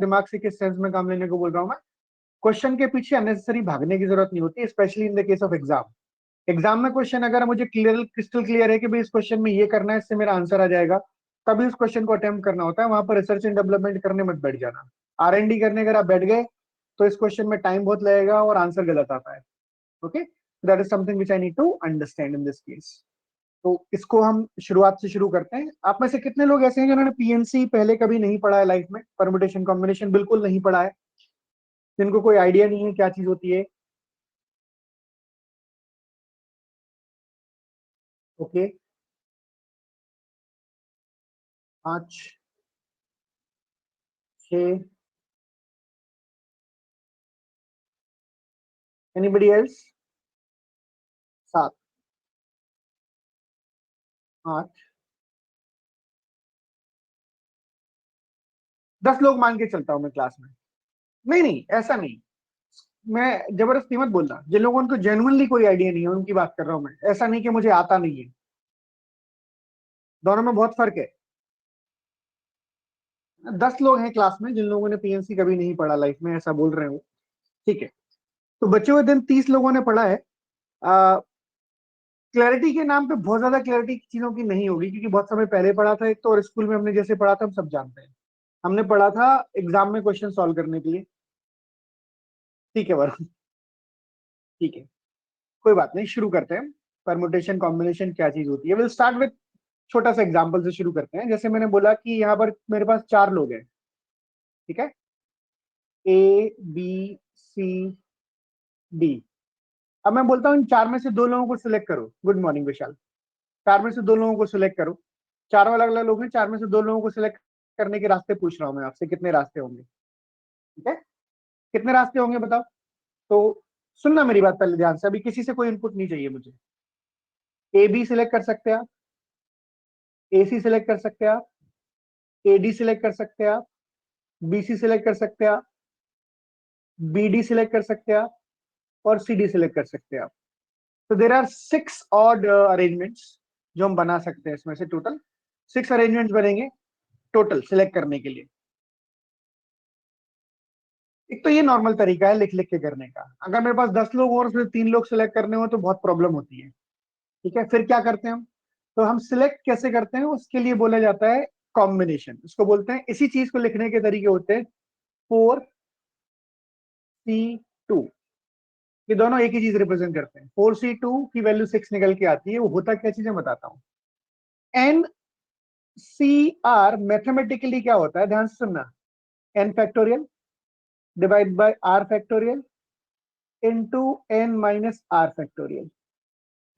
दिमाग से किस सेंस में काम लेने को बोल रहा हूँ मैं? क्वेश्चन के पीछे अननेसेसरी भागने की जरूरत नहीं होती, specially in the case of exam. Exam में क्वेश्चन अगर मुझे क्रिस्टल क्लियर है कि भाई इस क्वेश्चन में ये करना है, इससे मेरा आंसर आ जाएगा, तभी उस क्वेश्चन को अटेम्प्ट करना होता है। वहां पर रिसर्च एंड डेवलपमेंट करने मत बैठ जाना। R&D करने अगर आप बैठ गए तो इस क्वेश्चन में टाइम बहुत लगेगा और आंसर गलत आता है। Okay, that is something which I need to understand in this case. तो इसको हम शुरुआत से शुरू करते हैं। आप में से कितने लोग ऐसे हैं जिन्होंने पीएनसी पहले कभी नहीं पढ़ा है लाइफ में? परमुटेशन कॉम्बिनेशन बिल्कुल नहीं पढ़ा है, जिनको कोई आइडिया नहीं है क्या चीज होती है? Okay, 5, 6, anybody else? 7, 8, 10 लोग मान के चलता हूं मैं क्लास में। नहीं नहीं, ऐसा नहीं। मैं जबरदस्ती मत बोलना, जिन लोगों को जेन्युइनली कोई आइडिया नहीं है उनकी बात कर रहा हूं मैं, ऐसा नहीं कि मुझे आता नहीं है। दोनों में बहुत फर्क है। 10 लोग हैं क्लास में जिन लोगों ने पीएनसी कभी नहीं पढ़ा लाइफ में, ऐसा बोल रहे हो? ठीक है। तो बचे हुए दिन 30 लोगों ने पढ़ा है। क्लैरिटी के नाम पे बहुत ज्यादा क्लैरिटी चीजों की नहीं होगी, क्योंकि बहुत समय पहले पढ़ा था एक तो, और स्कूल में हमने जैसे पढ़ा था हम सब जानते हैं। हमने पढ़ा था एग्जाम में क्वेश्चन सॉल्व करने के लिए। ठीक है वरुण, ठीक है, कोई बात नहीं, शुरू करते हैं। परमुटेशन कॉम्बिनेशन क्या चीज होती है, विल स्टार्ट विद छोटा सा एग्जांपल से शुरू करते हैं। जैसे मैंने बोला कि यहाँ पर मेरे पास 4 लोग हैं, ठीक है, A B C D। अब मैं बोलता हूँ इन 4 में से 2 लोगों को सिलेक्ट करो। गुड मॉर्निंग विशाल। 4 में से 2 लोगों को सिलेक्ट करो। चारों अलग अलग लोग हैं, 4 में से 2 लोगों को सिलेक्ट करने के रास्ते पूछ रहा हूं मैं आपसे, कितने रास्ते होंगे? ठीक है, कितने रास्ते होंगे बताओ। तो सुनना मेरी बात पहले ध्यान से, अभी किसी से कोई इनपुट नहीं चाहिए मुझे। AB सिलेक्ट कर सकते हैं आप, AC सिलेक्ट कर सकते हैं आप, AD सिलेक्ट कर सकते हैं आप, BC सिलेक्ट कर सकते हैं आप, BD सिलेक्ट कर सकते हैं आप, और CD सिलेक्ट कर सकते हैं आप। तो देर आर 6 ऑड अरेंजमेंट्स जो हम बना सकते हैं। इसमें से टोटल 6 अरेंजमेंट्स बनेंगे टोटल सिलेक्ट करने के लिए। एक तो ये नॉर्मल तरीका है लिख लिख के करने का। अगर मेरे पास 10 लोग और फिर 3 लोग सिलेक्ट करने हो तो बहुत प्रॉब्लम होती है। ठीक है, फिर क्या करते हैं हम? तो हम सिलेक्ट कैसे करते हैं उसके लिए बोला जाता है कॉम्बिनेशन। इसको बोलते हैं, इसी चीज को लिखने के तरीके होते हैं 4C2। ये दोनों एक ही चीज रिप्रेजेंट करते हैं। 4C2 की वैल्यू 6 निकल के आती है। वो होता क्या चीज है बताता हूँ। NCR मैथमेटिकली क्या होता है, ध्यान से सुनना। N factorial divide by R factorial into N-R factorial,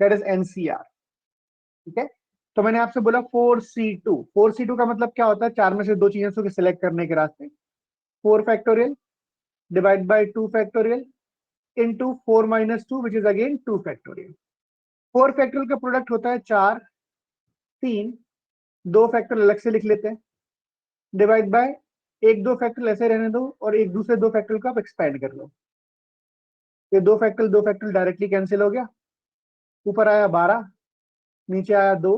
that is NCR। ठीक है, तो मैंने आपसे बोला 4C2। 4C2 का मतलब क्या होता है? 4 में से 2 चीजों को सिलेक्ट करने के रास्ते। 4 factorial divide by 2 factorial into 4 - 2 which is again 2 factorial. 4 factorial का प्रोडक्ट होता है 4, 3, 2 फैक्टोरियल अलग से लिख लेते हैं, डिवाइड बाय एक 2 फैक्टोरियल ऐसे रहने दो और एक दूसरे 2 फैक्टोरियल को आप एक्सपैंड कर लो। ये 2 फैक्टोरियल डायरेक्टली कैंसिल हो गया। ऊपर आया 12, नीचे आया 2,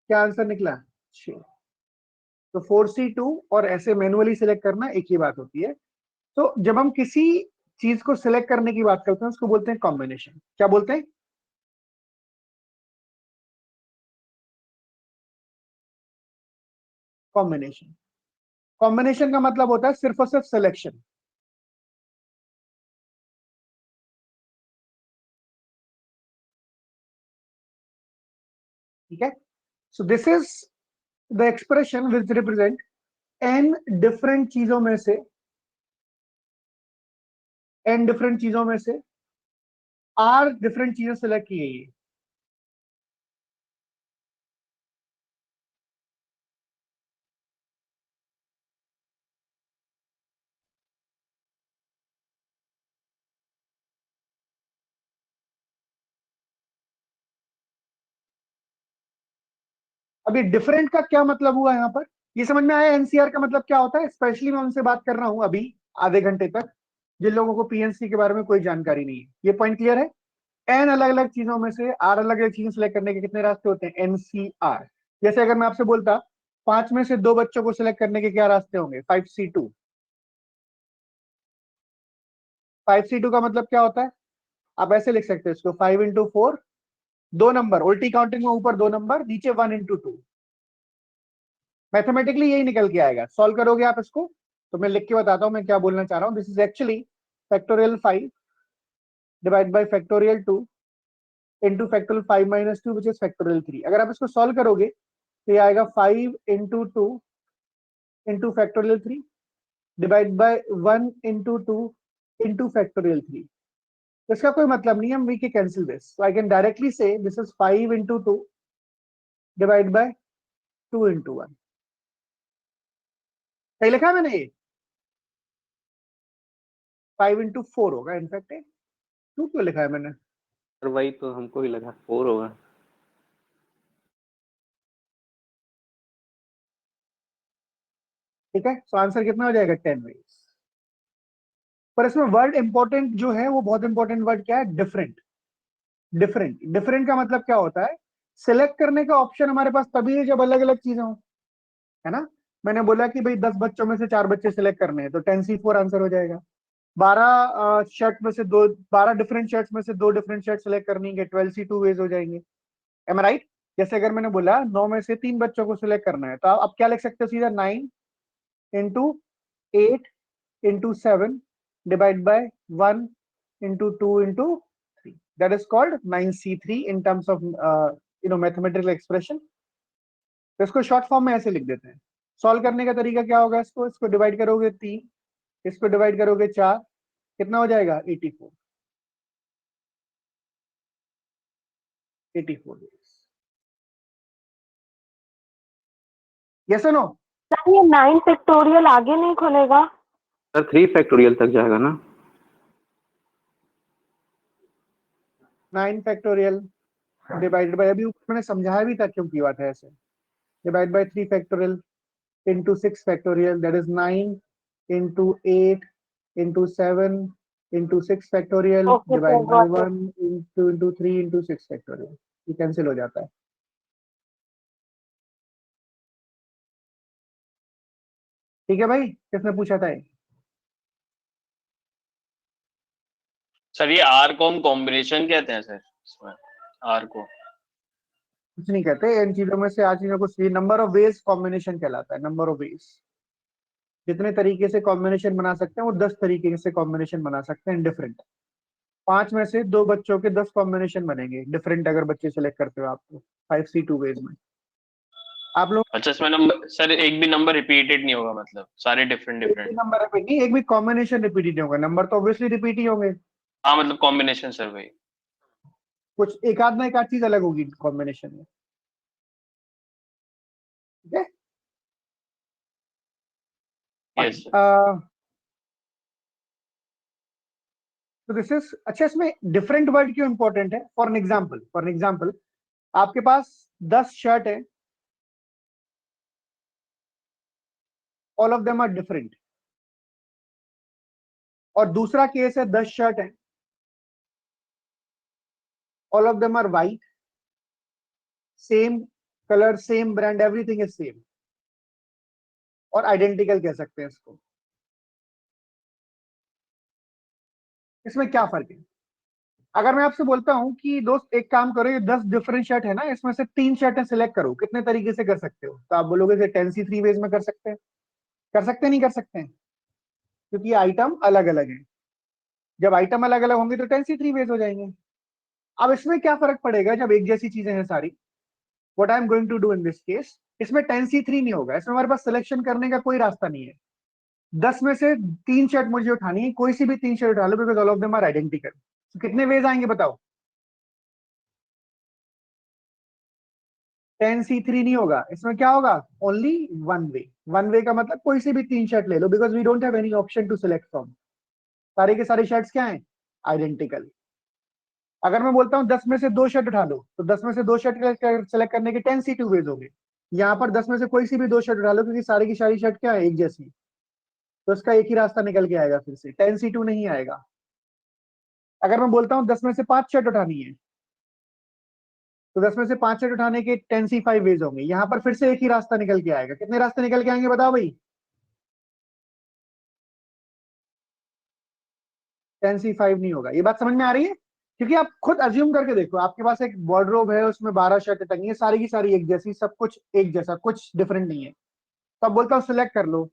क्या आंसर निकला? 6। तो 4C2 और ऐसे मैनुअली सिलेक्ट करना एक ही बात होती है। तो जब हम किसी चीज को सिलेक्ट करने की बात करते हैं उसको बोलते हैं कॉम्बिनेशन। क्या बोलते हैं? कॉम्बिनेशन। कॉम्बिनेशन का मतलब होता है सिर्फ और सिर्फ सिलेक्शन। ठीक है, so this is the expression which represent an different चीजों में से, एन डिफरेंट चीजों में से आर डिफरेंट चीजें सिलेक्ट की गई है। अभी डिफरेंट का क्या मतलब हुआ यहाँ पर, ये समझ में आया? एनसीआर का मतलब क्या होता है? स्पेशली मैं उनसे बात कर रहा हूं अभी आधे घंटे तक जिन लोगों को पीएनसी के बारे में कोई जानकारी नहीं है। ये पॉइंट क्लियर है? एन अलग अलग चीजों में से आर अलग अलग चीजें सिलेक्ट करने के कितने रास्ते होते हैं? एनसीआर। जैसे अगर मैं आपसे बोलता 5 में से 2 बच्चों को सिलेक्ट करने के क्या रास्ते होंगे? 5C2। 5c2 का मतलब क्या होता है, आप ऐसे लिख सकते हो इसको, 5 into 4, 2 नंबर उल्टी काउंटिंग में, ऊपर 2 नंबर, नीचे 1 into 2। मैथमेटिकली यही निकल के आएगा। सॉल्व करोगे आप इसको, तो मैं लिख के बताता हूं मैं क्या बोलना चाह रहा हूं। This is actually factorial 5 divide by factorial 2 into factorial 5 - 2 which is factorial 3। अगर आप इसको सॉल्व करोगे तो ये आएगा 5 into 2 into factorial 3 divide by 1 into 2 into factorial 3। इसका कोई मतलब नहीं है, we can cancel this, so I can directly say this is 5 into 2 divide by 2 into 1। सही लिखा है मैंने, ये 5 into 4 होगा इनफैक्ट। टू क्यों लिखा है मैंने? सर वही तो हमको ही लगा 4 होगा। ठीक है, सो आंसर कितना हो जाएगा, 10 वेज। पर इसमें वर्ड इंपॉर्टेंट जो है वो बहुत इंपॉर्टेंट वर्ड क्या है, डिफरेंट। डिफरेंट, डिफरेंट का मतलब क्या होता है, सिलेक्ट करने का ऑप्शन हमारे पास तभी है जब अलग अलग चीजें हो, है ना। मैंने बोला कि भाई 10 बच्चों में से 4 बच्चे सिलेक्ट करने हैं, तो 10c4 आंसर हो जाएगा। 12 शर्ट में से दो, 12 डिफरेंट शर्ट्स में से 2 डिफरेंट शर्ट सिलेक्ट करनी है, 12c2 वेज हो जाएंगे। M I right? जैसे अगर मैंने बोला 9 में से 3 बच्चों को सिलेक्ट करना है, तो आप क्या लिख सकते हो सीधा, 9 into 8 into 7 divided by 1 into 2 into 3, that is called 9c3 in terms of mathematical expression। तो इसको शॉर्ट फॉर्म में ऐसे लिख देते हैं। सॉल्व करने का तरीका क्या होगा, इसको इसको डिवाइड करोगे 3, इसको डिवाइड करोगे 4, कितना हो जाएगा, 84। 84। यस और नो? सर ये 9 फैक्टोरियल आगे नहीं खुलेगा? सर 3 फैक्टोरियल तक जाएगा ना। 9 फैक्टोरियल डिवाइडेड बाय, अभी ऊपर मैंने समझाया भी था क्यों की बात है ऐसे, divide by 3 factorial into 6 factorial, that is 9 into 8 into 7 into 6 factorial okay sir divided by got it. 1 into 3 into 6 factorial। ये कैंसिल हो जाता है। ठीक है भाई, किसने पूछा था ये? सर ये आर को हम कॉम्बिनेशन कहते हैं सर, इसमें आर को कुछ नहीं कहते इन चीजों में से, आज चीजों को नंबर ऑफ वेज कॉम्बिनेशन कहलाता है। नंबर ऑफ वेज, जितने तरीके से कॉम्बिनेशन बना सकते हैं वो 10 तरीके से कॉम्बिनेशन बना सकते हैं डिफरेंट। 5 में से 2 बच्चों के 10 कॉम्बिनेशन बनेंगे डिफरेंट, अगर बच्चे सेलेक्ट करते हो आप तो 5c2 वेज में। आप लोग अच्छा, इसमें नंबर सर एक भी नंबर रिपीटेड नहीं होगा, मतलब सारे डिफरेंट एक भी डिफरेंट। नंबर रिपीट नहीं, एक भी कॉम्बिनेशन रिपीट नहीं होगा, नंबर तो ऑब्वियसली रिपीट ही होंगे। हाँ मतलब कॉम्बिनेशन सर भाई। कुछ एक आध ना एक आध चीज अलग होगी कॉम्बिनेशन में। ठीक है, यस सर। तो दिस इज, अच्छा इसमें डिफरेंट वर्ड क्यों इंपॉर्टेंट है? फॉर एन एग्जाम्पल आपके पास 10 शर्ट है, all of them are different. और दूसरा केस है 10 शर्ट है, all of them are white, same colour, same brand, everything is same, और आइडेंटिकल कह सकते हैं इसको। इसमें क्या फर्क है? अगर मैं आपसे बोलता हूं कि दोस्त एक काम करो, ये 10 डिफरेंट शर्ट है ना, इसमें से 3 शर्टें सिलेक्ट करो, कितने तरीके से कर सकते हो? तो आप बोलोगे कि 10c3 वेज में कर सकते हैं। कर सकते हैं, नहीं कर सकते हैं? क्योंकि आइटम अलग अलग है। जब आइटम अलग अलग होंगे तो 10c3 वेज हो जाएंगे। अब इसमें क्या फर्क पड़ेगा जब एक जैसी चीजें हैं सारी? What I am going to do in this case, इसमें 10c3 नहीं होगा, इसमें हमारे पास सिलेक्शन करने का कोई रास्ता नहीं है। 10 में से 3 शर्ट मुझे उठानी है, कोई सी भी 3 शर्ट उठा लो, because all of them are identical. कितने वेज आएंगे बताओ? 10c3 नहीं होगा, इसमें क्या होगा, ओनली 1 वे। 1 वे का मतलब कोई सी भी 3 शर्ट ले लो, because we don't have any option to select from. सारे के सारे शर्ट्स क्या हैं, आइडेंटिकल। अगर मैं बोलता हूँ 10 में से 2 शर्ट उठा लो, तो 10 में से 2 शर्ट सेलेक्ट करने के 10c2 वेज हो गए। यहाँ पर 10 में से कोई सी भी 2 शर्ट उठा लो, क्योंकि सारी की सारी शर्ट क्या है, एक जैसी। तो इसका एक ही रास्ता निकल के आएगा, फिर से 10c2 नहीं आएगा। अगर मैं बोलता हूँ 10 में से 5 शर्ट उठानी है, तो 10 में से 5 शर्ट उठाने के 10c5 वेज होंगे। यहाँ पर फिर से एक ही रास्ता निकल के आएगा। कितने रास्ते निकल के आएंगे बताओ भाई? 10C5 नहीं होगा। ये बात समझ में आ रही है? क्योंकि आप खुद अज्यूम करके देखो, आपके पास एक वार्डरोब है, उसमें 12 शर्टें टंगी है, सारी की सारी एक जैसी, सब कुछ एक जैसा, कुछ डिफरेंट नहीं है। तो अब बोलता हूँ सिलेक्ट कर लो,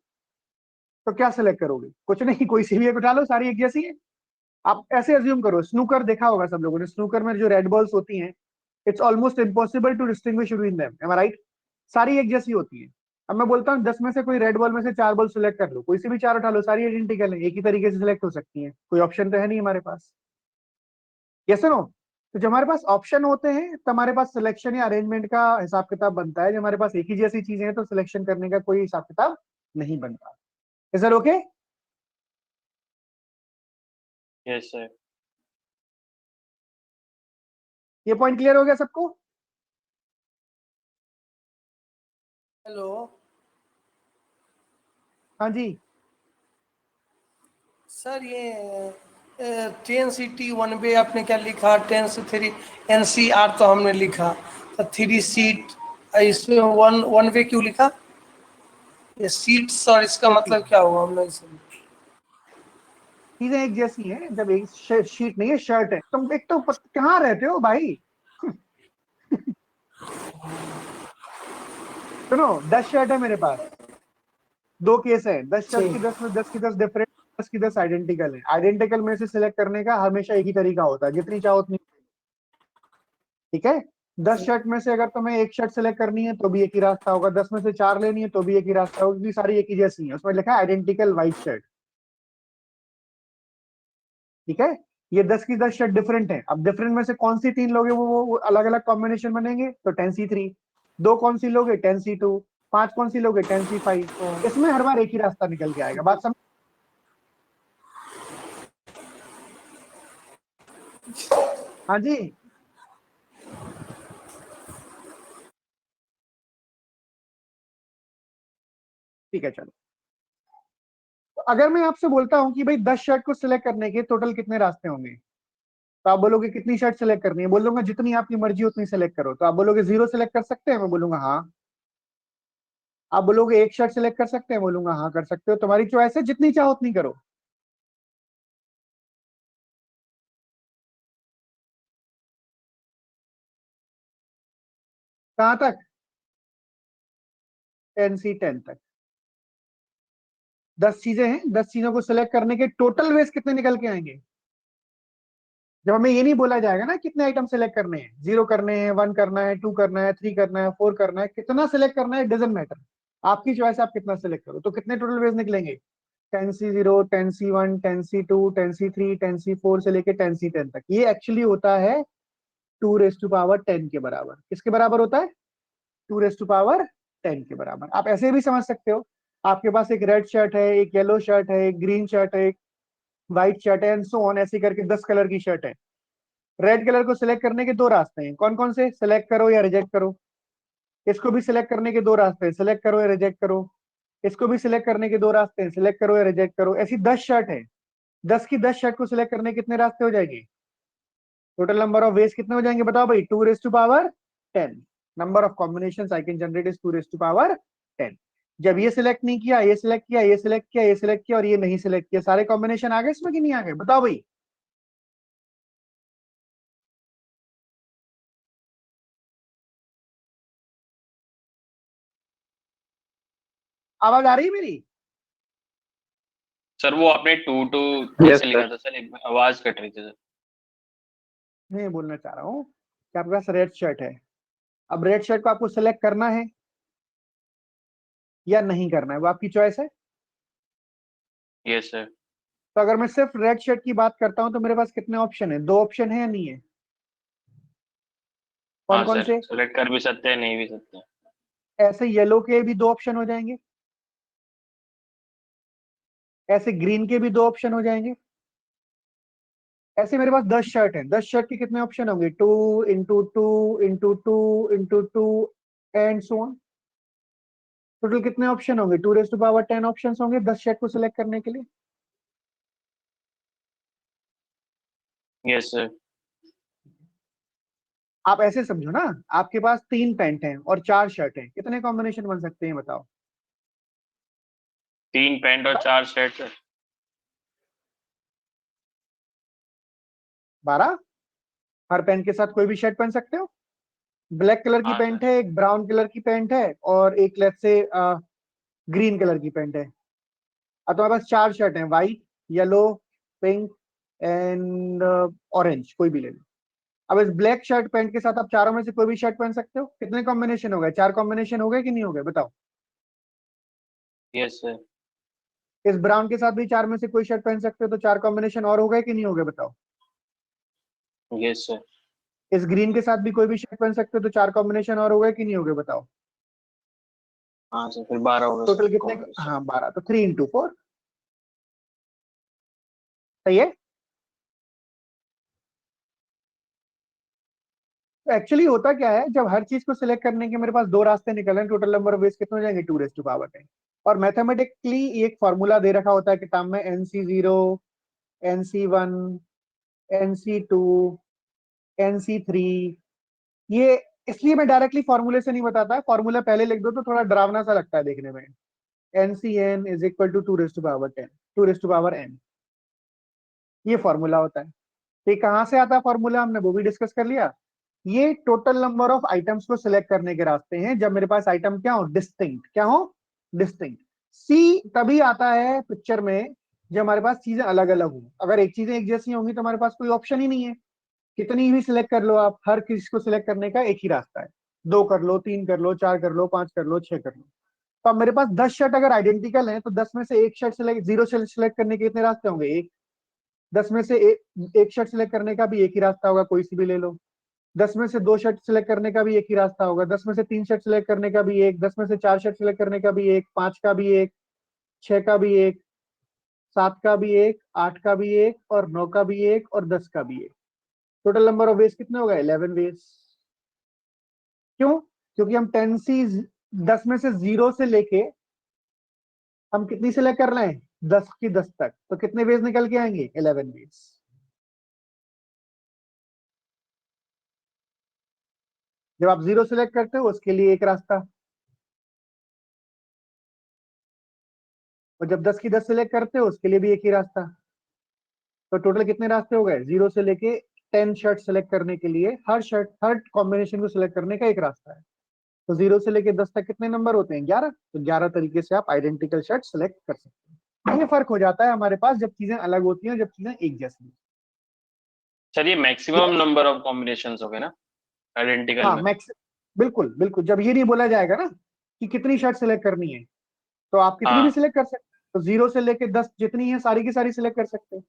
तो क्या सिलेक्ट करोगे? कुछ नहीं, कोई सी भी एक उठा लो, सारी एक जैसी है। आप ऐसे अज्यूम करो, स्नूकर देखा होगा सब लोगों ने, स्नूकर में जो रेड बॉल्स होती हैं, it's almost impossible to distinguish between them, am I right? सारी एक जैसी होती है। अब मैं बोलता हूँ 10 में से कोई रेड बॉल में से 4 बॉल सिलेक्ट कर लो, कोई से भी 4 उठा लो, सारी आइडेंटिकल है, एक ही तरीके से सिलेक्ट हो सकती है, कोई ऑप्शन तो है नहीं हमारे पास। Yes no? तो जब हमारे पास ऑप्शन होते हैं तो हमारे पास सिलेक्शन या अरेंजमेंट का हिसाब किताब बनता है। जब हमारे पास एक ही जैसी चीजें हैं तो सिलेक्शन करने का कोई हिसाब किताब नहीं बनता। Is that okay? Yes sir. ये पॉइंट क्लियर हो गया सबको? हेलो हाँ जी। सर, ये 10 सीटी 1 वे आपने क्या लिखा, 10 से 3 NCR तो हमने लिखा, तो 3 सीट इसमें 1 वे क्यों लिखा? ये सीट्स और इसका मतलब क्या हुआ, हम नहीं समझे। चीजें एक जैसी हैं, जब एक शीट नहीं है, शर्ट है। तुम एक तो कहाँ रहते हो भाई? सुनो, 10 शर्ट है मेरे पास, 2 केस है, 10 शर्ट की 10 में 10 की 10 डिफरेंट, 10 की 10 आइडेंटिकल है। आइडेंटिकल में से सिलेक्ट करने का हमेशा एक ही तरीका होता है, जितनी चाहो उतनी। ठीक है? 10 शर्ट में से अगर तुम्हें एक शर्ट सिलेक्ट करनी है तो भी एक ही रास्ता होगा, 10 में से 4 लेनी है तो भी एक ही रास्ता होगा, क्योंकि सारी एक ही जैसी है। उसमें लिखा है आइडेंटिकल व्हाइट शर्ट। ठीक है? ये 10 की 10 शर्ट डिफरेंट है। अब डिफरेंट में से कौन सी 3 लोगे, वो अलग अलग कॉम्बिनेशन बनेंगे, तो 10C3। 2 कौन सी लोगे? 10C2। 5 कौन सी लोगे? 10C5। इसमें हर बार एक ही रास्ता निकल के आएगा। बात समझ? हाँ जी। ठीक है, चलो। तो अगर मैं आपसे बोलता हूं कि भाई 10 शर्ट को सिलेक्ट करने के टोटल कितने रास्ते होंगे, तो आप बोलोगे कितनी शर्ट सिलेक्ट करनी है? बोल दूंगा जितनी आपकी मर्जी उतनी सिलेक्ट करो। तो आप बोलोगे 0 सिलेक्ट कर सकते हैं? मैं बोलूंगा हाँ। आप बोलोगे 1 शर्ट सिलेक्ट कर सकते हैं? बोलूंगा हाँ कर सकते हो, तुम्हारी चॉइस है, जितनी चाहो उतनी करो। कहां तक? 10C10 तक। 10 चीजें हैं, 10 चीजों को सिलेक्ट करने के टोटल वेज कितने निकल के आएंगे? जब हमें ये नहीं बोला जाएगा ना कितने आइटम सिलेक्ट करने हैं, 0 करने हैं, 1 करना है, 2 करना है, 3 करना है, 4 करना है, कितना सिलेक्ट करना है डजंट मैटर। आपकी चॉइस, आप कितना सिलेक्ट करो। तो कितने टोटल वेज निकलेंगे? 10C0, 10C1, 10C2, 10C3, 10C4 से लेके 10C10 तक। ये एक्चुअली होता है 2⁻10 के बराबर। किसके बराबर होता है? 2⁻10 के बराबर। आप ऐसे भी समझ सकते हो, आपके पास एक रेड शर्ट है, एक येलो शर्ट है, एक ग्रीन शर्ट है, एक व्हाइट शर्ट है, एंड सो ऑन, ऐसे करके 10 कलर की शर्ट है। रेड कलर को सिलेक्ट करने के 2 रास्ते हैं, कौन कौन से? सिलेक्ट करो या रिजेक्ट करो। इसको भी सिलेक्ट करने के 2 रास्ते हैं, सिलेक्ट करो या रिजेक्ट करो। इसको भी सिलेक्ट करने के 2 रास्ते हैं, सिलेक्ट करो या रिजेक्ट करो। ऐसी 10 शर्ट है, 10 की 10 शर्ट को सिलेक्ट करने के कितने रास्ते हो जाएंगे? टोटल नंबर ऑफ वेज कितने हो जाएंगे बताओ भाई? 2⁻10। Number of combination I can generate is 2⁻10। जब ये सिलेक्ट नहीं किया, ये सिलेक्ट किया, ये सिलेक्ट किया, ये सिलेक्ट किया और ये नहीं सिलेक्ट किया, सारे कॉम्बिनेशन आ गए इसमें कि नहीं आ गए? बताओ भाई। आवाज आ रही है मेरी? सर वो आपने 2 कैसे लिखा था सर? एक आवाज कट रही थी सर। मैं ये बोलना चाह रहा हूँ कि आपके पास रेड शर्ट है। अब रेड शर्ट को आपको सिलेक्ट करना है या नहीं करना है, वो आपकी चॉइस है। Yes sir. तो अगर मैं सिर्फ रेड शर्ट की बात करता हूं तो मेरे पास कितने ऑप्शन है? 2 ऑप्शन है या नहीं है? कौन हाँ कौन सर, से? सेलेक्ट कर भी सकते हैं, नहीं भी सकते हैं। ऐसे येलो के भी 2 ऑप्शन हो जाएंगे, ऐसे ग्रीन के भी 2 ऑप्शन हो जाएंगे। ऐसे मेरे पास 10 शर्ट है, 10 शर्ट के कितने ऑप्शन होंगे? 2 × 2 × 2 × 2 एंड सो ऑन। टोटल कितने ऑप्शन होंगे? 2⁻10 ऑप्शन होंगे 10 शर्ट को सिलेक्ट करने के लिए। Yes sir. आप ऐसे समझो ना, आपके पास 3 पैंट हैं और 4 शर्ट हैं, कितने कॉम्बिनेशन बन सकते हैं बताओ? 3 पैंट और 4 शर्ट सर। 12। हर पेन के साथ कोई भी शर्ट पहन सकते हो। ब्लैक कलर की हाँ पैंट सर। है, एक ब्राउन कलर की पैंट है और एक लेट्स से ग्रीन कलर की पैंट है। अब तुम्हारे पास 4 शर्ट हैं, white, yellow, pink and orange, कोई भी ले लो। अब इस ब्लैक शर्ट पैंट के साथ आप चारों में से कोई भी शर्ट पहन सकते हो। कितने कॉम्बिनेशन हो गए? 4 कॉम्बिनेशन हो गए कि नहीं हो गए बताओ। Yes sir. इस ब्राउन के साथ भी 4 में से कोई शर्ट पहन सकते हो, तो 4 कॉम्बिनेशन और हो गए कि नहीं हो गए बताओ। Yes sir. इस ग्रीन के साथ भी कोई भी शर्ट पहन सकते हो, तो 4 कॉम्बिनेशन और हो गए कि नहीं हो गए बताओ। हाँ सर, फिर 12 हो गए टोटल सर कितने? कॉम्बिनेशन। हाँ 12, तो 3 इंटू 4। सही है। तो एक्चुअली होता क्या है, जब हर चीज को सिलेक्ट करने के मेरे पास 2 रास्ते निकल रहे हैं, टोटल नंबर ऑफ वेज कितने हो जाएंगे? 2 raised to power 10। और मैथमेटिकली एक फॉर्मूला दे रखा होता है किताब में, NC0, NC1, NC2, NC3। ये इसलिए मैं डायरेक्टली फॉर्मूले से नहीं बताता, फॉर्मूला पहले लिख दो तो थोड़ा डरावना सा लगता है देखने में। NCN is equal to 2 raised to power 10, 2 raised to power n, ये फॉर्मूला होता है। तो ये कहाँ से आता है फॉर्मूला, हमने वो भी डिस्कस कर लिया। ये टोटल नंबर ऑफ आइटम्स को सिलेक्ट करने के रास्ते हैं, जब मेरे पास आइटम क्या हो? डिस्टिंक्ट। क्या हो? डिस्टिंक्ट। सी तभी आता है पिक्चर में जब हमारे पास चीजें अलग अलग हो। अगर एक चीजें एक जैसी होंगी तो हमारे पास कोई ऑप्शन ही नहीं है। कितनी भी सिलेक्ट कर लो आप, हर किसी को सिलेक्ट करने का एक ही रास्ता है। 2 कर लो, 3 कर लो, 4 कर लो, 5 कर लो, 6 कर लो। तो अब मेरे पास 10 शर्ट अगर आइडेंटिकल है, तो 10 में से एक शर्ट सिलेक्ट, 0 शर्ट सिलेक्ट करने के कितने रास्ते होंगे? एक। 10 में से एक शर्ट सिलेक्ट करने का भी एक ही रास्ता होगा, कोई सी भी ले लो। 10 में से 2 शर्ट सिलेक्ट करने का भी एक ही रास्ता होगा। 10 में से 3 शर्ट सिलेक्ट करने का भी एक। 10 में से 4 शर्ट सिलेक्ट करने का भी एक। 5 का भी एक। 6 का भी एक। 7 का भी एक। 8 का भी एक। और 9 का भी एक। और 10 का भी एक। टोटल नंबर ऑफ वेज कितने हो गए? 11 वेज। क्यों? क्योंकि हम 10 सी 10 में से 0 से लेके हम कितनी सिलेक्ट कर रहे हैं? 10 की 10 तक। तो कितने वेज निकल के आएंगे? 11 वेज। जब आप 0 सिलेक्ट करते हो उसके लिए एक रास्ता, और जब 10 की 10 सिलेक्ट करते हो उसके लिए भी एक ही रास्ता। तो टोटल कितने रास्ते हो गए? 0 से लेके 10 शर्ट सेलेक्ट करने के लिए हर कॉम्बिनेशन को सिलेक्ट करने का एक रास्ता है। तो 0 से लेके 10 तक कितने नंबर होते हैं? 11। तो 11 तरीके से आप आइडेंटिकल शर्ट सेलेक्ट कर सकते हैं। ये फर्क हो जाता है हमारे पास जब चीजें अलग होती हैं, जब चीजें एक जैसी। सर ये मैक्सिमम नंबर ऑफ कॉम्बिनेशंस हो गए ना आइडेंटिकल हाँ में। मैक्स, बिल्कुल बिल्कुल। जब ये नहीं बोला जाएगा ना कि कितनी शर्ट सेलेक्ट करनी है, तो आप कितनी भी हाँ। सिलेक्ट कर सकते हैं। तो 0 से लेके 10 जितनी है सारी की सारी सिलेक्ट कर सकते हैं।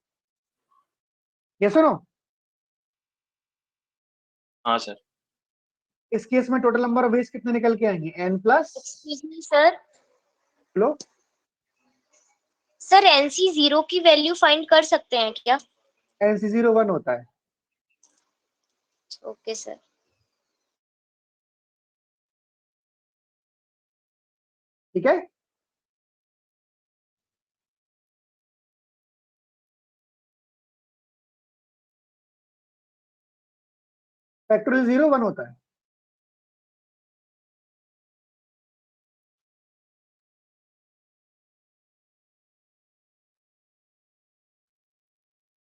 ये सुनो, हाँ सर। इस केस में टोटल नंबर ऑफ वेज कितने निकल के आएंगे? n plus, excuse me sir. लो, सर एनसी 0 की वैल्यू फाइंड कर सकते हैं क्या? NC01 होता है। Okay sir. ठीक है। फैक्टोरियल 01 होता है।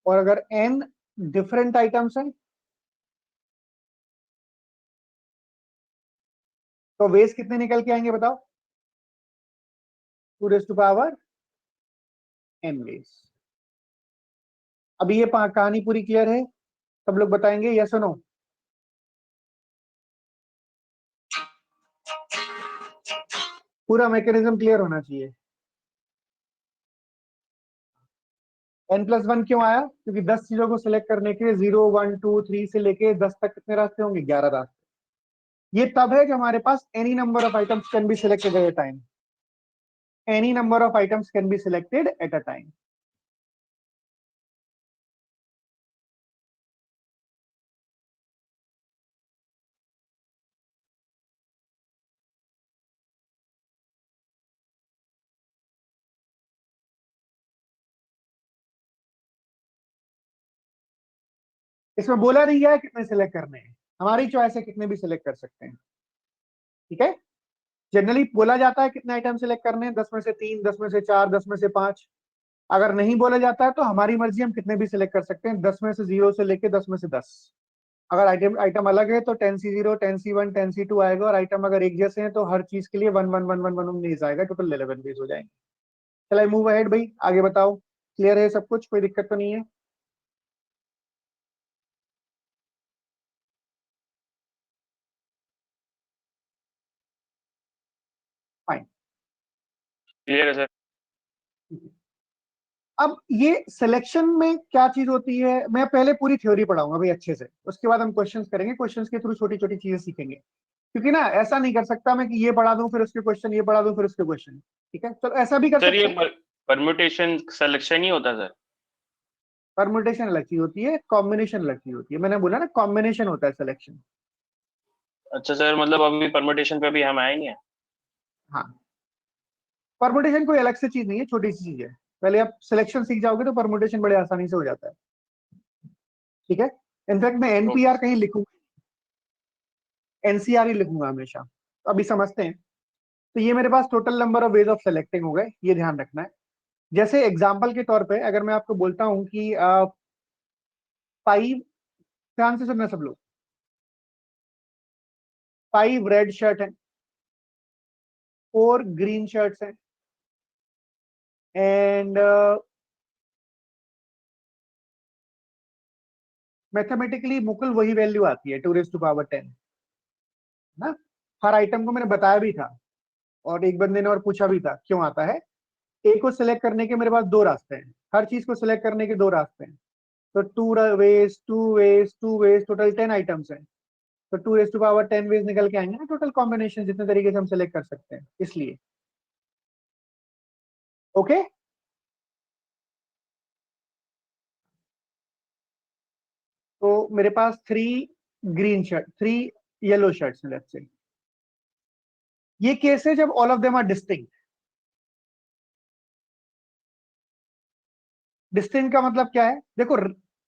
और अगर n डिफरेंट आइटम्स हैं तो वेज कितने निकल के आएंगे बताओ? 2 raised to power n ways. अभी ये कहानी पूरी क्लियर है? सब लोग बताएंगे यस और नो? पूरा मैकेनिज्म क्लियर होना चाहिए। n+1 क्यों आया? क्योंकि 10 चीजों को सिलेक्ट करने के लिए 0 1 2 3 से लेके 10 तक कितने रास्ते होंगे? 11 रास्ते। ये तब है कि हमारे पास any number of items can be selected at a time. Any number of items can be selected at a time. इसमें बोला नहीं गया है कितने सिलेक्ट करने हैं, हमारी चॉइस है, कितने भी सिलेक्ट कर सकते हैं। ठीक है। जनरली बोला जाता है कितने आइटम सिलेक्ट करने हैं, 10 में से 3, 10 में से 4, 10 में से 5। अगर नहीं बोला जाता है तो हमारी मर्जी, हम कितने भी सिलेक्ट कर सकते हैं, 10 में से 0 से लेके 10 में से 10। अगर आइटम अलग है तो 10C0 10C1 10C2 आएगा, और आइटम अगर एक जैसे हैं तो हर चीज के लिए 1 1 1 1 1 1 आएगा, टोटल 11 वेज हो जाएंगे। चलो मूव अहेड भाई, आगे बताओ, क्लियर है सब कुछ, कोई दिक्कत तो नहीं है? फाइन। क्लियर है सर। अब ये सिलेक्शन में क्या चीज होती है, मैं पहले पूरी थ्योरी पढ़ाऊंगा भाई अच्छे से, उसके बाद हम क्वेश्चंस करेंगे, क्वेश्चंस के थ्रू छोटी छोटी चीजें सीखेंगे, क्योंकि ना ऐसा नहीं कर सकता मैं कि ये पढ़ा दूं फिर उसके क्वेश्चन, ये पढ़ा दूं फिर उसके क्वेश्चन। ठीक है, चलो ऐसा भी कर सर सकते ये हैं। परम्यूटेशन सिलेक्शन ही होता सर? परमुटेशन अलग चीज होती है, कॉम्बिनेशन अलग चीज होती है, मैंने बोला ना कॉम्बिनेशन होता है सिलेक्शन। अच्छा सर, मतलब अभी परम्यूटेशन पे भी हम आए नहीं है? हाँ, परमुटेशन कोई अलग से चीज नहीं है, छोटी सी चीज है, पहले आप सिलेक्शन सीख जाओगे तो परमुटेशन बड़े आसानी से हो जाता है। ठीक है, इनफैक्ट मैं एनपीआर कहीं लिखूंगा, एनसीआर ही लिखूंगा हमेशा। तो अभी समझते हैं। तो ये मेरे पास total number of ways of selecting हो गए, ये ध्यान रखना है। जैसे एग्जाम्पल के तौर पे अगर मैं आपको बोलता हूं कि 5, ध्यान से सुनना सब लोग, 5 रेड शर्ट हैं, 4 ग्रीन शर्ट्स हैं, एंड मैथमेटिकली मुकुल वही वैल्यू आती है 2⁻10 ना। हर आइटम को मैंने बताया भी था, और एक बंदे ने और पूछा भी था क्यों आता है। ए को सिलेक्ट करने के मेरे पास 2 रास्ते हैं, हर चीज को सिलेक्ट करने के 2 रास्ते हैं। तो 2 वेज टोटल 10 आइटम्स हैं, तो 2⁻10 वेज निकल के आएंगे ना, टोटल कॉम्बिनेशन जितने तरीके से हम सिलेक्ट कर सकते हैं, इसलिए। ओके, तो मेरे पास 3 येलो शर्ट्स हैं, लेट्स से। ये केस है जब all of them are distinct. Distinct का मतलब क्या है, देखो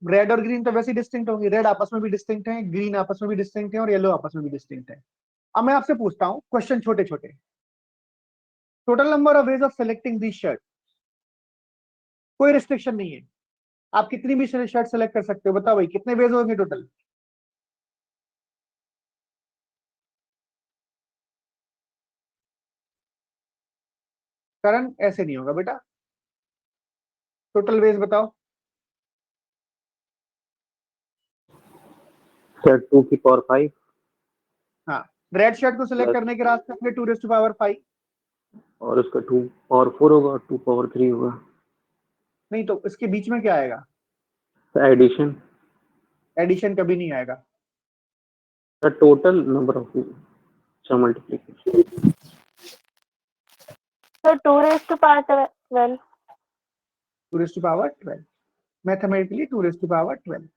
रेड और ग्रीन तो वैसे ही डिस्टिंक्ट होंगे, रेड आपस में भी डिस्टिंक्ट है, ग्रीन आपस में भी डिस्टिंक्ट है, और येलो आपस में भी डिस्टिंक्ट है। अब मैं आपसे पूछता हूं क्वेश्चन छोटे छोटे, total number of ways of selecting this shirt, कोई रिस्ट्रिक्शन नहीं है, आप कितनी भी शर्ट सेलेक्ट कर सकते हो, बताओ भाई कितने वेज होंगे टोटल? करण ऐसे नहीं होगा बेटा, टोटल वेज बताओ। सर 2⁵ हाँ, रेड शर्ट को सिलेक्ट करने के रास्ते होंगे 2⁵5। और उसका 2⁴ होगा और 2⁵ होगा। नहीं तो इसके बीच में क्या आएगा? एडिशन। एडिशन कभी नहीं आएगा। Sir total number of multiplication. So 2⁻12. 2⁻12, mathematically 2⁻12।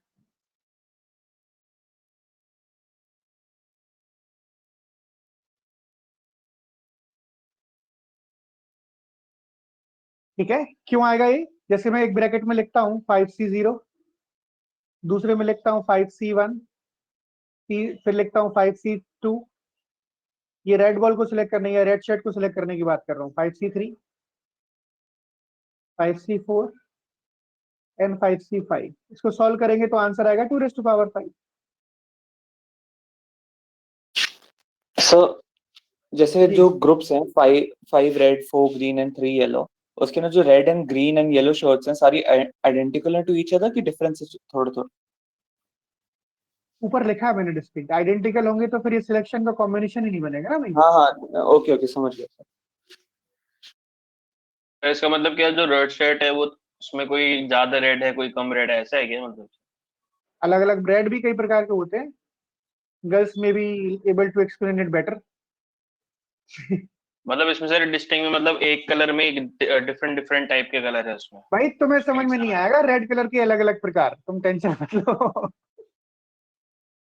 ठीक है, क्यों आएगा ये? जैसे मैं एक ब्रैकेट में लिखता हूँ 5C0, दूसरे में लिखता हूँ 5C1, फिर लिखता हूँ 5C2। ये रेड बॉल को सिलेक्ट करने या रेड शर्ट को सिलेक्ट करने की बात कर रहा हूँ, 5C3, 5C4 एंड 5C5। इसको सॉल्व करेंगे तो आंसर आएगा 2⁻5। सर जैसे जी। जो ग्रुप्स हैं 5 रेड 4 ग्रीन एंड 3 येलो, उसके ना जो red and green and yellow shirts हैं सारी आइडेंटिकल हैं टू ईच अदर की डिफरेंसेस थोड़े थोड़े? ऊपर लिखा है मैंने डिस्टिंक्ट, आइडेंटिकल होंगे तो फिर ये सिलेक्शन का कॉम्बिनेशन ही नहीं बनेगा ना भाई। हाँ हाँ, ओके ओके, समझ गया सर। तो इसका मतलब क्या, जो रेड शर्ट है वो उसमें कोई ज्यादा रेड है कोई कम रेड है, ऐसा है क्या मतलब? अलग अलग ब्रेड भी कई प्रकार के होते हैं, गर्ल्स में भी able to explain it better. मतलब इसमें सर डिस्टिंग में मतलब एक कलर में एक डिफरेंट डिफरेंट टाइप के कलर है उसमें? भाई तुम्हें समझ में नहीं आएगा, रेड कलर के अलग अलग प्रकार, तुम टेंशन मत लो।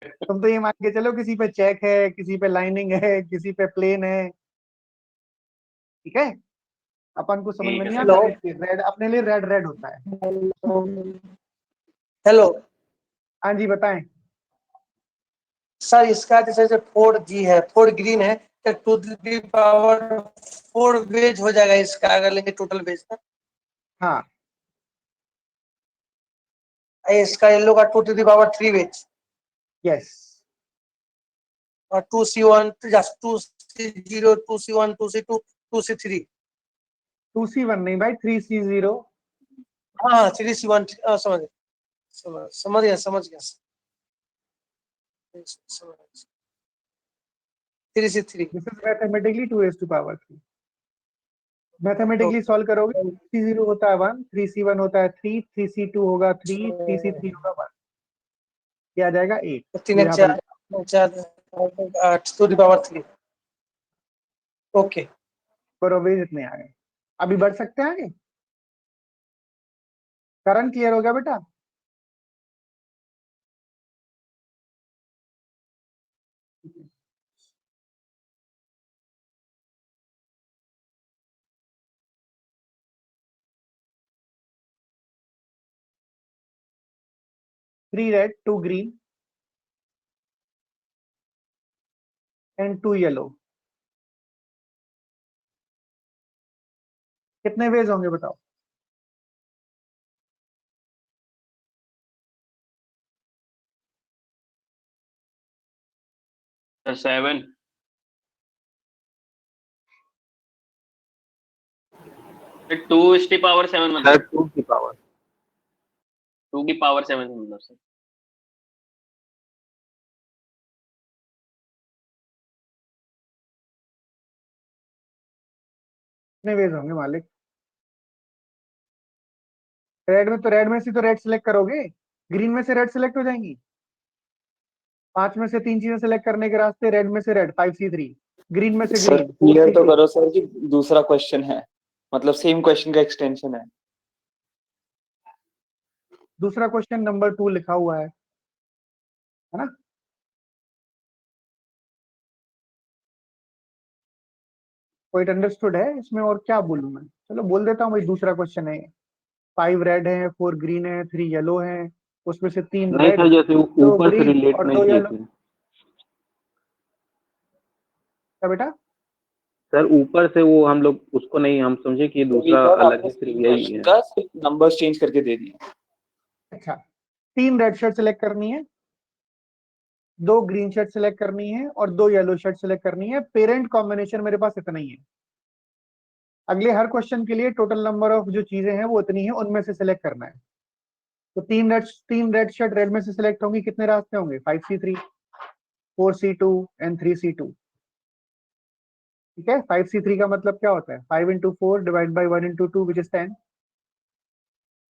तुम तो ये मान के चलो किसी पे चेक है, किसी पे लाइनिंग है, किसी पे प्लेन है। ठीक है, अपन को समझ में ठीक है नहीं सर। आता, हेलो रेड अपने लिए रेड रेड होता है। हेलो हाँ जी बताएं। सर, इसका जैसे 4G है, 4 ग्रीन है, तो 2⁻4 वेज हो जाएगा इसका अगर लेंगे टोटल वेज का? हाँ, इसका येलो का 2 to the power 3 veg yes, और 2C1 just 2C0 2C1 2C2 2C3 2C1 नहीं भाई, 3C0। हाँ 3C1 समझ गया 3C3 this is mathematically 2 to the power 3। Mathematically solve करोगे, 3C0 होता है 1, 3C1 होता है 3, 3C2 होगा 3, 3C3 होगा 1, ये आ जाएगा 8। 3 4 8 to the power 3 ओके। बरोबर इतने आ गए। अभी बढ़ सकते हैं आगे? करण क्लियर हो गया बेटा? Three red, 2 green and 2 yellow। कितने वेज होंगे बताओ? सर 7। फिर 2/7 सर मतलब 2 की पावर 2/7 मतलब सर। कितने वेज होंगे मालिक? रेड में तो रेड में से तो रेड सिलेक्ट करोगे, ग्रीन में से रेड सिलेक्ट हो जाएंगी। 5 में से 3 चीजें सिलेक्ट करने के रास्ते, रेड में से रेड 5C3, ग्रीन में से सर ग्रीन क्लियर तो 4C2। करो सर कि दूसरा क्वेश्चन है, मतलब सेम क्वेश्चन का एक्सटेंशन है। दूसरा क्वेश्चन नंबर 2 लिखा हुआ है ना? कोई अंडरस्टूड है इसमें और क्या बोलूं मैं? चलो बोल देता हूँ भाई, दूसरा क्वेश्चन है। 5 रेड है, 4 ग्रीन है, 3 येलो है, उसमें से 3 नहीं रेड, सर, जैसे 2 ऊपर से ग्रीन रिलेट और नहीं 2 किए येलो। थे क्या बेटा? सर, ऊपर से वो हम लोग उसको नहीं, हम समझे कि ये तो ये दूसरा सर अलग आपने है, सिर्फ सेम यही क्वेश्चन है। का सिर्फ नंबर्स चेंज करके दे दिए। अच्छा, 3 रेड शर्ट सिलेक्ट करनी है, 2 ग्रीन शर्ट सिलेक्ट करनी है और 2 येलो शर्ट सिलेक्ट करनी है। पेरेंट कॉम्बिनेशन मेरे पास इतना ही है। अगले हर क्वेश्चन के लिए टोटल नंबर ऑफ जो चीजें हैं वो इतनी है, उनमें से सिलेक्ट करना है। तो 3 रेड शर्ट रेड में से सिलेक्ट होंगी, कितने रास्ते होंगे? 5C3, 4C2 and 3C2। ठीक है, 5C3 का मतलब क्या होता है? 5 into 4 divide by 1 into 2 which is 10।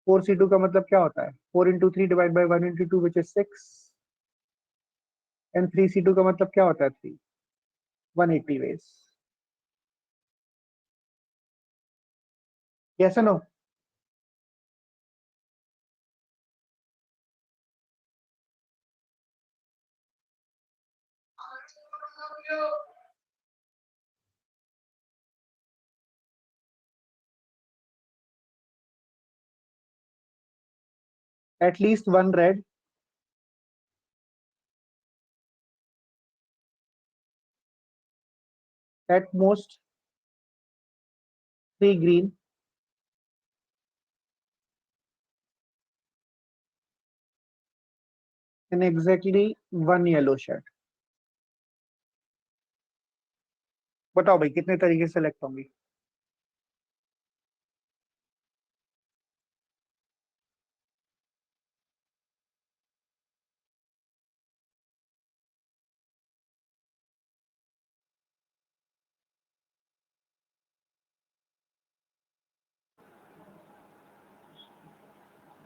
4C2 का मतलब क्या होता है? 4 into 3 divide by 1 into 2 which is 6। And 3C2 का मतलब क्या होता है? 3, 180 वेज। यस और no? At least one red, at most 3 green, and exactly 1 yellow shirt। बताओ भाई कितने तरीके से सेलेक्ट होंगी?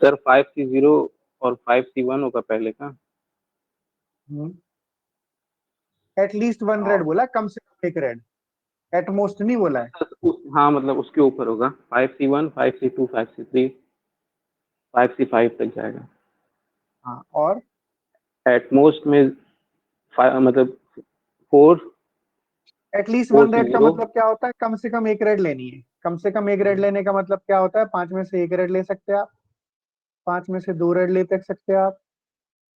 सर 5C0 और 5C1 होगा पहले का। एटलीस्ट वन रेड बोला, कम से कम एक रेड। एट मोस्ट नहीं बोला है। हाँ मतलब उसके ऊपर होगा 5C1 5C2 5C3 5C5 तक जाएगा। हाँ, और एटमोस्ट में मतलब 4 एटलीस्ट वन रेड का 4C0। मतलब क्या होता है? कम से कम एक रेड लेनी है। कम से कम एक रेड लेने का मतलब क्या होता है? 5 में से एक रेड ले सकते हैं आप, 5 में से 2 रेड ले सकते हैं आप,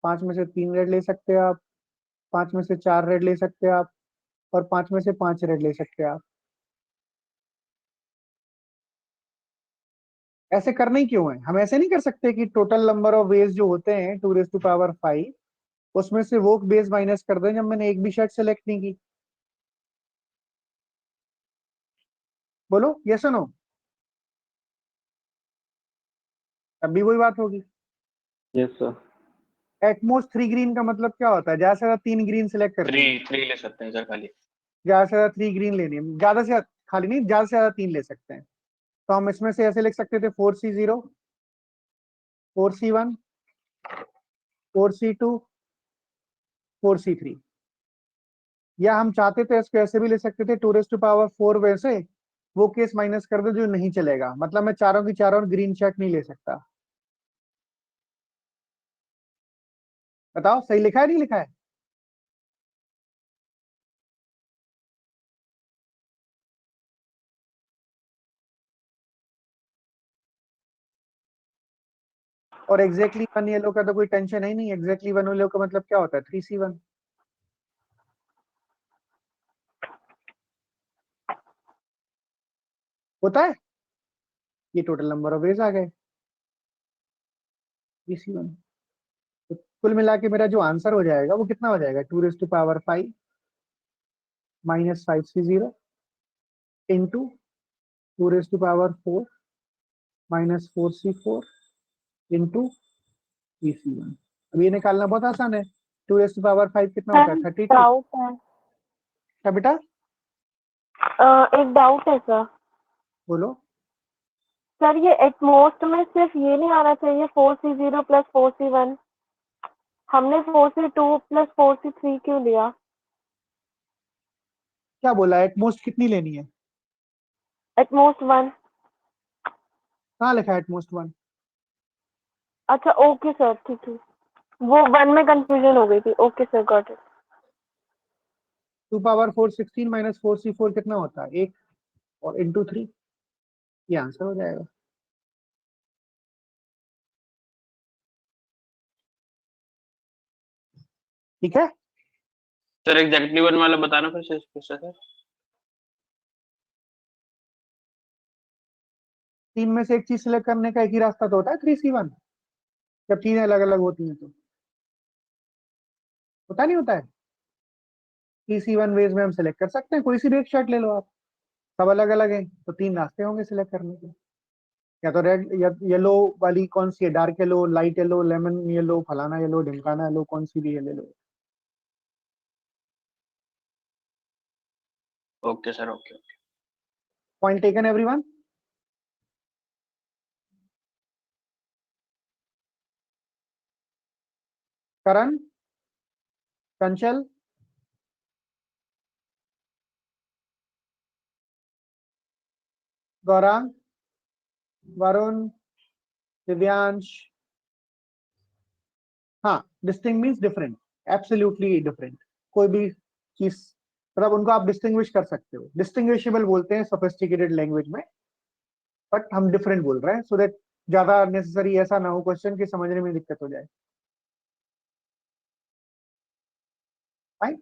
5 में से 3 रेड ले सकते हैं आप, 5 में से 4 रेड ले सकते हैं आप, और 5 में से 5 रेड ले सकते हैं आप। ऐसे करना ही क्यों है? हम ऐसे नहीं कर सकते कि टोटल नंबर ऑफ वेज जो होते हैं 2⁵5 उसमें से वो बेस माइनस कर दें जब मैंने एक भी शर्ट सेलेक्ट नहीं की? बोलो यस और नो। तब भी वही बात होगी। Yes sir. एटमोस्ट 3 ग्रीन का मतलब क्या होता है? ज्यादा से ज्यादा 3 ग्रीन सिलेक्ट करनी है। 3 ले सकते हैं सर खाली। ज्यादा से ज्यादा 3 ग्रीन लेनी है, ज्यादा से ज्यादा खाली नहीं, ज्यादा से ज्यादा 3 ले सकते हैं। तो हम इसमें से ऐसे लिख सकते थे 4C0, 4C1, 4C2, 4C3। या हम चाहते थे इसको ऐसे भी ले सकते थे 2⁴ वैसे वो केस माइनस कर दो जो नहीं चलेगा, मतलब मैं चारों की चारों ग्रीन शर्ट नहीं ले सकता। बताओ सही लिखा है नहीं लिखा है? और एग्जैक्टली 1 येलो का तो कोई टेंशन है ही नहीं। एग्जैक्टली 1 येलो का मतलब क्या होता है? 3C1 होता है। ये टोटल नंबर ऑफ वेज आ गए 3C1। तो कुल मिला के मेरा जो आंसर हो जाएगा वो कितना हो जाएगा? 2⁵5 minus 5C0 into 2⁴ minus 4C4 into 3C1। अब ये निकालना बहुत आसान है। 2⁵5 कितना होता है? 32। डाउट है। क्या बेटा? एक डाउट है सर। बोलो। सर ये एटमोस्ट में सिर्फ ये नहीं आना चाहिए 4C0 प्लस 4C1? हमने 4C2 प्लस 4C3 क्यों लिया? क्या बोला? एटमोस्ट कितनी लेनी है? एटमोस्ट 1। कहाँ लिखा है एटमोस्ट 1? अच्छा ओके सर, ठीक है। वो 1 में कंफ्यूजन हो गई थी। Okay sir, got it. 2⁴ 16 minus 4C4 कितना होता है? 1 और इंटू 3। ये आंसर हो जाएगा। ठीक है। सर एग्जैक्टली 1 वाला बताना फिर सर। 3 में से एक चीज सिलेक्ट करने का एक ही रास्ता तो होता है 3C1। जब चीजें अलग अलग होती हैं तो होता नहीं होता है। 3C1 वेज में हम सिलेक्ट कर सकते हैं, कोई सी भी एक शर्ट ले लो आप। सब अलग अलग है तो 3 रास्ते होंगे सिलेक्ट करने के। या तो रेड या येलो वाली कौन सी है? Dark yellow, light yellow, lemon yellow, फलाना येलो, ढिमकाना येलो, कौन सी भी ले लो। Okay sir, okay. Point taken everyone. Karan, Kanchal, Gaurang, Varun, Divyansh. हाँ, distinct means different, absolutely different. कोई भी चीज मतलब उनको आप डिस्टिंग्विश कर सकते हो। डिस्टिंग्विशेबल बोलते हैं सोफिस्टिकेटेड लैंग्वेज में, बट हम डिफरेंट बोल रहे हैं सो दैट ज्यादा नेसेसरी ऐसा ना हो क्वेश्चन के समझने में दिक्कत हो जाए। फाइन,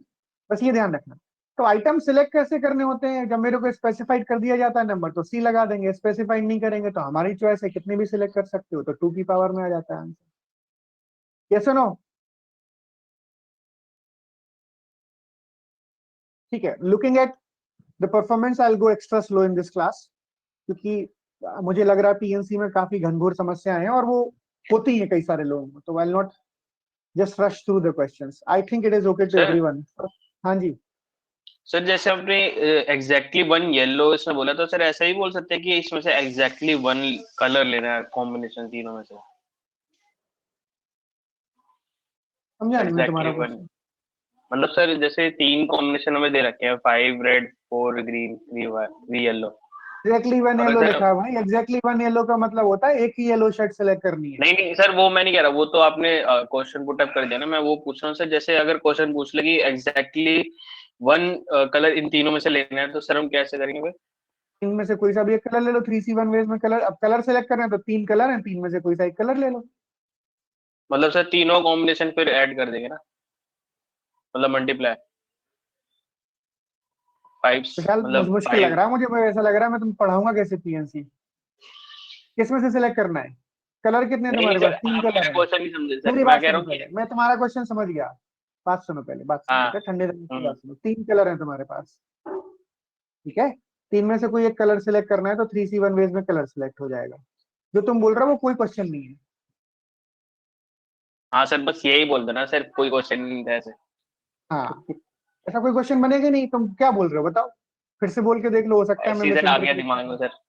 बस ये ध्यान रखना। तो आइटम सिलेक्ट कैसे करने होते हैं? जब मेरे को स्पेसिफाइड कर दिया जाता है नंबर तो C लगा देंगे। स्पेसिफाइड नहीं करेंगे तो हमारी चॉइस है, कितने भी सिलेक्ट कर सकते हो, तो 2 की पावर में आ जाता है आंसर। यस और नो? ठीक है। Looking at the performance I will go extra slow in this class, क्योंकि मुझे लग रहा है पीएनसी में काफी घनघोर समस्याएं हैं और वो होती हैं कई सारे लोगों को, तो I will not just rush through the questions. I think it is okay to sir everyone. हाँ जी। सर जैसे आपने एग्जैक्टली 1 येलो इसमें बोला, तो सर ऐसा ही बोल सकते हैं कि इसमें से एग्जैक्टली 1 कलर लेना है, कॉम्बिनेशन तीनों में से। समझा नहीं मैं तुम्हारा एग्जैक्टली 1 क्वेश्चन। मतलब सर जैसे 3 कॉम्बिनेशन हमें दे रखे हैं, 5 रेड, 4 ग्रीन, 3 येलो। एग्जैक्टली 1 और येलो सर लिखा है भाई। एग्जैक्टली 1 येलो का मतलब होता है एक ही येलो शर्ट सेलेक्ट करनी है। नहीं नहीं सर, वो मैं नहीं कह रहा, वो तो आपने क्वेश्चन पुट अप कर दिया ना। मैं वो पूछ रहा हूँ सर, जैसे अगर क्वेश्चन पूछ ले कि एग्जैक्टली 1 कलर इन तीनों में से लेना है, तो सर हम कैसे करेंगे फिर? इनमें से कोई सा भी एक कलर ले लो। 3C1 वेज में कलर, अब कलर सेलेक्ट करना है तो 3 कलर हैं, 3 में से कोई सा एक कलर ले लो। मतलब सर तीनों कॉम्बिनेशन फिर ऐड कर देंगे ना, मतलब मल्टीप्लाई 5, विशाल मतलब मुश्किल लग 5। रहा है मुझे, ऐसा लग रहा है मैं तुम पढ़ाऊंगा कैसे पीएनसी। किसमें से सिलेक्ट करना है? कलर कितने हैं नहीं तुम्हारे सर, पास? 3 आप कलर मेरा है। क्वेश्चन नहीं समझे सर, मेरी मैं बात कह रहा सुनो हूँ पहले, कि मैं तुम्हारा क्वेश्चन समझ गया। बात सुनो पहले, बात सुनो हाँ। बेटा, ठंडे दिमाग से हम्म, बात सुनो। 3 कलर है तुम्हारे पास, ठीक है? 3 में से कोई एक कलर सिलेक्ट करना है तो 3C1 वेज में कलर सिलेक्ट हो जाएगा। जो तुम बोल रहे हो वो कोई क्वेश्चन नहीं है। हाँ सर, बस यही बोल देना सर, कोई क्वेश्चन नहीं था ऐसे। हाँ, ऐसा कोई क्वेश्चन बनेगा नहीं। तुम क्या बोल रहे हो बताओ, फिर से बोल के देख लो, हो सकता है मैं ऐसे ही सर आ गया मिसइंटरप्रेट कर दिमाग में दूं। Sir.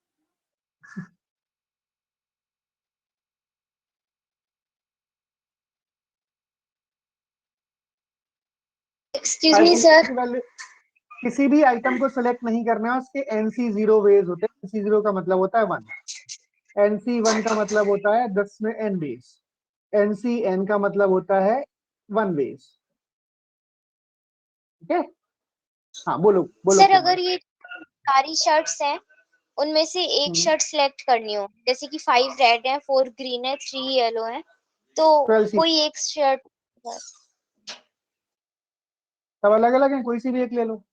Excuse me 5C1 sir. की वैल्यू, किसी भी आइटम को सिलेक्ट नहीं करना है, उसके NC0 वेज होते हैं। NC0 का मतलब होता है 1, NC1 का मतलब होता है 10 में n बेस, NCN का मतलब होता है 1 बेस, ठीक है? हाँ बोलो बोलो सर कोमल। अगर ये सारी शर्ट्स हैं, उनमें से एक हम्म, शर्ट सिलेक्ट करनी हो, जैसे कि 5 रेड है, 4 ग्रीन है, 3 येलो है, तो 12C कोई एक शर्ट। सब अलग अलग है, कोई सी भी एक ले लो।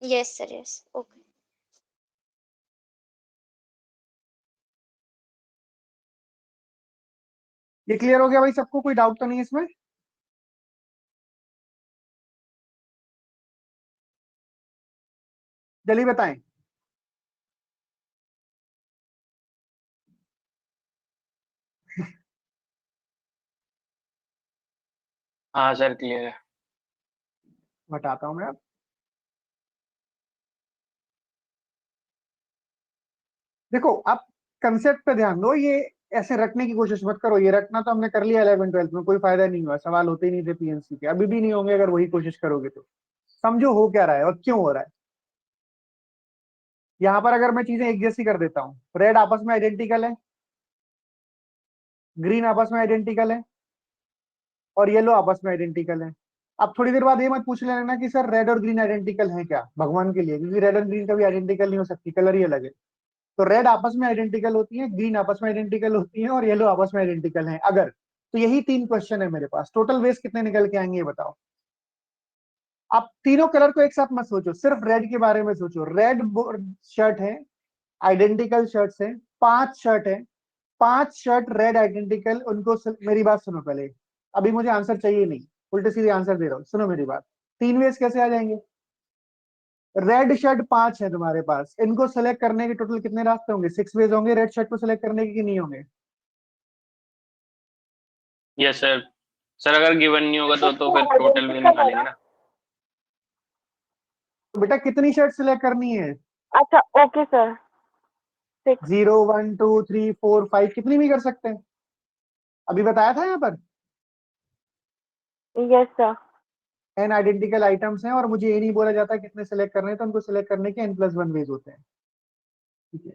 Yes sir, yes, okay. ये क्लियर हो गया भाई सबको? कोई डाउट तो नहीं है इसमें? जल्दी बताएं। हाँ सर, क्लियर है। बताता हूं मैं अब। देखो, आप कंसेप्ट पे ध्यान दो। ये ऐसे रखने की कोशिश मत करो। ये रखना तो हमने कर लिया 11th 12th में, कोई फायदा नहीं हुआ, सवाल होते ही नहीं थे पीएनसी के, अभी भी नहीं होंगे अगर वही कोशिश करोगे तो। समझो हो क्या रहा है और क्यों हो रहा है। यहाँ पर अगर मैं चीजें एक जैसी कर देता हूँ, रेड आपस में आइडेंटिकल है, ग्रीन आपस में आइडेंटिकल है, और येलो आपस में आइडेंटिकल है। अब थोड़ी देर बाद ये मत पूछ लेना कि सर रेड और ग्रीन आइडेंटिकल है क्या, भगवान के लिए, क्योंकि रेड और ग्रीन कभी आइडेंटिकल नहीं हो सकती, कलर ही अलग है। तो रेड आपस में आइडेंटिकल होती है, ग्रीन आपस में आइडेंटिकल होती है, और येलो आपस में आइडेंटिकल है अगर। तो यही 3 क्वेश्चन है मेरे पास। टोटल वेज कितने निकल के आएंगे ये बताओ। आप तीनों कलर को एक साथ मत सोचो, सिर्फ रेड के बारे में सोचो। रेड शर्ट है, आइडेंटिकल शर्ट्स है, 5 शर्ट है, 5 शर्ट रेड आइडेंटिकल, उनको मेरी बात सुनो पहले, अभी मुझे आंसर चाहिए नहीं, उल्टे सीधे आंसर दे रहा हूँ, सुनो मेरी बात। 3 वेज कैसे आ जाएंगे? रेड शर्ट 5 है तुम्हारे पास, इनको सेलेक्ट करने के टोटल कितने रास्ते होंगे? 6 वेज होंगे रेड शर्ट को सेलेक्ट करने के, कि नहीं होंगे? Yes sir. सर अगर गिवन नहीं होगा तो फिर टोटल भी आइडेंटिकल है निकालेंगे ना? ना। तो बेटा कितनी शर्ट सिलेक्ट करनी है? अच्छा, ओके सर। 6। 0 1 2 3 4 5, कितनी भी कर सकते हैं, अभी बताया था यहाँ पर। Yes sir. n identical items हैं, और मुझे ये नहीं बोला जाता कितने सिलेक्ट करने हैं, तो उनको सिलेक्ट करने के n+1 वेज होते हैं, ठीक है?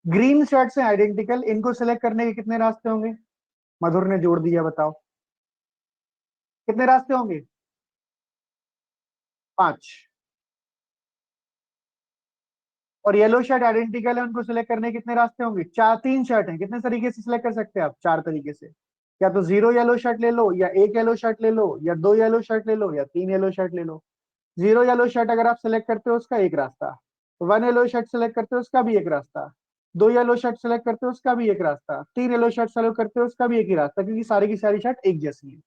ग्रीन शर्ट्स हैं आइडेंटिकल, इनको सिलेक्ट करने के कितने रास्ते होंगे? मधुर ने जोड़ दिया, बताओ कितने रास्ते होंगे? 5। और येलो शर्ट आइडेंटिकल है, उनको सिलेक्ट करने के कितने रास्ते होंगे? 4। 3 शर्ट है, कितने तरीके से सिलेक्ट कर सकते हैं आप? 4 तरीके से। या तो 0 येलो शर्ट ले लो, या 1 येलो शर्ट ले लो, या 2 येलो शर्ट ले लो, या 3 येलो शर्ट ले लो। 0 येलो शर्ट अगर आप सिलेक्ट करते हो उसका एक रास्ता, 1 येलो शर्ट सिलेक्ट करते हो उसका भी एक रास्ता, 2 येलो शर्ट सिलेक्ट करते हो उसका भी एक रास्ता, 3 येलो शर्ट सेलेक्ट करते हो उसका भी एक ही रास्ता, क्योंकि सारी की सारी शर्ट एक जैसी है।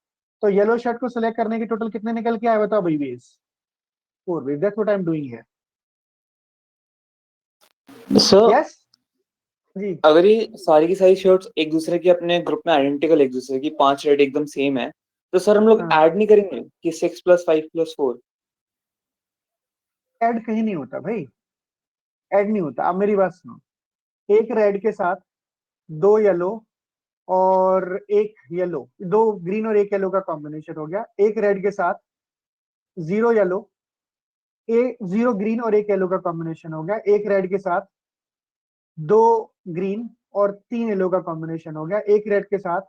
तो येलो शर्ट को सिलेक्ट करने के टोटल कितने निकल के आए बताओ भाई? Ways 4 ways, that's what I am doing here. Sir yes जी। अगर ये सारी की सारी शर्ट्स एक दूसरे की अपने ग्रुप में आइडेंटिकल, एक दूसरे की 5 रेड एकदम सेम है, तो सर हम लोग हाँ, ऐड नहीं करेंगे कि 6 + 5 + 4? ऐड कहीं नहीं होता भाई, ऐड नहीं होता। अब मेरी बात सुनो, एक रेड के साथ 2 येलो और एक येलो, 2 ग्रीन और एक येलो का कॉम्बिनेशन हो गया। एक रेड के साथ 0 येलो, 0 ग्रीन और एक येलो का कॉम्बिनेशन हो गया। एक रेड के साथ 2 ग्रीन और 3 येलो का कॉम्बिनेशन हो गया। एक रेड के साथ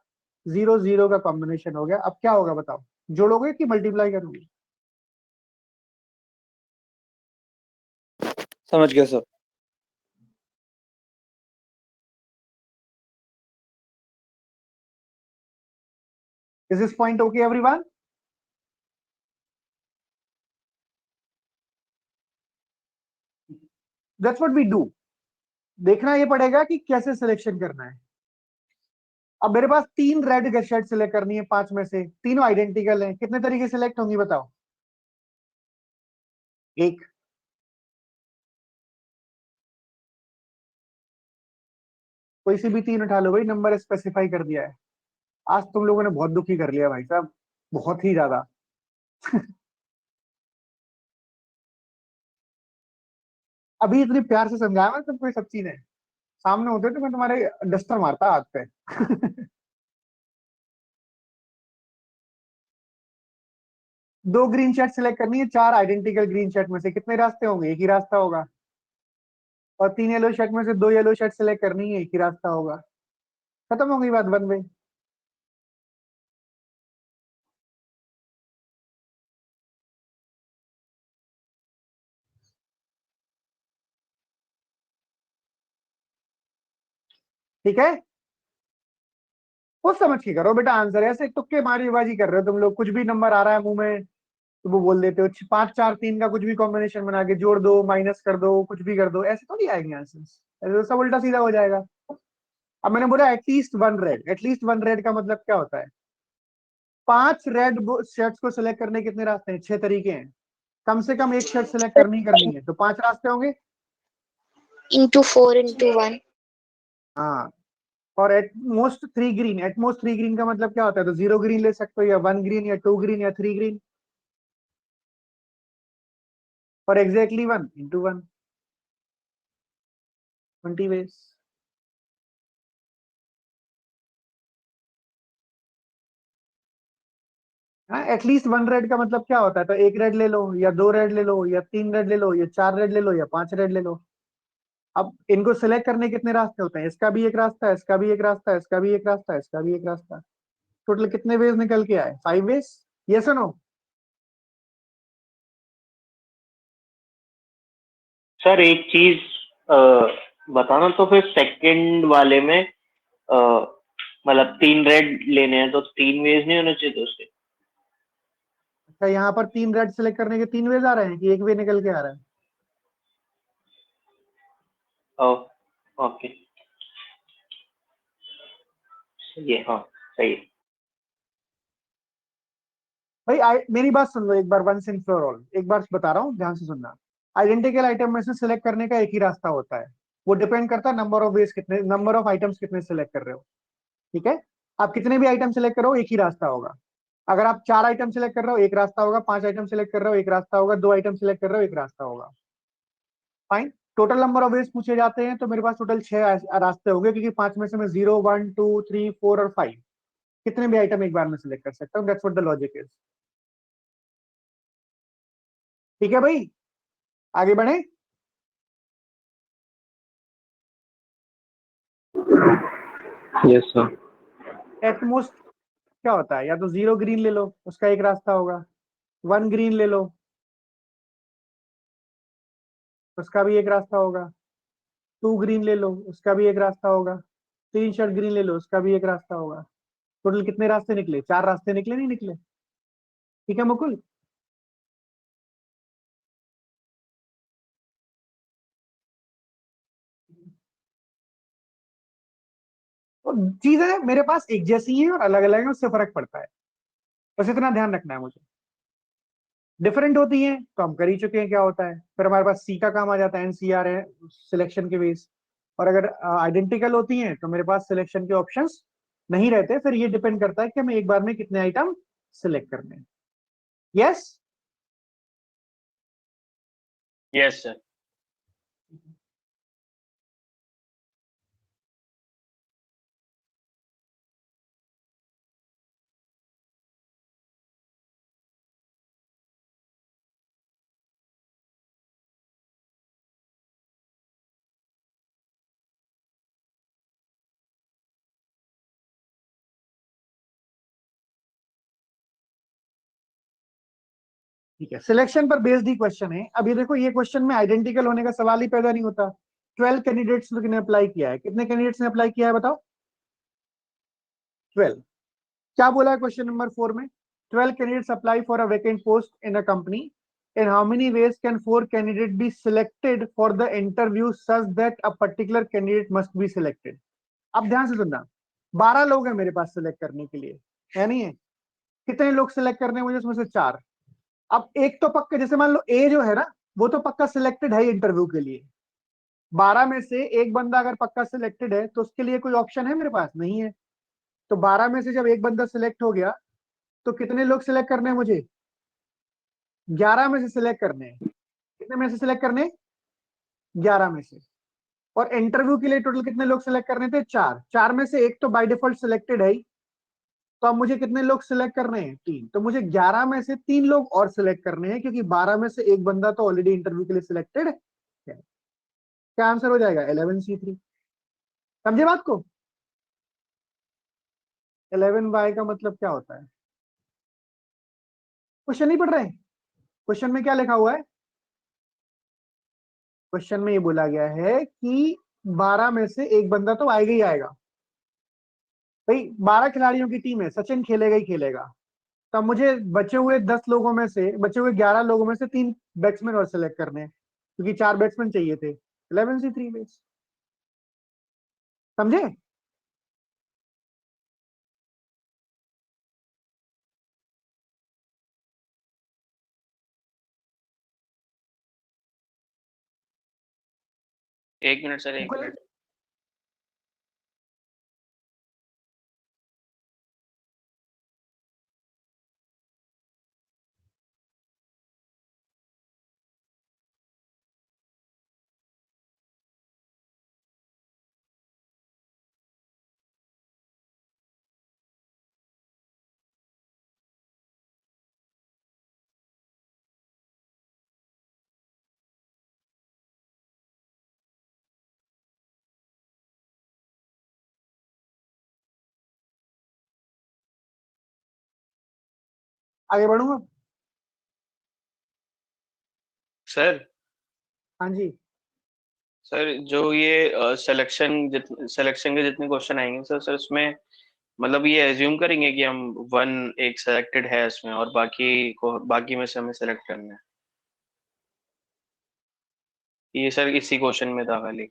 0 0 का कॉम्बिनेशन हो गया। अब क्या होगा बताओ, जोड़ोगे कि मल्टीप्लाई करोगे? समझ गया sir. Is this point okay everyone? That's what we do. देखना ये पड़ेगा कि कैसे सिलेक्शन करना है। अब मेरे पास 3 रेड शर्ट सिलेक्ट करनी है, 5 में से तीनों आइडेंटिकल हैं, कितने तरीके सिलेक्ट होंगी बताओ? एक। कोई सी भी 3 उठा लो भाई, नंबर स्पेसिफाई कर दिया है। आज तुम लोगों ने बहुत दुखी कर लिया भाई साहब, बहुत ही ज्यादा। अभी इतनी प्यार से समझाया मैं तुमको सब चीजें, सामने होते तो मैं तुम्हारे डस्टर मारता हाथ पे। दो ग्रीन शर्ट सिलेक्ट करनी है, 4 आइडेंटिकल ग्रीन शर्ट में से कितने रास्ते होंगे? एक ही रास्ता होगा। और 3 येलो शर्ट में से 2 येलो शर्ट सिलेक्ट करनी है, एक ही रास्ता होगा। खत्म हो गई बात, वन वे। ठीक है, वो समझ के करो बेटा आंसर, ऐसे तुक्के मारीबाजी कर रहे हो तुम लोग, कुछ भी नंबर आ रहा है मुंह में तो वो बोल देते हो। 5 4 3 का कुछ भी कॉम्बिनेशन बना के जोड़ दो, माइनस कर दो, कुछ भी कर दो, ऐसे थोड़ी आएंगे आंसर, ऐसे तो सब उल्टा सीधा हो जाएगा। अब मैंने बोला at least one red, at least one red का मतलब क्या होता है? 5 रेड शर्ट्स को सिलेक्ट करने के कितने रास्ते हैं? 6 तरीके हैं। कम से कम एक शर्ट सिलेक्ट करनी ही करनी है, तो 5 रास्ते होंगे। into 4 into 1. हाँ, और at most 3 green, at most 3 green का मतलब क्या होता है? तो 0 ग्रीन ले सकते हो, या 1 ग्रीन, या 2 ग्रीन, या 3 ग्रीन, और एग्जैक्टली 1 into 1, 20 ways। हाँ, एटलीस्ट वन रेड का मतलब क्या होता है? तो एक रेड ले लो, या 2 रेड ले लो, या 3 रेड ले लो, या 4 रेड ले लो, या 5 रेड ले लो। अब इनको सिलेक्ट करने के कितने रास्ते होते हैं? इसका भी एक रास्ता है, इसका भी एक रास्ता है, इसका भी एक रास्ता है, इसका भी एक रास्ता है। टोटल कितने वेज निकल के आए? 5 वेज। यस और नो? सर एक चीज बताना, तो फिर सेकंड वाले में मतलब 3 रेड लेने हैं तो 3 वेज नहीं होने चाहिए थे उसके? अच्छा, यहाँ पर 3 रेड सिलेक्ट करने के 3 वेज आ रहे हैं कि एक वे निकल के आ रहा है? ओके, सही है, हाँ सही है। भाई मेरी बात सुन लो एक बार, वंस एंड फॉर ऑल, एक बार बता रहा हूँ, ध्यान से सुनना। आइडेंटिकल आइटम में से सिलेक्ट करने का एक ही रास्ता होता है, वो डिपेंड करता है नंबर ऑफ वेज कितने, नंबर ऑफ आइटम्स कितने सिलेक्ट कर रहे हो। ठीक है, आप कितने भी आइटम सिलेक्ट करो एक ही रास्ता होगा। अगर आप 4 आइटम सिलेक्ट कर रहे हो एक रास्ता होगा, 5 आइटम सिलेक्ट कर रहे हो एक रास्ता होगा, 2 आइटम सिलेक्ट कर रहे हो एक रास्ता होगा। Fine. Total number of veg पूछे जाते हैं तो मेरे पास टोटल 6 रास्ते होंगे, क्योंकि 5 में से मैं 0 1 2 3 4 और 5 कितने भी आइटम एक बार में सिलेक्ट कर सकता हूँ। That's what the logic is. ठीक है भाई, आगे बढ़े। Yes sir. एटमोस्ट क्या होता है? या तो 0 ग्रीन ले लो, उसका एक रास्ता होगा, 1 ग्रीन ले लो, उसका भी एक रास्ता होगा, 2 ग्रीन ले लो, उसका भी एक रास्ता होगा, 3 शर्ट ग्रीन ले लो, उसका भी एक रास्ता होगा। टोटल कितने रास्ते निकले? 4 रास्ते निकले, नहीं निकले? ठीक है मुकुल? और चीजें मेरे पास एक जैसी हैं और अलग अलग हैं, उससे फर्क पड़ता है, बस इतना ध्यान रखना है मुझे। डिफरेंट होती हैं तो हम कर ही चुके हैं क्या होता है, फिर हमारे पास सी का काम आ जाता है, एनसीआर है सिलेक्शन के बेस। और अगर आइडेंटिकल होती हैं तो मेरे पास सिलेक्शन के ऑप्शंस नहीं रहते, फिर ये डिपेंड करता है कि हमें एक बार में कितने आइटम सिलेक्ट करने हैं। यस? Yes sir. ठीक है, सिलेक्शन पर बेस्ड ही क्वेश्चन है। अब ये देखो, ये क्वेश्चन में आइडेंटिकल होने का सवाल ही पैदा नहीं होता। 12 कैंडिडेट्स ने अप्लाई किया है, कितने कैंडिडेट्स ने अप्लाई किया है बताओ? 12। क्या बोला है क्वेश्चन नंबर 4 में? 12 candidates apply for a vacant post in a company in how many ways can 4 candidates be selected for the interview such that a particular candidate must be selected? अब ध्यान से सुनना, 12 लोग हैं मेरे पास सिलेक्ट करने के लिए, है नहीं है? कितने लोग सिलेक्ट करने हैं मुझे? उसमें से 4। अब एक तो पक्का, जैसे मान लो ए जो है ना, वो तो पक्का सिलेक्टेड है इंटरव्यू के लिए। 12 में से एक बंदा अगर पक्का सिलेक्टेड है तो उसके लिए कोई ऑप्शन है मेरे पास? नहीं है। तो 12 में से जब एक बंदा सिलेक्ट हो गया तो कितने लोग सिलेक्ट करने हैं मुझे? 11 में से सिलेक्ट करने हैं। कितने में से सिलेक्ट करने हैं? 11 में से। और इंटरव्यू के लिए टोटल कितने लोग सिलेक्ट करने थे? 4। 4 में से एक तो बाय डिफॉल्ट सिलेक्टेड है ही, तो अब मुझे कितने लोग सिलेक्ट करने हैं? 3। तो मुझे 11 में से 3 लोग और सिलेक्ट करने हैं, क्योंकि 12 में से एक बंदा तो ऑलरेडी इंटरव्यू के लिए सिलेक्टेड है। क्या आंसर हो जाएगा? 11C3। समझे बात को? 11Y का मतलब क्या होता है? क्वेश्चन नहीं पढ़ रहे हैं? क्वेश्चन में क्या लिखा हुआ है? क्वेश्चन में ये बोला गया है कि 12 में से एक बंदा तो आएगा ही आएगा। भाई 12 खिलाड़ियों की टीम है, सचिन खेलेगा ही खेलेगा। तब मुझे बचे हुए 10 लोगों में से, बचे हुए 11 लोगों में से 3 बैट्समैन और सिलेक्ट करने हैं, क्योंकि 4 बैट्समैन चाहिए थे। 11C3 base. समझे? एक मिनट सर, एक मिनट। आगे बढ़ूंगा? सर हाँ जी। सर जो ये सिलेक्शन के जितने क्वेश्चन आएंगे सर, उसमें मतलब ये एज्यूम करेंगे कि हम वन एक सिलेक्टेड है इसमें और बाकी में से हमें सेलेक्ट करना है। ये सर इसी क्वेश्चन में था खाली।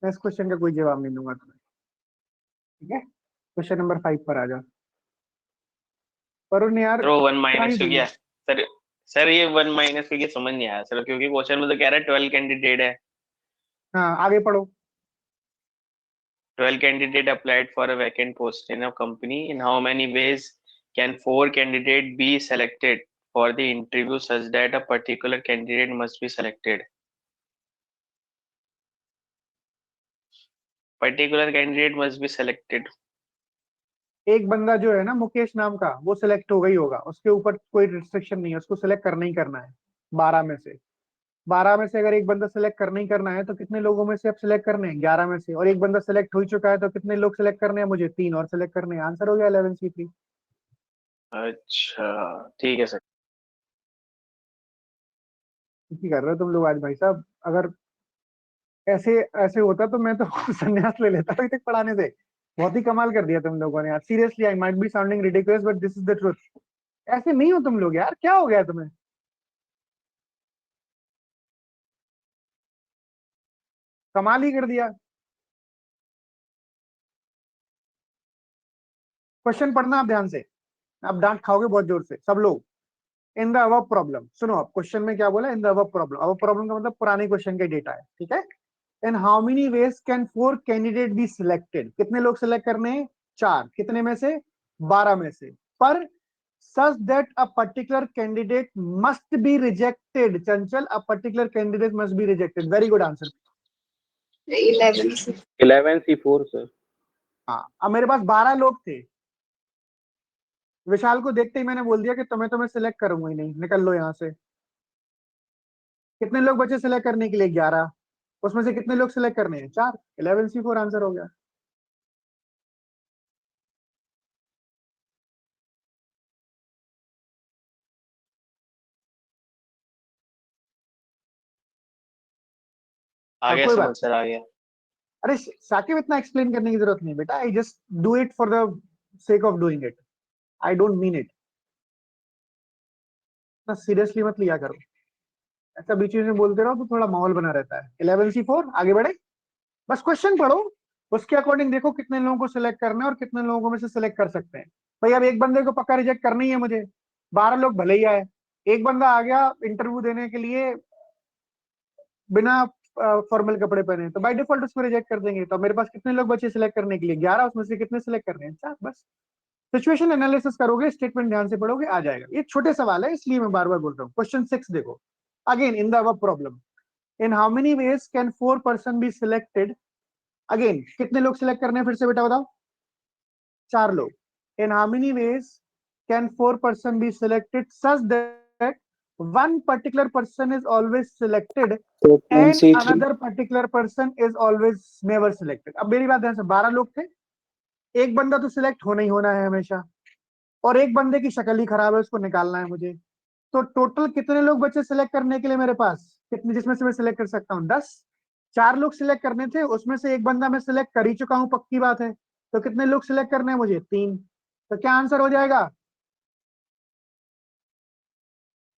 मैं इस क्वेश्चन का कोई जवाब नहीं दूंगा तुम्हें, ठीक है? क्वेश्चन नंबर 5 पर आ जा। वरुण यार, सर वो वन क्या ही माइनस क्यों बोलूं? किया सर? सर ये वन माइनस क्यों किया समझ नहीं आया सर, क्योंकि क्वेश्चन में तो कह रहा है 12 कैंडिडेट है। हाँ, आगे पढ़ो। 12 candidate applied for a vacant post in a company. In how many ways can 4 candidate be selected for the interview such that a particular candidate must be selected? Particular candidate must be selected. एक बंदा जो है ना, मुकेश नाम का, वो select हो गई होगा, उसके ऊपर कोई रिस्ट्रिक्शन नहीं है, उसको सिलेक्ट करना ही करना है। 12 में से 12 में से अगर एक बंदा सिलेक्ट करना ही करना है तो कितने लोगों में से अब सिलेक्ट करने हैं? 11 में से। और एक बंदा सिलेक्ट हो ही चुका है तो कितने लोग सिलेक्ट करने हैं मुझे? 3 और सिलेक्ट करने हैं। आंसर हो गया 11C3। अच्छा ठीक है सर। ठीक कर रहे हो तुम लोग आज भाई साहब। अगर ऐसे ऐसे होता तो मैं तो संन्यास ले लेता अभी तक पढ़ाने से। बहुत ही कमाल कर दिया तुम लोगों ने यार, seriously. I might be sounding ridiculous but this is the truth. ऐसे नहीं हो तुम लोग यार, क्या हो गया तुम्हें? कमाल ही कर दिया। क्वेश्चन पढ़ना आप ध्यान से, आप डांट खाओगे बहुत जोर से सब लोग। इन द अबव प्रॉब्लम, सुनो आप, क्वेश्चन में क्या बोला? In the above problem. Above problem का मतलब पुराने क्वेश्चन के डेटा है, ठीक है? In how many ways can 4 candidate be selected? कितने लोग सिलेक्ट करने हैं? 4। कितने में से? 12 में से। पर such that a particular candidate must be rejected. Chanchal, a particular candidate must be rejected. Very good answer. 11C4 sir. हाँ, अब मेरे पास 12 लोग थे। विशाल को देखते ही मैंने बोल दिया कि तुम्हें सिलेक्ट करूंगा ही नहीं, निकल लो यहाँ से। कितने लोग बचे सिलेक्ट करने के लिए? 11। उसमें से कितने लोग सिलेक्ट करने हैं? 4। 11C4 आंसर हो गया। आ गया कोई समझ बात, सर, आ गया। अरे साकिब, इतना एक्सप्लेन करने की जरूरत नहीं बेटा। I just do it for the sake of doing it. I don't mean it. ना सीरियसली मत लिया करो, ऐसा बीच में बोलते रहो तो थोड़ा माहौल बना रहता है। 11C4 आगे बढ़े, बस क्वेश्चन पढ़ो, उसके अकॉर्डिंग देखो कितने लोगों को सिलेक्ट करना है और कितने लोगों में से सिलेक्ट कर सकते हैं। भाई अब एक बंदे को पक्का रिजेक्ट करना ही है मुझे, 12 लोग भले ही आए, एक बंदा आ गया इंटरव्यू देने के लिए बिना फॉर्मल कपड़े पहने, तो बाय डिफॉल्ट उसको रिजेक्ट कर देंगे। तो मेरे पास कितने लोग बचे सिलेक्ट करने के लिए? 11, उसमें से कितने सिलेक्ट करने हैं? 4। बस सिचुएशन एनालिसिस करोगे, स्टेटमेंट ध्यान से पढ़ोगे, आ जाएगा। ये छोटे सवाल है इसलिए मैं बार बार बोल रहा हूँ। क्वेश्चन 6 देखो, again in the above problem, in how many ways can 4 person be selected? Again कितने लोग सिलेक्ट करने हैं फिर से बेटा बताओ? 4 लोग। In how many ways can 4 person be selected such that one particular person is always selected and C3 another particular person is always never selected? अब मेरी बात ध्यान से, 12 लोग थे, एक बंदा तो सिलेक्ट होना ही होना है हमेशा, और एक बंदे की शक्ल ही खराब है, उसको निकालना है मुझे। तो टोटल कितने लोग बचे सिलेक्ट करने के लिए मेरे पास? कितने, जिसमें से मैं सिलेक्ट कर सकता हूँ? 10। 4 लोग सिलेक्ट करने थे, उसमें से एक बंदा मैं सिलेक्ट कर ही चुका हूँ, पक्की बात है। तो कितने लोग सिलेक्ट करने हैं मुझे? 3। तो क्या आंसर हो जाएगा?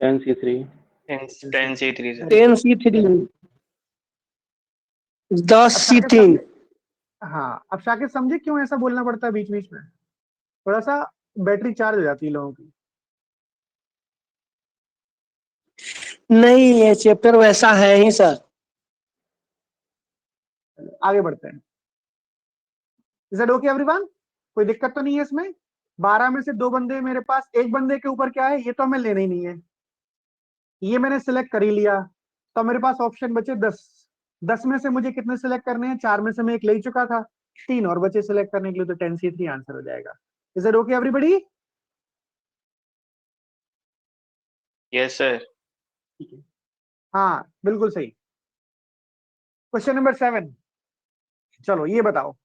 10C3। 10C3 sir. 10C3, अब शाकिब 10C3। समझे? हाँ, अब शाकिब समझे क्यों ऐसा बोलना पड़ता है बीच बीच में? थोड़ा सा बैटरी चार्ज हो जाती है लोगों की। नहीं, ये चैप्टर वैसा है ही सर। आगे बढ़ते हैं। Is it okay everyone? कोई दिक्कत तो नहीं है इसमें? 12 में से 2 बंदे मेरे पास, एक बंदे के ऊपर क्या है ये तो हमें लेना ही नहीं है, ये मैंने सिलेक्ट कर ही लिया। तो मेरे पास ऑप्शन बचे 10। 10 में से मुझे कितने सिलेक्ट करने हैं? 4 में से मैं एक ले ही चुका था, 3 और बचे सिलेक्ट करने के लिए, तो 10C3 आंसर हो जाएगा। Is it okay everybody? Yes sir. ठीक है, हाँ बिल्कुल सही। क्वेश्चन नंबर 7, चलो ये बताओ,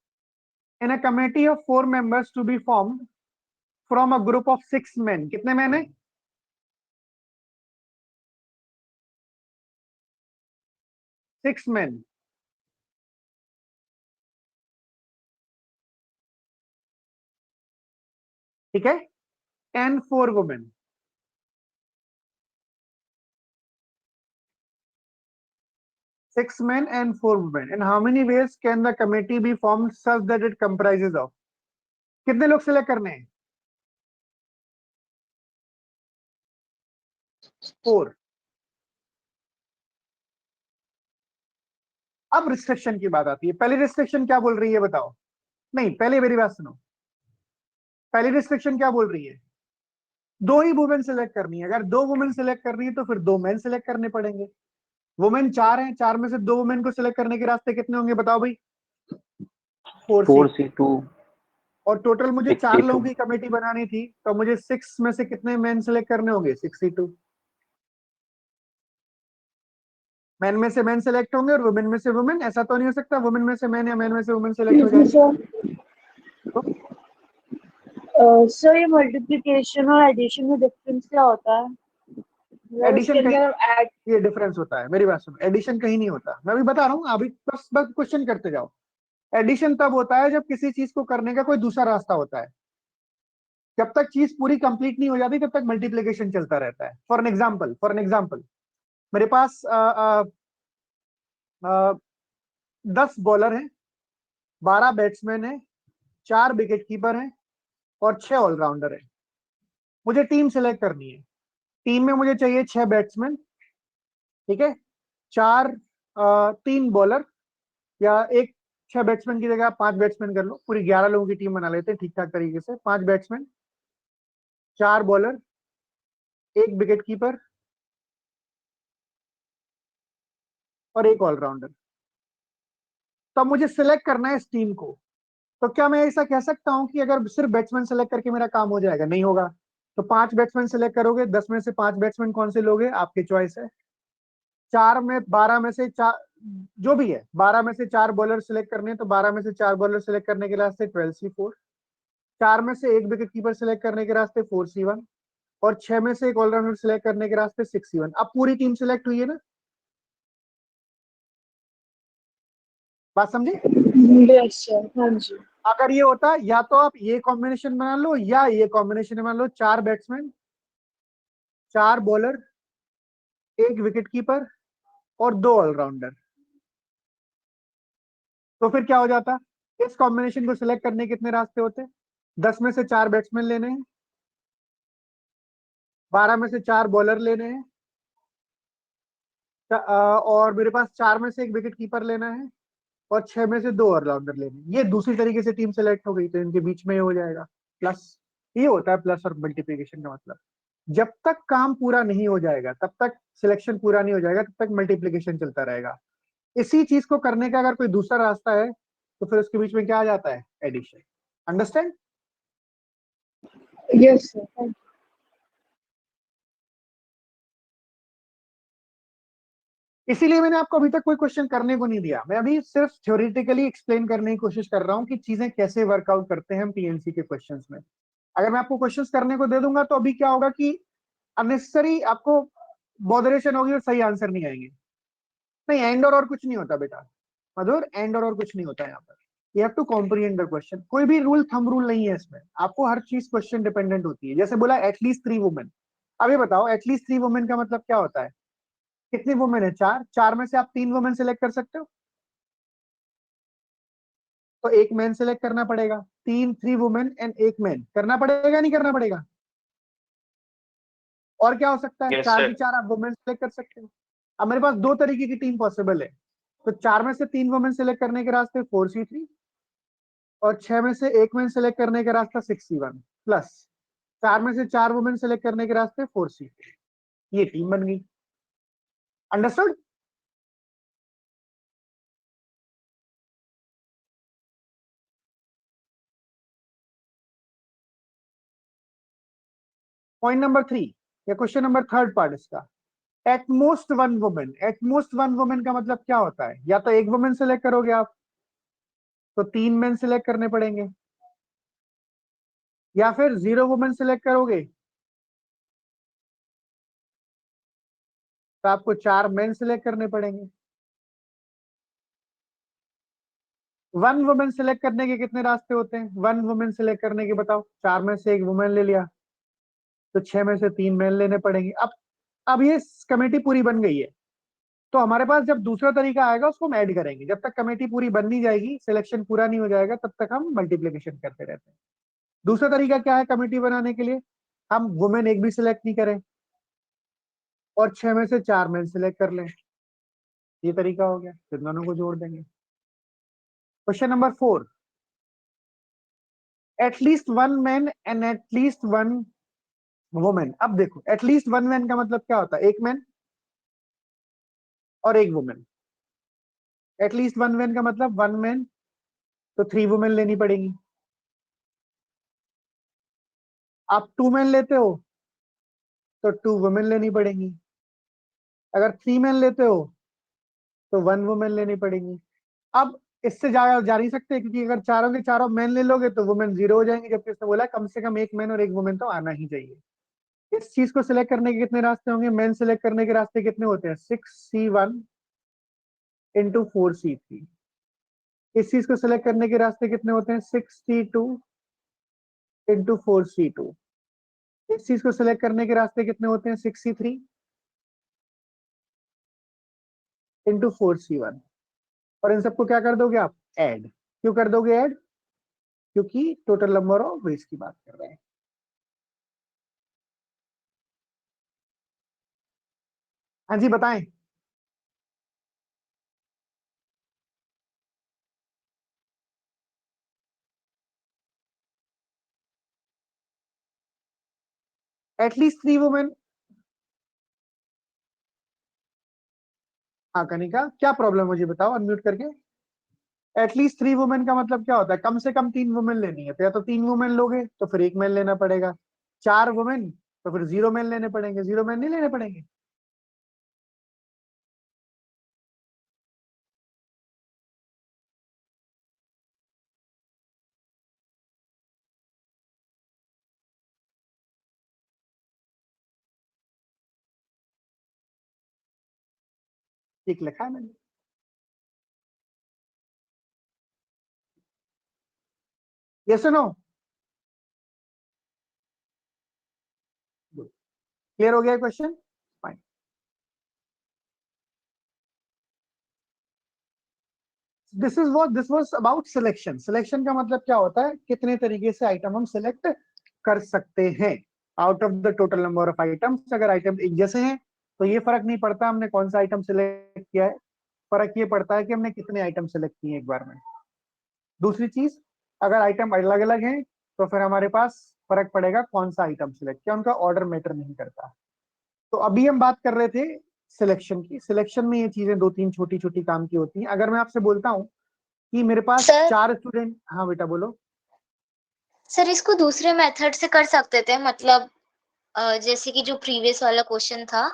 in a committee of 4 members to be formed from a group of 6 men, कितने मैन है? 6 men। ठीक है, and 4 women। Six men and 4 women. In how many ways can the committee be formed such that it comprises of? कितने लोग select करने हैं? 4। अब restriction की बात आती है। पहली रिस्ट्रिक्शन क्या बोल रही है बताओ? नहीं, पहले मेरी बात सुनो। पहली रिस्ट्रिक्शन क्या बोल रही है? 2 ही वुमेन सिलेक्ट करनी है। अगर 2 वुमेन सिलेक्ट करनी है तो फिर 2 मेन सिलेक्ट करने पड़ेंगे। वुमेन 4 हैं, 4 में से 2 वुमेन को सिलेक्ट करने के रास्ते कितने होंगे बताओ भाई? 4C2। और टोटल मुझे 4 6C2। लोगों की कमेटी बनानी थी, तो मुझे 6 में से कितने मेन सिलेक्ट करने होंगे? 6C2। मैन में से मैन सिलेक्ट होंगे और वुमेन में से वुमेन। ऐसा तो नहीं हो सकता वुमेन में से मैन या मैन में से वुमेन सिलेक्ट हो जाए। सर ये मल्टीप्लिकेशन और एडिशन में डिफरेंस क्या होता है? मतलब एडिशन उसके कहीं, अंदर ऐड ये डिफरेंस होता है। मेरी बात सुनो, एडिशन कहीं नहीं होता, मैं अभी बता रहा हूँ, अभी बस बस क्वेश्चन करते जाओ। एडिशन तब होता है जब किसी चीज को करने का कोई दूसरा रास्ता होता है। जब तक चीज पूरी कंप्लीट नहीं हो जाती तब तक मल्टीप्लिकेशन चलता रहता है। फॉर एन एग्जाम्पल मेरे पास 10 बॉलर हैं, 12 बैट्समैन हैं, 4 विकेट कीपर हैं और 6 ऑलराउंडर हैं। मुझे टीम सिलेक्ट करनी है। टीम में मुझे चाहिए 6 बैट्समैन, ठीक है, 3 बॉलर, या एक 6 बैट्समैन की जगह 5 बैट्समैन कर लो, पूरी 11 लोगों की टीम बना लेते हैं ठीक ठाक तरीके से। 5 बैट्समैन, 4 बॉलर, 1 विकेट कीपर और 1 ऑलराउंडर। तो अब मुझे सिलेक्ट करना है इस टीम को। तो क्या मैं ऐसा कह सकता हूं कि अगर सिर्फ बैट्समैन सिलेक्ट करके मेरा काम हो जाएगा? नहीं होगा। तो 5 बैट्समैन सिलेक्ट करोगे, 10 में से 5 बैट्समैन कौन से लोगे? आपकी चॉइस है। 12 में से 4, जो भी है, 12 में से 4 बॉलर सिलेक्ट करने हैं, तो 12 में से 4 बॉलर सिलेक्ट करने के रास्ते 12C4। 4 में से 1 विकेट कीपर सिलेक्ट करने के रास्ते 4C1 और 6 में से 1 ऑलराउंडर सिलेक्ट करने के रास्ते 6C1। अब पूरी टीम सिलेक्ट हुई है ना? बात समझे? यस सर, हाँ जी। अगर ये होता या तो आप ये कॉम्बिनेशन बना लो या ये कॉम्बिनेशन बना लो, 4 बैट्समैन, 4 बॉलर, 1 विकेट कीपर और 2 ऑलराउंडर, तो फिर क्या हो जाता? इस कॉम्बिनेशन को सिलेक्ट करने के कितने रास्ते होते? 10 में से 4 बैट्समैन लेने हैं, 12 में से 4 बॉलर लेने हैं, और मेरे पास 4 में से 1 विकेट कीपर लेना है और 6 में से 2 ऑलराउंडर लेने हैं। ये दूसरी तरीके से टीम सेलेक्ट हो गई, तो इनके बीच में ये हो जाएगा प्लस। ये होता है प्लस और मल्टीप्लिकेशन का मतलब। जब तक काम पूरा नहीं हो जाएगा, तब तक सिलेक्शन पूरा नहीं हो जाएगा, तब तक मल्टीप्लिकेशन चलता रहेगा। इसी चीज को करने का अगर कोई दूसरा रास्ता है, तो फिर उसके बीच में क्या आ जाता है? एडिशन। अंडरस्टैंड? Yes sir. इसीलिए मैंने आपको अभी तक कोई क्वेश्चन करने को नहीं दिया। मैं अभी सिर्फ थ्योरेटिकली एक्सप्लेन करने की कोशिश कर रहा हूँ कि चीजें कैसे वर्कआउट करते हैं हम पीएनसी के क्वेश्चंस में। अगर मैं आपको क्वेश्चंस करने को दे दूंगा, तो अभी क्या होगा कि अननेसेसरी आपको बॉदरेशन होगी और सही आंसर नहीं आएंगे। नहीं, एंड और कुछ नहीं होता बेटा मधुर, एंड और कुछ नहीं होता यहाँ पर। You have to comprehend the question. कोई भी रूल थंब रूल नहीं है इसमें, आपको हर चीज क्वेश्चन डिपेंडेंट होती है। जैसे बोला एटलीस्ट 3 वुमेन, अब ये बताओ एटलीस्ट 3 वुमेन का मतलब क्या होता है? कितनी वुमेन है? 4। 4 में से आप 3 वुमेन सिलेक्ट कर सकते हो, तो एक मैन सिलेक्ट करना पड़ेगा। 3 वुमेन एंड 1 मैन करना पड़ेगा, नहीं करना पड़ेगा? और क्या हो सकता है? यस 4 की सर। 4 आप वुमेन सिलेक्ट कर सकते हो। अब मेरे पास 2 तरीके की टीम पॉसिबल है, तो 4 में से 3 वुमेन सिलेक्ट करने के रास्ते 4C3, और 6 में से 1 मैन सिलेक्ट करने का रास्ता 6C1, प्लस 4 में से 4 वुमेन सिलेक्ट करने के रास्ते 4C। ये टीम बन गई। अंडरस्टूड? पॉइंट नंबर 3 या क्वेश्चन नंबर 3 पार्ट इसका, एटमोस्ट 1 वुमेन। एटमोस्ट 1 वुमेन का मतलब क्या होता है? या तो 1 वुमेन सिलेक्ट करोगे आप, तो 3 मेन सिलेक्ट करने पड़ेंगे, या फिर 0 वुमेन सिलेक्ट करोगे तो आपको 4 मेन सिलेक्ट करने पड़ेंगे। 1 वुमेन सिलेक्ट करने के कितने रास्ते होते हैं? 1 वुमेन सिलेक्ट करने के बताओ। 4 में से 1 वुमेन ले लिया, तो 6 में से 3 मेन लेने पड़ेंगे। अब ये कमेटी पूरी बन गई है, तो हमारे पास जब दूसरा तरीका आएगा उसको हम ऐड करेंगे। जब तक कमेटी पूरी बन नहीं जाएगी, सिलेक्शन पूरा नहीं हो जाएगा, तब तक हम मल्टीप्लिकेशन करते रहते हैं। दूसरा तरीका क्या है कमेटी बनाने के लिए? हम वुमेन एक भी सिलेक्ट नहीं करें और 6 में से 4 मेन सिलेक्ट कर लें। ये तरीका हो गया, फिर दोनों को जोड़ देंगे। Question number 4, at least 1 man and at least 1 women. अब देखो एटलीस्ट 1 मैन का मतलब क्या होता है? 1 मैन और 1 वुमेन। एटलीस्ट 1 मैन का मतलब 1 मैन, तो 3 वुमेन लेनी पड़ेगी। आप 2 मैन लेते हो तो 2 वुमेन लेनी पड़ेगी। अगर 3 मैन लेते हो तो 1 वुमेन लेनी पड़ेगी। अब इससे ज्यादा जा नहीं सकते, क्योंकि अगर चारों के चारों मैन ले लोगे तो वुमेन 0 हो जाएंगे, जबकि उसने बोला कम से कम 1 मैन और 1 वुमेन तो आना ही चाहिए। इस चीज को सिलेक्ट करने के कितने रास्ते होंगे? मैन सिलेक्ट करने के रास्ते कितने होते हैं? 6C1 into 4C3। इस चीज को सिलेक्ट करने के रास्ते कितने होते हैं? 6C2 into 4C2। इस चीज को सिलेक्ट करने के रास्ते कितने होते हैं? 6C3 into 4C1। और इन सबको क्या कर दोगे आप? ऐड। क्यों कर दोगे ऐड? क्योंकि टोटल नंबर ऑफ वेज की बात कर रहे हैं। हाँ जी बताएं। At least 3 women. हाँ कनिका, क्या प्रॉब्लम है मुझे बताओ अनम्यूट करके। एटलीस्ट 3 वुमेन का मतलब क्या होता है? कम से कम 3 वुमेन लेनी है, तो या तो 3 वुमेन लोगे तो फिर 1 मैन लेना पड़ेगा। 4 वुमेन तो फिर 0 मैन लेने पड़ेंगे। 0 मैन नहीं लेने पड़ेंगे। ठीक लिखा है मैंने। यस और नो? क्लियर हो गया question? Fine. This was about selection. Selection का मतलब क्या होता है, कितने तरीके से आइटम हम सिलेक्ट कर सकते हैं out of the total number of items. अगर आइटम एक जैसे हैं तो ये फर्क नहीं पड़ता हमने कौन सा आइटम सिलेक्ट किया है, फर्क ये पड़ता है कि हमने कितने आइटम सिलेक्ट किए हैं एक बार में। दूसरी चीज, अगर आइटम अलग अलग हैं तो फिर हमारे पास फर्क पड़ेगा कौन सा आइटम सिलेक्ट किया, उनका ऑर्डर मैटर नहीं करता। तो अभी हम बात कर रहे थे सिलेक्शन की। सिलेक्शन में ये चीजें दो तीन छोटी छोटी काम की होती हैं। अगर मैं आपसे बोलता हूँ कि मेरे पास सर 4 स्टूडेंट, हाँ बेटा बोलो। सर इसको दूसरे मेथड से कर सकते थे, मतलब जैसे कि जो प्रीवियस वाला क्वेश्चन था,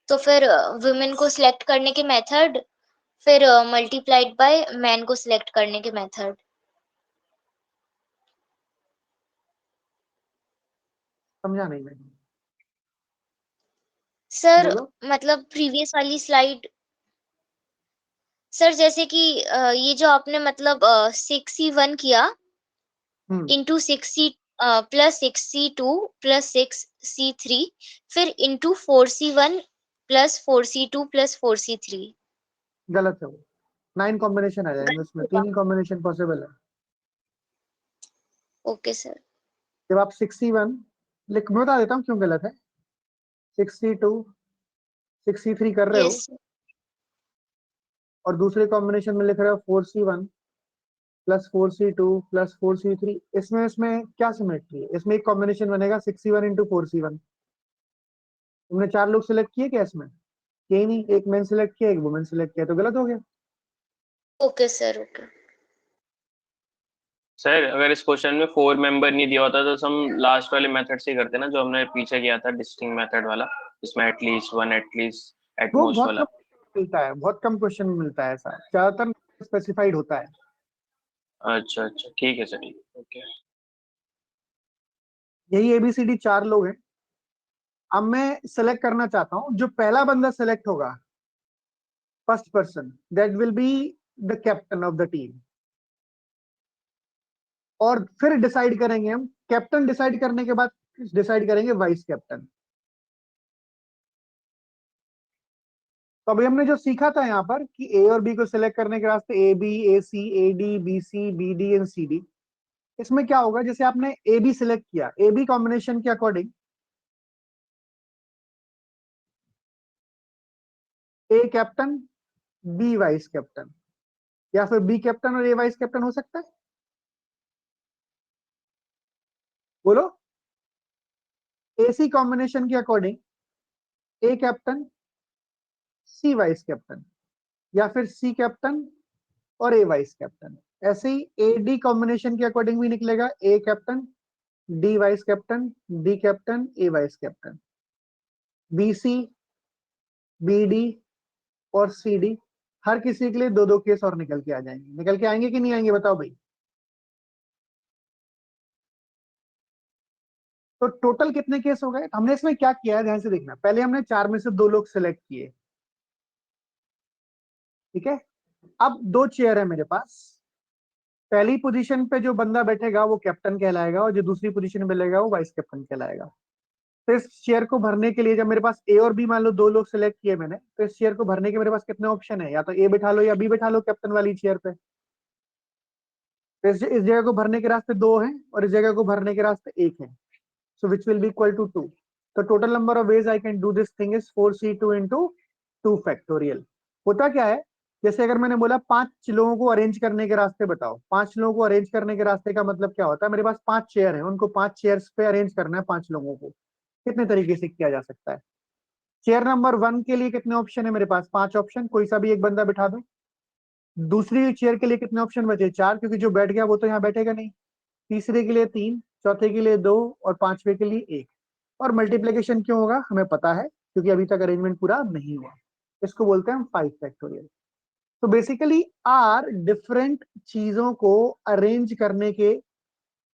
तो फिर वुमेन को सिलेक्ट करने के मेथड, फिर मल्टीप्लाइड बाय मैन को सिलेक्ट करने के मेथड। समझा नहीं मैं? सर बोलो। मतलब प्रीवियस वाली स्लाइड, सर जैसे कि ये जो आपने मतलब 6C1 किया हम्म, into 6C plus 6C2 plus 6C3, फिर into 4C1 plus 4C2 plus 4C3। गलत है वो। 9 कॉम्बिनेशन आ जाएंगे गलत उसमें, होगा। 3 ही कॉम्बिनेशन पॉसिबल है। Okay sir. जब आप 61 लिख, मैं बता देता हूँ क्यों गलत है। 62 63 कर रहे हो यस। और दूसरे कॉम्बिनेशन में लिख रहे हो 4C1 plus 4C2 plus 4C3, इसमें इसमें क्या सिमेट्री है? इसमें एक कॉम्बिनेशन बनेगा 61 इंटू 4C1। तुमने 4 लोग सिलेक्ट किए क्या इसमें? यही नहीं, एक मैन सिलेक्ट किया एक वुमेन सिलेक्ट किया, तो गलत हो गया। Okay sir. ओके सर अगर इस क्वेश्चन में 4 मेंबर नहीं दिया होता तो हम लास्ट वाले मेथड से ही करते ना, जो हमने पीछे किया था डिस्टिंग मेथड वाला, इसमें एटलीस्ट वन, एटलीस्ट, वो एटमोस्ट बहुत वाला। कम मिलता है, बहुत कम क्वेश्चन में मिलता है ऐसा, ज्यादातर स्पेसिफाइड होता है। अच्छा अच्छा, ठीक है सर, ठीक है, ओके। यही एबीसीडी 4 लोग हैं। अब मैं सेलेक्ट करना चाहता हूं, जो पहला बंदा सेलेक्ट होगा, first person, that will be the captain of the team. और फिर डिसाइड करेंगे हम, कैप्टन डिसाइड करने के बाद डिसाइड करेंगे वाइस कैप्टन। तो अभी हमने जो सीखा था यहाँ पर कि ए और बी को सिलेक्ट करने के रास्ते A B, A C, A D, B C, B D and C D. इसमें क्या होगा, जैसे आपने ए बी सिलेक्ट किया, ए बी कॉम्बिनेशन के according A captain, B vice captain, या फिर बी कैप्टन और ए वाइस कैप्टन हो सकता है? बोलो। ए सी कॉम्बिनेशन के according A captain, C vice captain, या फिर सी कैप्टन और ए वाइस कैप्टन। ऐसे ही ए डी कॉम्बिनेशन के अकॉर्डिंग भी निकलेगा, A captain, D vice captain, D captain, A vice captain. B C, B D और सी डी, हर किसी के लिए दो दो केस और निकल के आ जाएंगे। निकल के आएंगे कि नहीं आएंगे बताओ भाई? तो टोटल कितने केस हो गए? हमने इसमें क्या किया है ध्यान से देखना। पहले हमने 4 में से 2 लोग सिलेक्ट किए, ठीक है। अब 2 चेयर है मेरे पास। पहली पोजीशन पे जो बंदा बैठेगा वो कैप्टन कहलाएगा और जो दूसरी पोजीशन में मिलेगा वो वाइस कैप्टन कहलाएगा। तो इस चेयर को भरने के लिए, जब मेरे पास ए और बी मान लो 2 लोग सिलेक्ट किए मैंने, तो इस चेयर को भरने के मेरे पास कितने ऑप्शन है? या तो ए बैठा लो या बी बैठा लो कैप्टन वाली चेयर पे। तो इस जगह को भरने के रास्ते 2 हैं और इस जगह को भरने के रास्ते 1 है। So which will be equal to 2। तो total number of ways I can do this thing is 4C2 into 2 factorial. होता क्या है, जैसे अगर मैंने बोला 5 लोगों को अरेंज करने के रास्ते बताओ, 5 लोगों को अरेंज करने के रास्ते का मतलब क्या होता है, मेरे पास 5 चेयर है, उनको 5 चेयर्स पे अरेंज करना है 5 लोगों को। कितने तरीके से किया जा सकता है? चेयर नंबर 1 के लिए कितने ऑप्शन है मेरे पास? 5 ऑप्शन, कोई सा भी एक बंदा बिठा दो। दूसरी चेयर के लिए कितने ऑप्शन बचे? 4, क्योंकि जो बैठ गया वो तो यहाँ बैठेगा नहीं। तीसरे के लिए 3, चौथे के लिए 2 और पांचवे के लिए 1। और मल्टीप्लीकेशन क्यों होगा हमें पता है, क्योंकि अभी तक अरेंजमेंट पूरा नहीं हुआ। इसको बोलते हैं हम 5 फैक्टोरियल। तो बेसिकली आर डिफरेंट चीजों को अरेंज करने के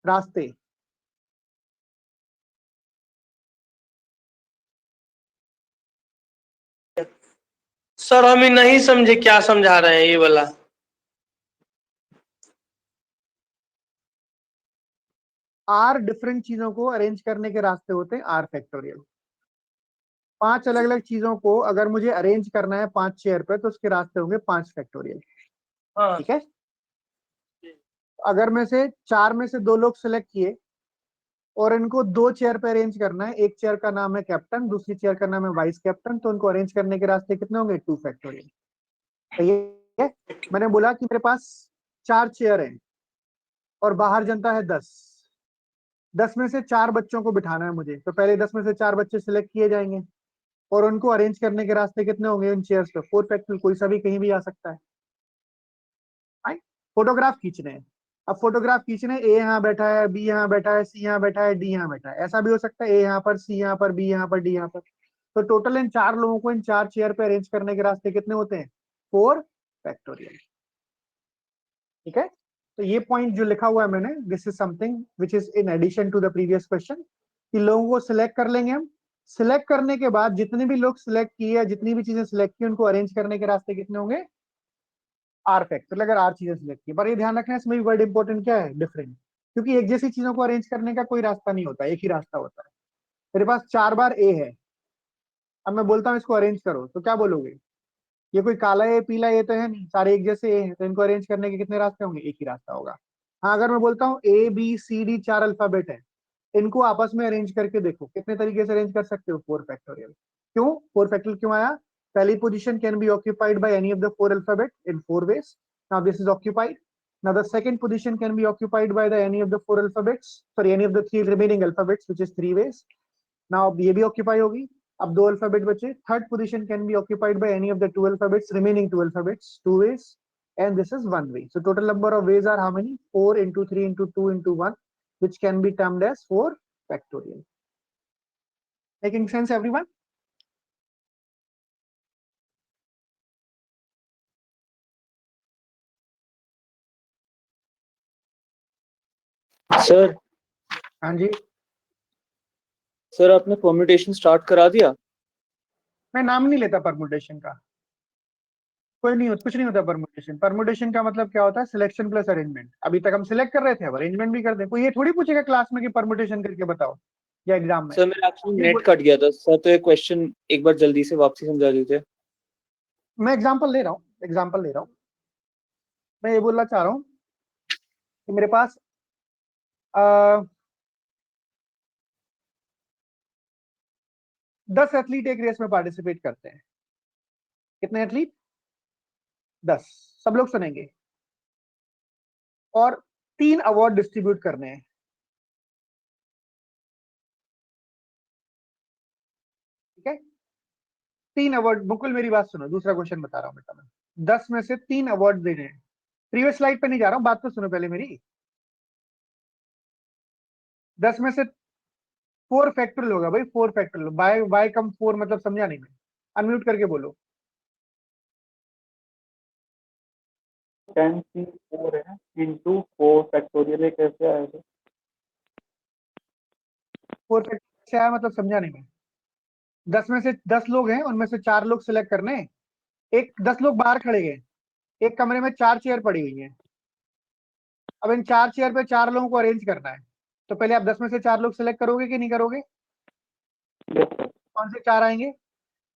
रास्ते। सर हम ही नहीं समझे क्या समझा रहे हैं ये वाला। आर डिफरेंट चीजों को अरेंज करने के रास्ते होते हैं आर फैक्टोरियल। 5 अलग अलग चीजों को अगर मुझे अरेंज करना है 5 चेयर पे तो उसके रास्ते होंगे 5 फैक्टोरियल। हाँ ठीक है, अगर मैं से 4 में से 2 लोग सिलेक्ट किए और इनको 2 चेयर पे अरेंज करना है, एक चेयर का नाम है कैप्टन, दूसरी चेयर का नाम है वाइस कैप्टन, तो उनको अरेंज करने के रास्ते कितने होंगे? 2 फैक्टोरियल। सही है, मैंने बोला कि मेरे पास 4 चेयर हैं और बाहर जनता है 10। 10 में से 4 बच्चों को बिठाना है मुझे, तो पहले 10 में से 4 बच्चे सिलेक्ट किए जाएंगे और उनको अरेंज करने के रास्ते कितने होंगे उन चेयर्स पे? 4 फैक्टोरियल। कोई सा भी कहीं भी आ सकता है। फोटोग्राफ खींचने हैं, अब फोटोग्राफ खींचने, ए यहाँ बैठा है, बी यहाँ बैठा है, सी यहाँ बैठा है, डी यहाँ बैठा है, ऐसा भी हो सकता है ए यहाँ पर, सी यहाँ पर, बी यहाँ पर, डी यहाँ पर। तो टोटल इन 4 लोगों को इन 4 चेयर पे अरेंज करने के रास्ते कितने होते हैं? 4 फैक्टोरियल। ठीक है, तो ये पॉइंट जो लिखा हुआ है मैंने, this is something which is in addition to the previous question, कि लोगों को सिलेक्ट कर लेंगे हम। सिलेक्ट करने के बाद जितने भी लोग सिलेक्ट किए या जितनी भी चीजें सिलेक्ट की उनको अरेंज करने के रास्ते कितने होंगे? आर फैक्टर, अगर आर चीजें सिलेक्ट की। पर ये ध्यान रखना, इसमें भी वर्ड इंपॉर्टेंट क्या है? डिफरेंट। क्योंकि एक जैसी चीजों को अरेंज करने का कोई रास्ता नहीं होता, एक ही रास्ता होता है। मेरे पास 4 बार ए है, अब मैं बोलता हूँ इसको अरेंज करो, तो क्या बोलोगे? ये कोई काला ए पीला ए तो है नहीं, सारे एक जैसे ए हैं, तो इनको अरेंज करने के कितने रास्ते होंगे? एक ही रास्ता होगा। हाँ, अगर मैं बोलता हूँ A B C D 4 alphabet है, इनको आपस में अरेंज करके देखो, कितने तरीके से अरेंज कर सकते हो? 4 फैक्टोरियल। क्यों 4 फैक्टोरियल क्यों आया? पहली position can be occupied by any of the 4 alphabet in 4 ways. Now this is occupied. Now the second position can be occupied by the any of the 4 alphabets, sorry, any of the 3 remaining alphabets, which is 3 ways. Now ये भी occupy होगी, अब 2 alphabet बचे। Third position can be occupied by any of the 2 alphabets, remaining 2 alphabets, 2 ways, and this is 1 way. So total number of ways are how many? 4 into 3 into 2 into 1, which can be termed as 4 factorial. Making sense, everyone? Sir हाँ जी, sir आपने permutation start करा दिया? मैं नाम नहीं लेता permutation का, कोई नहीं होता, कुछ नहीं होता परमुटेशन। परमुटेशन का मतलब क्या होता है? Selection plus arrangement. अभी तक हम सिलेक्ट कर रहे थे, अब अरेंजमेंट भी कर दें। कोई ये थोड़ी पूछेगा क्लास में कि परमुटेशन करके बताओ या एग्जाम में। सर मेरा एक्चुअली नेट कट गया था सर, तो ये क्वेश्चन एक बार जल्दी से वापसी समझा दीजिए। मैं एग्जाम्पल ले रहा हूँ, एग्जाम्पल ले रहा हूँ। मैं ये बोलना चाह रहा हूँ कि मेरे पास 10 एथलीट एक रेस में पार्टिसिपेट करते हैं। कितने एथलीट? 10। सब लोग सुनेंगे। और 3 अवार्ड डिस्ट्रीब्यूट करने हैं। ठीक है, 3 अवार्ड। मुकुल मेरी बात सुनो, दूसरा क्वेश्चन बता रहा हूँ बेटा मैं। 10 में से 3 अवार्ड देने हैं। प्रीवियस स्लाइड पे नहीं जा रहा हूँ, बात तो सुनो पहले मेरी। 10 में से 4 फैक्टोरियल होगा भाई, 4 फैक्टोरियल। बाय बाय कम 4 मतलब समझा नहीं मैं? अनम्यूट करके बोलो। 10 है इंटू 4 फैक्टोरियल कैसे आएगा? 4 फैक्टोरियल से आया मतलब समझा नहीं मैं? 10 में से 10 लोग हैं, उनमें से 4 लोग सिलेक्ट करने हैं। एक 10 लोग बाहर खड़े हैं, एक कमरे में 4 चेयर पड़ी हुई हैं। अब इन 4 चेयर पे 4 लोगों को अरेंज करना है, तो पहले आप 10 में से 4 लोग सिलेक्ट करोगे कि नहीं करोगे? कौन से 4 आएंगे?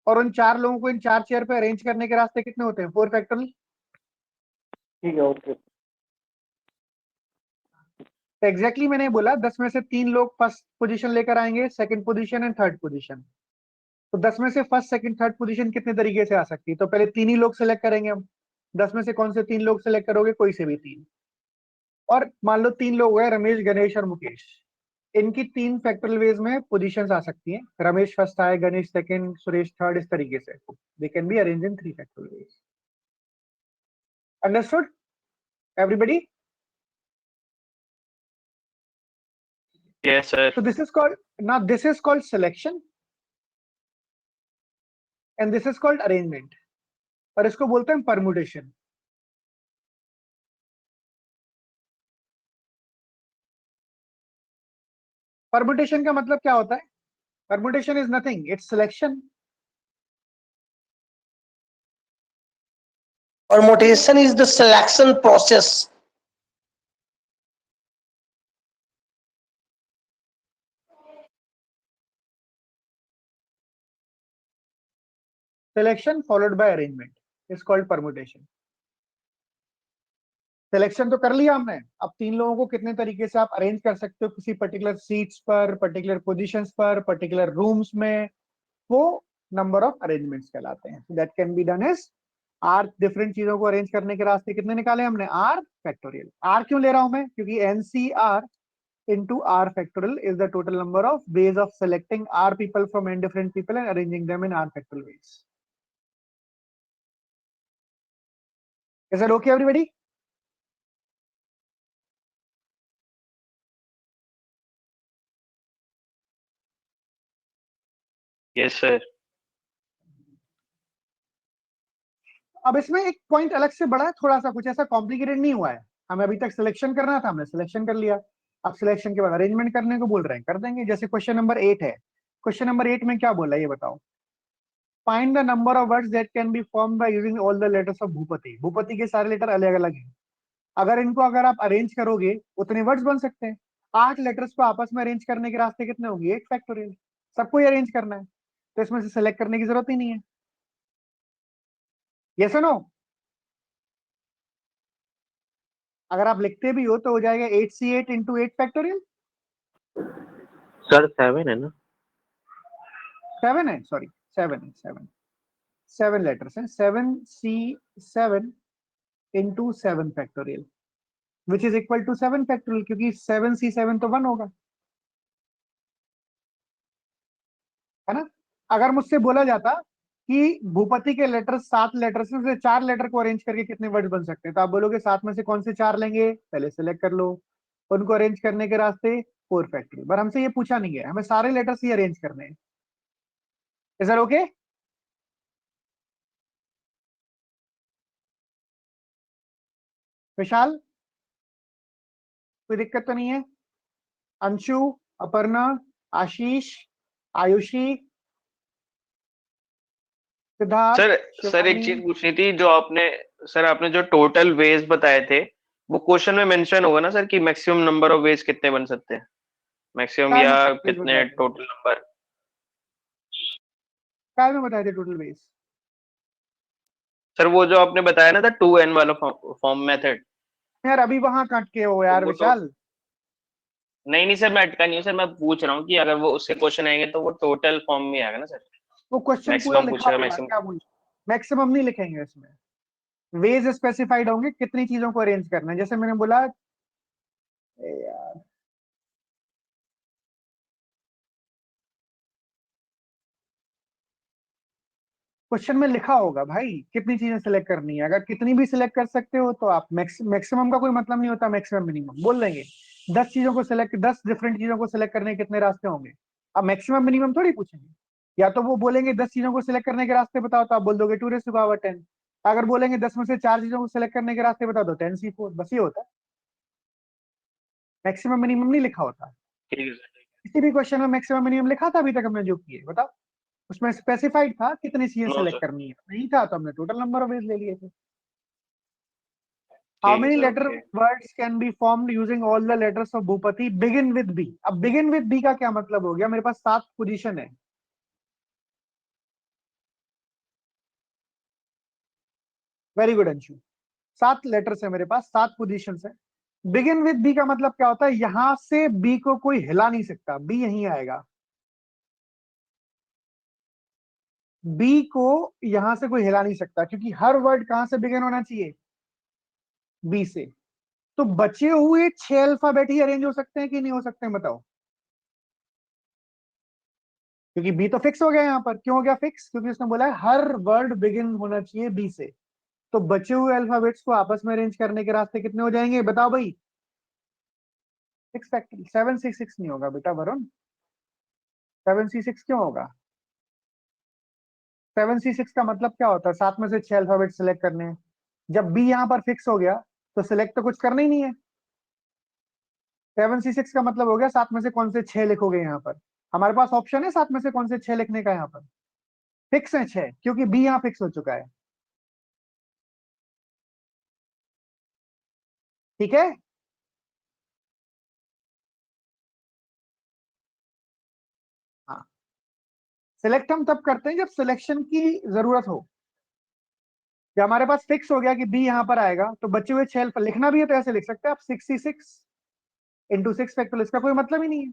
और उन 4 लोगों को इन 4 चेयर पे अरेंज करने के रास्ते कितने होते हैं? 4 फैक्टोरियल। ठीक है, ओके। तो एग्जैक्टली मैंने बोला 10 में से 3 लोग फर्स्ट पोजीशन लेकर आएंगे, second position and third position. तो 10 में से फर्स्ट सेकंड थर्ड पोजीशन कितने तरीके से आ सकती है? तो पहले 3 ही लोग सिलेक्ट करेंगे हम। 10 में से कौन से 3 लोग सिलेक्ट करोगे? कोई से भी 3। और मान लो 3 लोग हैं, रमेश, गणेश और मुकेश। इनकी 3 फैक्टोरियल वेज में पोजीशंस आ सकती हैं। रमेश फर्स्ट आए, गणेश सेकंड, सुरेश थर्ड, इस तरीके से they can be arrange in 3 factorial veg. Understood everybody? Yes, sir. So this is called, now this is called selection and this is called arrangement, और इसको बोलते हैं permutation. Permutation का मतलब क्या होता है? Permutation is nothing, it's selection. Permutation is the selection process. Selection followed by arrangement is called permutation. Selection तो कर लिया हमने, अब तीन लोगों को कितने तरीके से आप अरेंज कर सकते हो किसी पर्टिकुलर सीट्स पर, पर्टिकुलर पोजीशंस पर, पर्टिकुलर रूम्स में, वो नंबर ऑफ अरेंजमेंट्स कहलाते हैं। That can be done is are. Different चीजों को अरेंज करने के रास्ते कितने निकाले हमने? Are factorial. आर क्यों ले रहा हूं मैं? क्योंकि NCR into r factorial is the total number of ways of selecting r people from n different people and arranging them in r factorial ways. Is that okay, everybody? Yes sir. अब इसमें एक point अलग से बड़ा है, थोड़ा सा कुछ ऐसा कॉम्प्लिकेटेड नहीं हुआ है। हमें अभी तक सिलेक्शन करना था, हमने सिलेक्शन कर लिया। अब सिलेक्शन के बाद अरेंजमेंट करने को बोल रहे हैं, कर देंगे। जैसे क्वेश्चन नंबर 8 है। क्वेश्चन नंबर 8 में क्या बोला है ये बताओ। Find the number of words that can be formed by using all the letters of Bhupathi. Bhupathi के सारे लेटर अलग अलग हैं, अगर इनको अगर आप अरेंज करोगे उतने वर्ड्स बन सकते हैं। 8 लेटर्स को आपस में अरेंज करने के रास्ते कितने होंगे? 8 फैक्टोरियल। सबको ही अरेंज करना है, तो इसमें से सेलेक्ट करने की जरूरत ही नहीं है। यस और नो? अगर आप लिखते भी हो तो हो जाएगा 8C8 इंटू 8 फैक्टोरियल। सर 7 है ना? 7 है, सॉरी 7 है, 7 लेटर्स हैं। 7C7 into 7 factorial which is equal to 7 factorial, क्योंकि 7C7 तो 1 होगा, है ना। अगर मुझसे बोला जाता कि भूपति के लेटर 7 लेटर से 4 लेटर को अरेंज करके कितने वर्ड बन सकते हैं, तो आप बोलोगे 7 में से कौन से 4 लेंगे, पहले सिलेक्ट कर लो। उनको अरेंज करने के रास्ते 4 फैक्टोरियल। पर हमसे ये पूछा नहीं है, हमें सारे लेटर्स ही अरेंज करने हैं। Is that okay? विशाल, कोई दिक्कत तो नहीं है? अंशु, अपर्णा, आशीष, आयुषी, सिद्धार्थ, सर सर एक शिवानी। चीज पूछनी थी, जो आपने जो टोटल वेज बताए थे, वो क्वेश्चन में मेंशन होगा ना सर कि मैक्सिमम नंबर ऑफ वेज कितने बन सकते हैं, मैक्सिमम काय या में वेज कितने बताए थे? Total number? काय में बताए थे टोटल वेज? सर वो जो आपने बताया ना था 2n वाला फॉर्म मेथड, यार अभी वहां कट के हो तो यार वो तो विशाल। नहीं नहीं सर, मैं अटका नहीं हूँ सर, मैं पूछ रहा हूँ कि अगर वो उससे क्वेश्चन आएंगे तो वो टोटल फॉर्म में आएगा ना सर, वो क्वेश्चन पूरा मैक्सिमम लिखा पूछेगा होगा, मैक्सिमम। क्या बोल। मैक्सिमम नहीं लिखेंगे इसमें, वेज स्पेसिफाइड होंगे कितनी चीजों को अरेंज करना है। जैसे मैंने बोला यार, क्वेश्चन में लिखा होगा भाई कितनी चीजें सिलेक्ट करनी है। अगर कितनी भी सिलेक्ट कर सकते हो तो आप मैक्सिमम का कोई मतलब नहीं होता, मैक्सिमम मिनिमम बोल देंगे। 10 चीजों को सिलेक्ट, 10 डिफरेंट चीजों को सिलेक्ट करने के कितने रास्ते होंगे। अब मैक्सिमम मिनिमम थोड़ी पूछेंगे। या तो वो बोलेंगे 10 चीजों को सिलेक्ट करने के रास्ते बताओ, तो आप बोल दोगे 2⁻10। अगर बोलेंगे 10 में से 4 चीजों को सिलेक्ट करने के रास्ते बता दो 10C4। बस ये होता है, मैक्सिमम मिनिमम नहीं लिखा होता। ठीक है सर। किसी भी क्वेश्चन में मैक्सिमम मिनिमम लिखा था अभी तक हमने जो किए, बताओ। उसमें स्पेसिफाइड था कितनी चीजें नो सिलेक्ट सर। करनी है, नहीं था तो हमने टोटल नंबर ऑफ वेज ले लिए थे। हाउ ठीक है many sir, letter okay. Words can be formed using all the letters of Bhupati begin with B. अब बिगिन विद बी का क्या मतलब हो गया? मेरे पास 7 पोजीशन है। Very good Anshu. 7 लेटर्स है मेरे पास, 7 पोजीशन है। बिगिन विद बी का मतलब क्या होता है? यहां से बी को कोई हिला नहीं सकता, बी यहीं आएगा। बी को यहां से कोई हिला नहीं सकता, क्योंकि हर वर्ड कहां से बिगिन होना चाहिए? बी से। तो बचे हुए 6 अल्फाबेट ही अरेंज हो सकते हैं कि नहीं हो सकते हैं, बताओ। क्योंकि बी तो फिक्स हो गया यहाँ पर। क्यों हो गया फिक्स? क्योंकि उसने बोला है हर वर्ड बिगिन होना चाहिए बी से। तो बचे हुए अल्फाबेट्स को आपस में अरेंज करने के रास्ते कितने हो जाएंगे, बताओ भाई। 6 फैक्टोरियल। 7C6 नहीं होगा बेटा वरुण। 7C6 क्यों होगा? 7C6 का मतलब क्या होता है? 7 में से 6 अल्फाबेट सिलेक्ट करने हैं। जब बी यहाँ पर फिक्स हो गया तो सिलेक्ट तो कुछ करना ही नहीं है। 7C6 का मतलब हो गया 7 में से कौन से 6 लिखोगे। यहाँ पर हमारे पास ऑप्शन है 7 में से कौन से 6 लिखने का। यहाँ पर फिक्स है 6, क्योंकि बी यहाँ फिक्स हो चुका है। ठीक है। हाँ, सिलेक्ट हम तब करते हैं जब सिलेक्शन की जरूरत हो। जब हमारे पास फिक्स हो गया कि बी यहां पर आएगा, तो बचे हुए 6 लिखना भी है तो ऐसे लिख सकते हैं आप, 66 इंटू 6 फैक्टोरियल, इसका कोई मतलब ही नहीं है।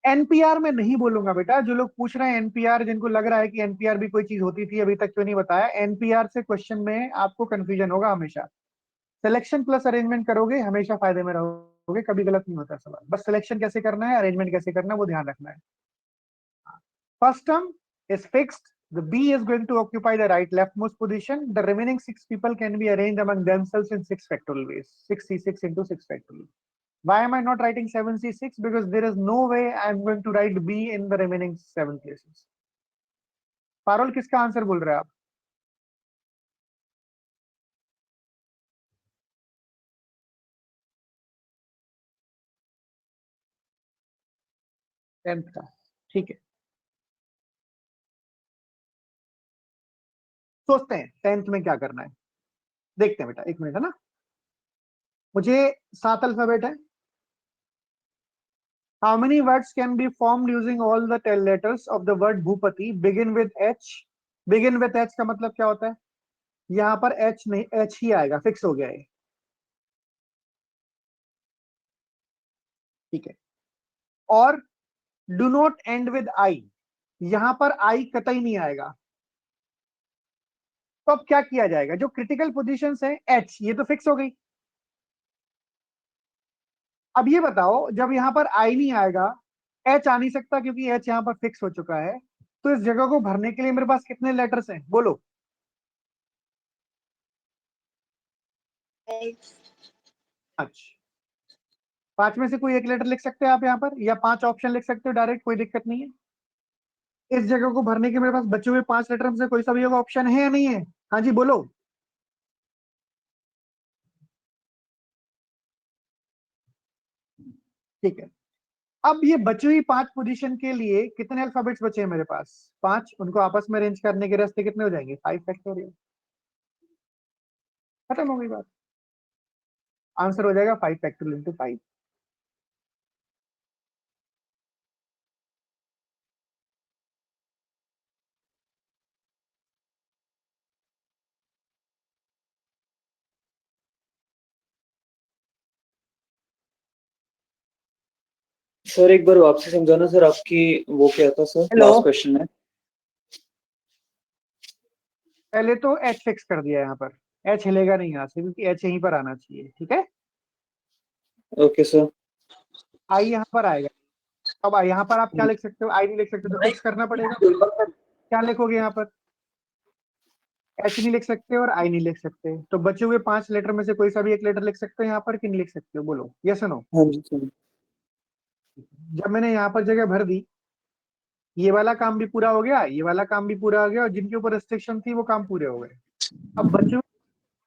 एनपीआर में नहीं बोलूंगा बेटा, जो लोग पूछ रहे हैं एनपीआर, जिनको लग रहा है कि एनपीआर भी कोई चीज होती थी अभी तक क्यों नहीं बताया, एनपीआर से क्वेश्चन में आपको कंफ्यूजन होगा हमेशा। सिलेक्शन प्लस अरेंजमेंट करोगे हमेशा फायदे में रहोगे, कभी गलत नहीं होता सवाल। बस सिलेक्शन कैसे करना है, अरेंजमेंट कैसे करना है, वो ध्यान रखना है। First term is fixed, the B is going to occupy the right leftmost position. The remaining 6 people can be arranged among themselves in 6 factorial ways. 6c6 into 6 factorial. Why am I not writing 7c6? Because there is no way I am going to write B in the remaining 7 places. Parul किसका answer बोल रहे हैं आप? Tenth का, ठीक है। सोचते हैं टेंथ में क्या करना है, देखते हैं बेटा, एक मिनट है ना। मुझे 7 अल्फाबेट है। How many words can be formed using all the 10 letters of the word Bhupati begin with H? Begin with H का मतलब क्या होता है? यहाँ पर H नहीं, H ही आएगा, फिक्स हो गया है, ठीक है। और do not and with I, यहां पर आई कतई नहीं आएगा। तो अब क्या किया जाएगा? जो क्रिटिकल पोजीशंस है H, ये तो फिक्स हो गई। अब ये बताओ, जब यहां पर आई नहीं आएगा, H आ नहीं सकता क्योंकि H यहां पर फिक्स हो चुका है, तो इस जगह को भरने के लिए मेरे पास कितने लेटर्स हैं बोलो? 5। 5 में से कोई एक लेटर लिख सकते हैं आप यहाँ पर, या 5 ऑप्शन लिख सकते हो डायरेक्ट, कोई दिक्कत नहीं है। इस जगह को भरने के मेरे पास बचे हुए 5 लेटर में से कोई सा भी ऑप्शन है या नहीं है? हाँ जी बोलो। ठीक है। अब ये बची हुई 5 पोजीशन के लिए कितने अल्फाबेट्स बचे हैं मेरे पास? 5। उनको आपस में अरेंज करने के रास्ते कितने हो जाएंगे? 5 फैक्टोरियल। खत्म हो गई बात। आंसर हो जाएगा 5 फैक्टोरियल इंटू 5। सर एक बार वापसी समझाना सर, आपकी वो क्या था सर Hello? लास्ट क्वेश्चन में? पहले तो H फिक्स कर दिया यहाँ पर, H हिलेगा नहीं यहाँ से क्योंकि H यहीं पर आना चाहिए, ठीक है। Okay sir. I यहाँ पर आएगा। अब यहाँ पर आप क्या लिख सकते हो? I नहीं लिख सकते तो फिक्स करना पड़ेगा। क्या लिखोगे यहाँ पर? H नहीं लिख सकते और I नहीं लिख सकते, तो बचे हुए 5 लेटर में से कोई सा भी एक लेटर लिख सकते हो यहाँ पर कि नहीं लिख सकते हो? बोलो यस और नो। हाँ जी सर। जब मैंने यहाँ पर जगह भर दी, ये वाला काम भी पूरा हो गया, ये वाला काम भी पूरा हो गया, और जिनके ऊपर रिस्ट्रिक्शन थी वो काम पूरे हो गए। अब बचे हुए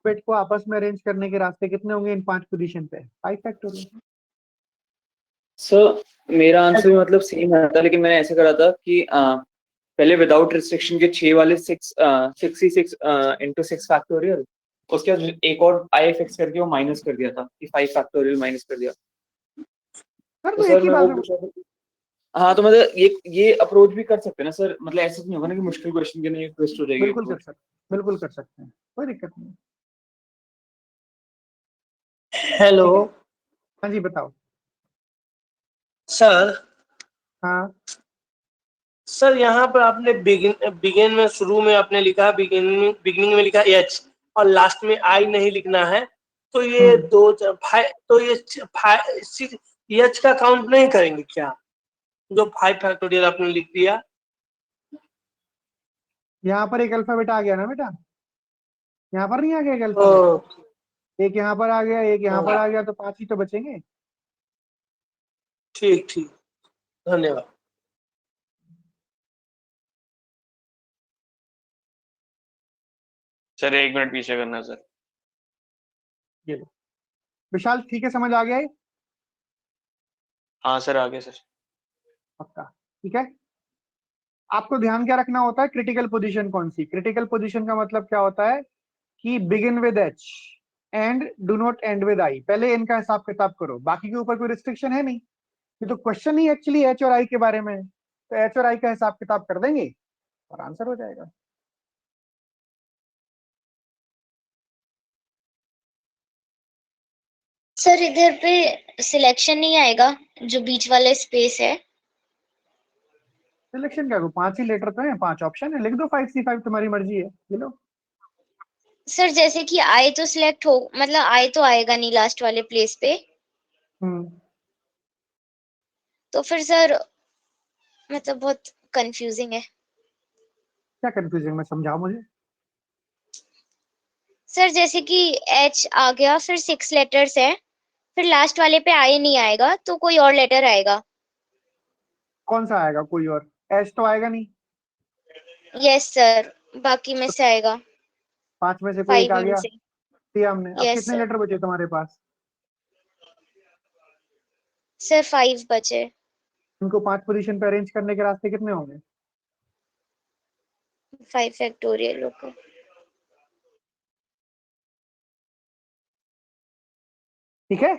बेट को आपस में अरेंज करने के रास्ते कितने होंगे इन 5 पोजीशन पे? 5 फैक्टोरियल। सर मेरा आंसर भी मतलब सेम आया था, लेकिन मैंने ऐसे करा था कि पहले विदाउट रिस्ट्रिक्शन के 6 वाले 66 इंटू 6 फैक्टोरियल, उसके बाद एक और आई फिक्स करके वो माइनस कर दिया था कि 5 फैक्टोरियल माइनस कर दिया। सर तो तो सर एक ही मैं बात वो में पूछ रहा था। हाँ तो मतलब ये अप्रोच भी कर सकते हैं ना सर, मतलब ऐसा नहीं होगा ना कि मुश्किल क्वेश्चन के लिए ट्विस्ट हो जाएगी। बिल्कुल कर सकते हैं, कोई दिक्कत नहीं। हेलो हाँ जी बताओ। सर। हाँ सर यहाँ पर आपने बिगिन में, शुरू में आपने लिखा बिगिनिंग में लिखा एच और लास्ट में आई नहीं लिखना है, तो ये तो ये एच का काउंट नहीं करेंगे क्या? जो 5 फैक्टोरियल आपने लिख दिया। यहाँ पर एक अल्फाबेट आ गया ना बेटा, यहाँ पर नहीं आ गया एक अल्फाबेट? एक यहाँ पर आ गया, एक यहाँ पर आ गया, तो 5 ही तो बचेंगे। ठीक ठीक, धन्यवाद। सर 1 मिनट पीछे करना सर। ये लो विशाल, ठीक है, समझ आ गया है? हाँ सर आगे सर। पक्का, ठीक है। आपको ध्यान क्या रखना होता है? क्रिटिकल पोजीशन कौन सी? क्रिटिकल पोजीशन का मतलब क्या होता है कि begin with H and do not and with I. पहले इनका हिसाब किताब करो, बाकी के ऊपर कोई रिस्ट्रिक्शन है नहीं। ये तो क्वेश्चन ही एक्चुअली एच और आई के बारे में है, तो एच और आई का हिसाब किताब कर देंगे और आंसर हो जाएगा। सर इधर पे सिलेक्शन नहीं आएगा, जो बीच वाला स्पेस है। सिलेक्शन क्या, 5 ही लेटर तो है, 5 ऑप्शन है, लिख दो 5C5, तुम्हारी मर्जी है, ले लो। सर जैसे कि आई तो सिलेक्ट हो, मतलब आई तो आएगा नहीं लास्ट वाले प्लेस पे, तो फिर सर मतलब बहुत कंफ्यूजिंग है। क्या कंफ्यूजिंग में, समझाओ मुझे। सर जैसे कि एच आ गया, फिर 6 लेटर्स है, फिर लास्ट वाले पे आई नहीं आएगा तो कोई और लेटर आएगा। कौन सा आएगा कोई और, एच तो आएगा नहीं। यस सर, बाकी में से आएगा, 5 में से कोई एक 5 आ में गया, से। दिया हमने। अब यस कितने सर। लेटर बचे तुम्हारे पास? सर 5 बचे। उनको 5 पोजीशन पे अरेंज करने के रास्ते कितने होंगे? 5 फैक्टोरियल होगा। ठीक है।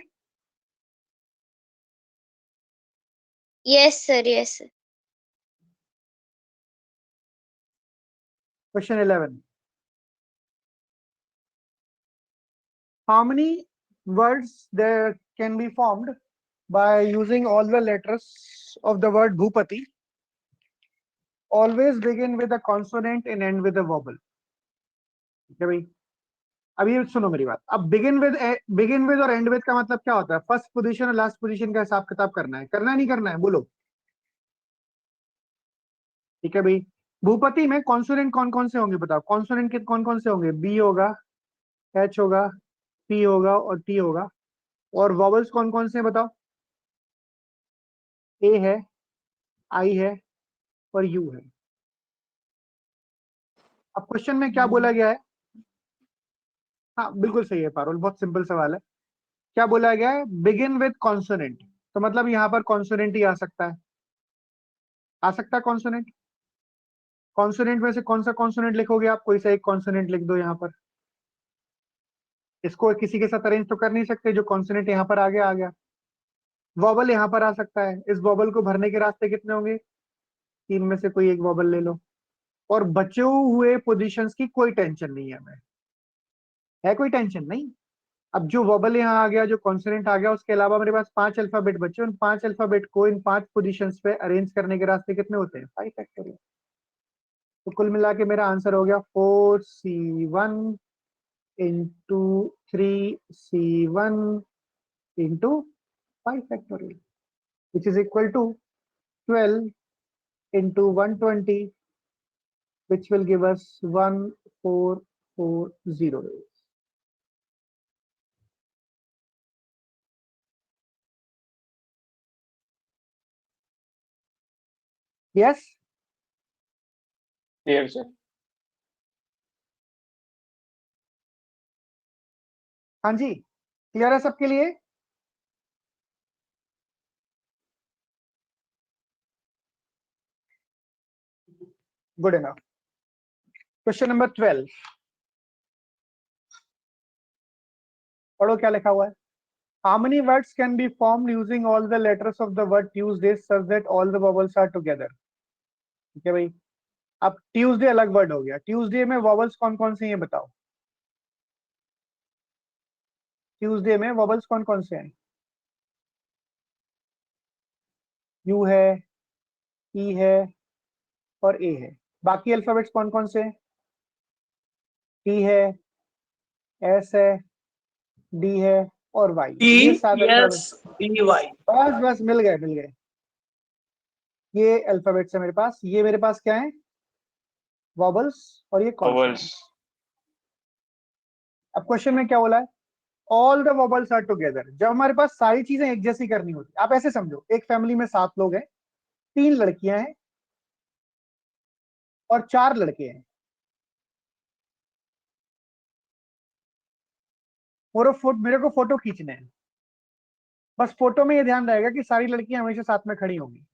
Yes sir, yes sir. Question 11, how many words there can be formed by using all the letters of the word Bhupati always begin with a consonant and end with a vowel? ठीक है भाई, अब ये सुनो मेरी बात। अब begin with और एंड विद का मतलब क्या होता है? फर्स्ट पोजीशन और लास्ट पोजीशन का हिसाब किताब करना है, करना है नहीं करना है, बोलो। ठीक है भाई, भूपति में कॉन्सोनेंट कौन कौन से होंगे बताओ? कॉन्सोनेंट के कौन कौन से होंगे? बी होगा, एच होगा, पी होगा और टी होगा। और वॉवल्स कौन कौन से हैं बताओ? ए है, आई है और यू है। अब क्वेश्चन में क्या बोला गया है? हाँ बिल्कुल सही है पारुल, बहुत सिंपल सवाल है। क्या बोला गया है? बिगिन विद कॉन्सोनेंट, तो मतलब यहाँ पर कॉन्सोनेंट ही आ सकता है, आ सकता है कॉन्सोनेंट। कॉन्सोनेंट में से कौन सा कॉन्सोनेंट लिखोगे आप? कोई सा एक कॉन्सोनेंट लिख दो यहाँ पर। इसको किसी के साथ अरेंज तो कर नहीं सकते, जो कॉन्सोनेंट यहाँ पर आ गया। वॉबल यहाँ पर आ सकता है, इस वॉबल को भरने के रास्ते कितने होंगे? 3 में से कोई एक वॉबल ले लो। और बचे हुए पोजीशंस की कोई टेंशन नहीं है हमें, है कोई टेंशन नहीं। अब जो वॉबल यहाँ आ गया, जो कॉन्सोनेंट आ गया, उसके अलावा मेरे पास 5 अल्फाबेट बचे। उन 5 अल्फाबेट को इन 5 पोजीशंस पे अरेंज करने के रास्ते कितने होते हैं? 5 फैक्टोरियल। तो कुल मिला के मेरा आंसर हो गया 4C1 into 3C1 into 5 factorial, which is equal to 12 into 120, which will give us 1440. Yes? Clear sir? हाँ जी, क्लियर है सबके लिए? Good enough. क्वेश्चन नंबर 12, पढ़ो क्या लिखा हुआ है। How many words can be formed using all the letters of the word Tuesday such that all the vowels are together? ठीक है भाई, अब ट्यूसडे अलग वर्ड हो गया, ट्यूसडे में वॉवल्स कौन कौन से हैं बताओ? ट्यूसडे में वॉवल्स कौन कौन से हैं? यू है, ई है और ए है। बाकी अल्फाबेट्स कौन कौन से हैं? टी है, एस है, डी है और वाई। ये 7 अल्फाबेट। ESBY। बस बस मिल गए। ये अल्फाबेट्स है मेरे पास, ये मेरे पास क्या है? वॉबल्स और ये कॉन्सोनेंट। वॉवल्स। अब क्वेश्चन में क्या बोला है? All the vowels are together. जब हमारे पास सारी चीजें एक जैसी करनी होती, आप ऐसे समझो, एक फैमिली में 7 लोग हैं, 3 लड़कियां हैं और 4 लड़के हैं। और मेरे को फोटो खींचने हैं। बस फोटो में ये ध्यान रहेगा कि सारी लड़कियां हमेशा साथ में खड़ी होंगी।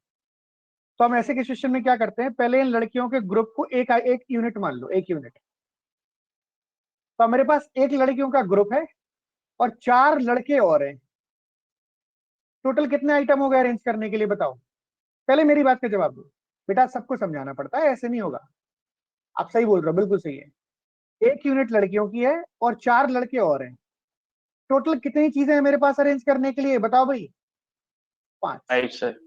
तो हम ऐसे के सिचुएशन में क्या करते हैं? पहले इन लड़कियों के ग्रुप को एक यूनिट मान लो, 1 यूनिट। तो मेरे पास एक लड़कियों का ग्रुप है और 4 लड़के और हैं। टोटल कितने आइटम हो गए अरेंज करने के लिए, बताओ। पहले मेरी बात का जवाब दो बेटा, सबको समझाना पड़ता है, ऐसे नहीं होगा। आप सही बोल रहे हो, बिल्कुल सही है। 1 यूनिट लड़कियों की है और 4 लड़के और हैं। टोटल कितनी चीजें हैं मेरे पास अरेंज करने के लिए, बताओ भाई। 5। 5 सर।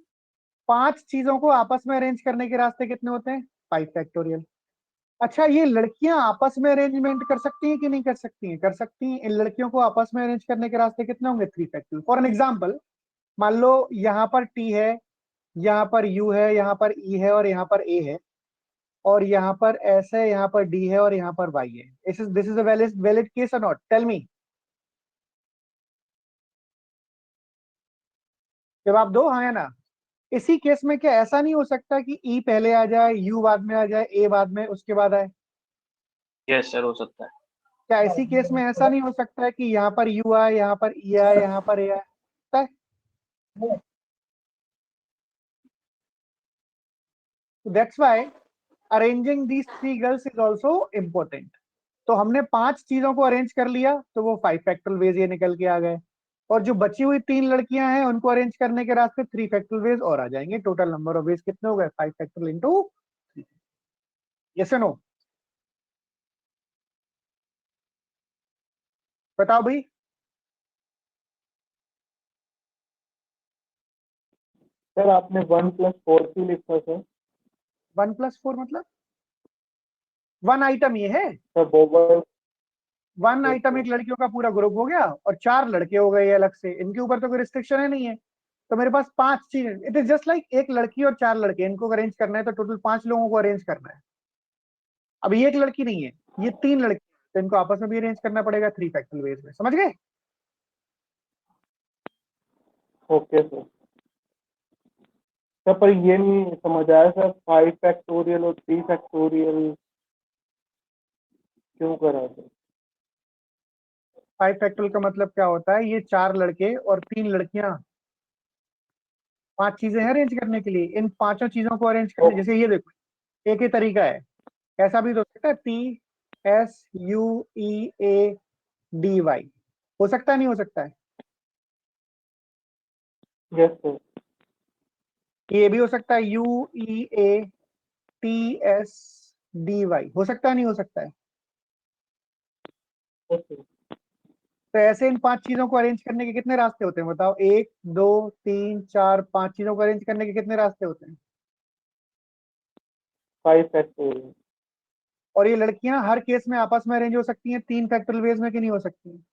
5 चीजों को आपस में अरेंज करने के रास्ते कितने होते हैं, 5 फैक्टोरियल। अच्छा, ये लड़कियां आपस में अरेंजमेंट कर सकती हैं कि नहीं कर सकती हैं, कर सकती हैं। इन लड़कियों को आपस में अरेंज करने के रास्ते कितने होंगे, 3 फैक्टोरियल। फॉर एन एग्जाम्पल, मान लो यहाँ पर टी है, यहाँ पर यू है, यहाँ पर ई है और यहाँ पर ए है, और यहाँ पर एस है, यहाँ पर डी है और यहाँ पर वाई है। This is a valid case और नॉट, टेल मी। जवाब दो हाँ या ना। इसी केस में क्या ऐसा नहीं हो सकता कि ई पहले आ जाए, यू बाद में आ जाए, ए बाद में, उसके बाद आए? यस सर, हो सकता है। क्या इसी केस में ऐसा नहीं हो सकता है कि यहाँ पर यू आए, यहाँ पर ई आए, यहाँ पर ए आए? सकता है। That's why arranging these 3 girls is also important. तो हमने 5 चीजों को अरेंज कर लिया, तो वो 5 फैक्टोरियल वेज ये निकल के आ गए। और जो बची हुई 3 लड़कियां हैं उनको अरेंज करने के रास्ते 3 फैक्टोरियल वेज और आ जाएंगे। टोटल नंबर ऑफ वेज कितने हो गए, 5 फैक्टोरियल इंटू 3। यस नो, बताओ भाई। सर आपने 1+4 क्यों लिखा सर? 1+4 मतलब 1 आइटम ये है, सर वोवल 1 आइटम एक लड़कियों का पूरा ग्रुप हो गया और 4 लड़के हो गए अलग से। इनके ऊपर तो कोई रिस्ट्रिक्शन है नहीं है। तो मेरे पास 5 चीजें, इट इज जस्ट लाइक एक लड़की और 4 लड़के, इनको अरेंज करना है तो टोटल 5 लोगों को अरेंज करना है। अब ये एक लड़की नहीं है, ये 3 लड़के, तो इनको आपस में भी अरेंज करना पड़ेगा 3 फैक्टोरियल वेज में। समझ गए? Okay sir. सर पर ये नहीं समझ आया सर, 5 फैक्टोरियल और 3 फैक्टोरियल क्यों करा सर? 5 फैक्टोरियल का मतलब क्या होता है, ये 4 लड़के और 3 लड़कियां, 5 चीजें हैं अरेंज करने के लिए। इन 5 चीजों को अरेंज करने, जैसे ये देखो, एक ही तरीका है, ऐसा भी तो हो सकता है, PSUEADY हो सकता है, नहीं हो सकता है? Yes sir. ये भी हो सकता है, UEATSDY हो सकता है, नहीं हो सकता है? Yes sir. तो ऐसे इन 5 चीजों को अरेंज करने के कितने रास्ते होते हैं, बताओ। 1 2 3 4 5 चीजों को अरेंज करने के कितने रास्ते होते हैं? 5 फैक्टोरियल। और ये लड़कियां हर केस में आपस में अरेंज हो सकती हैं 3 फैक्टोरियल वेज में, कि नहीं हो सकती हैं?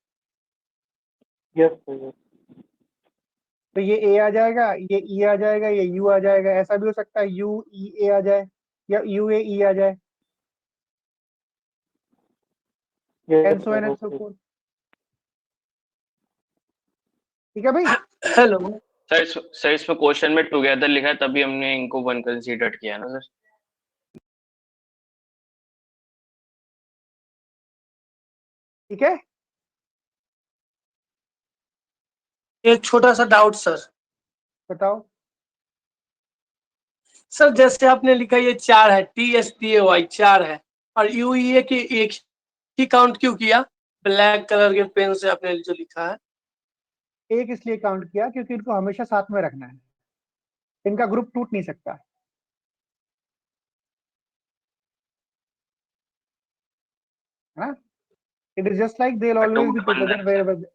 Yes sir yes. तो ये ए आ जाएगा, ये ई आ जाएगा, ये यू आ जाएगा। ऐसा भी हो सकता है UE आ जाए या UAE आ जाए, and so on and so forth. ठीक है भाई? हेलो सर इसमें क्वेश्चन में टुगेदर लिखा है, तभी हमने इनको 1 कंसीडर किया ना सर। ठीक है, एक छोटा सा डाउट सर। बताओ। सर जैसे आपने लिखा ये 4 है, TSTAY 4 है, और UEA की एक ही काउंट क्यों किया? ब्लैक कलर के पेन से आपने जो लिखा है। एक इसलिए काउंट किया क्योंकि इनको हमेशा साथ में रखना है, इनका ग्रुप टूट नहीं सकता, है ना? It is just like they always be together where.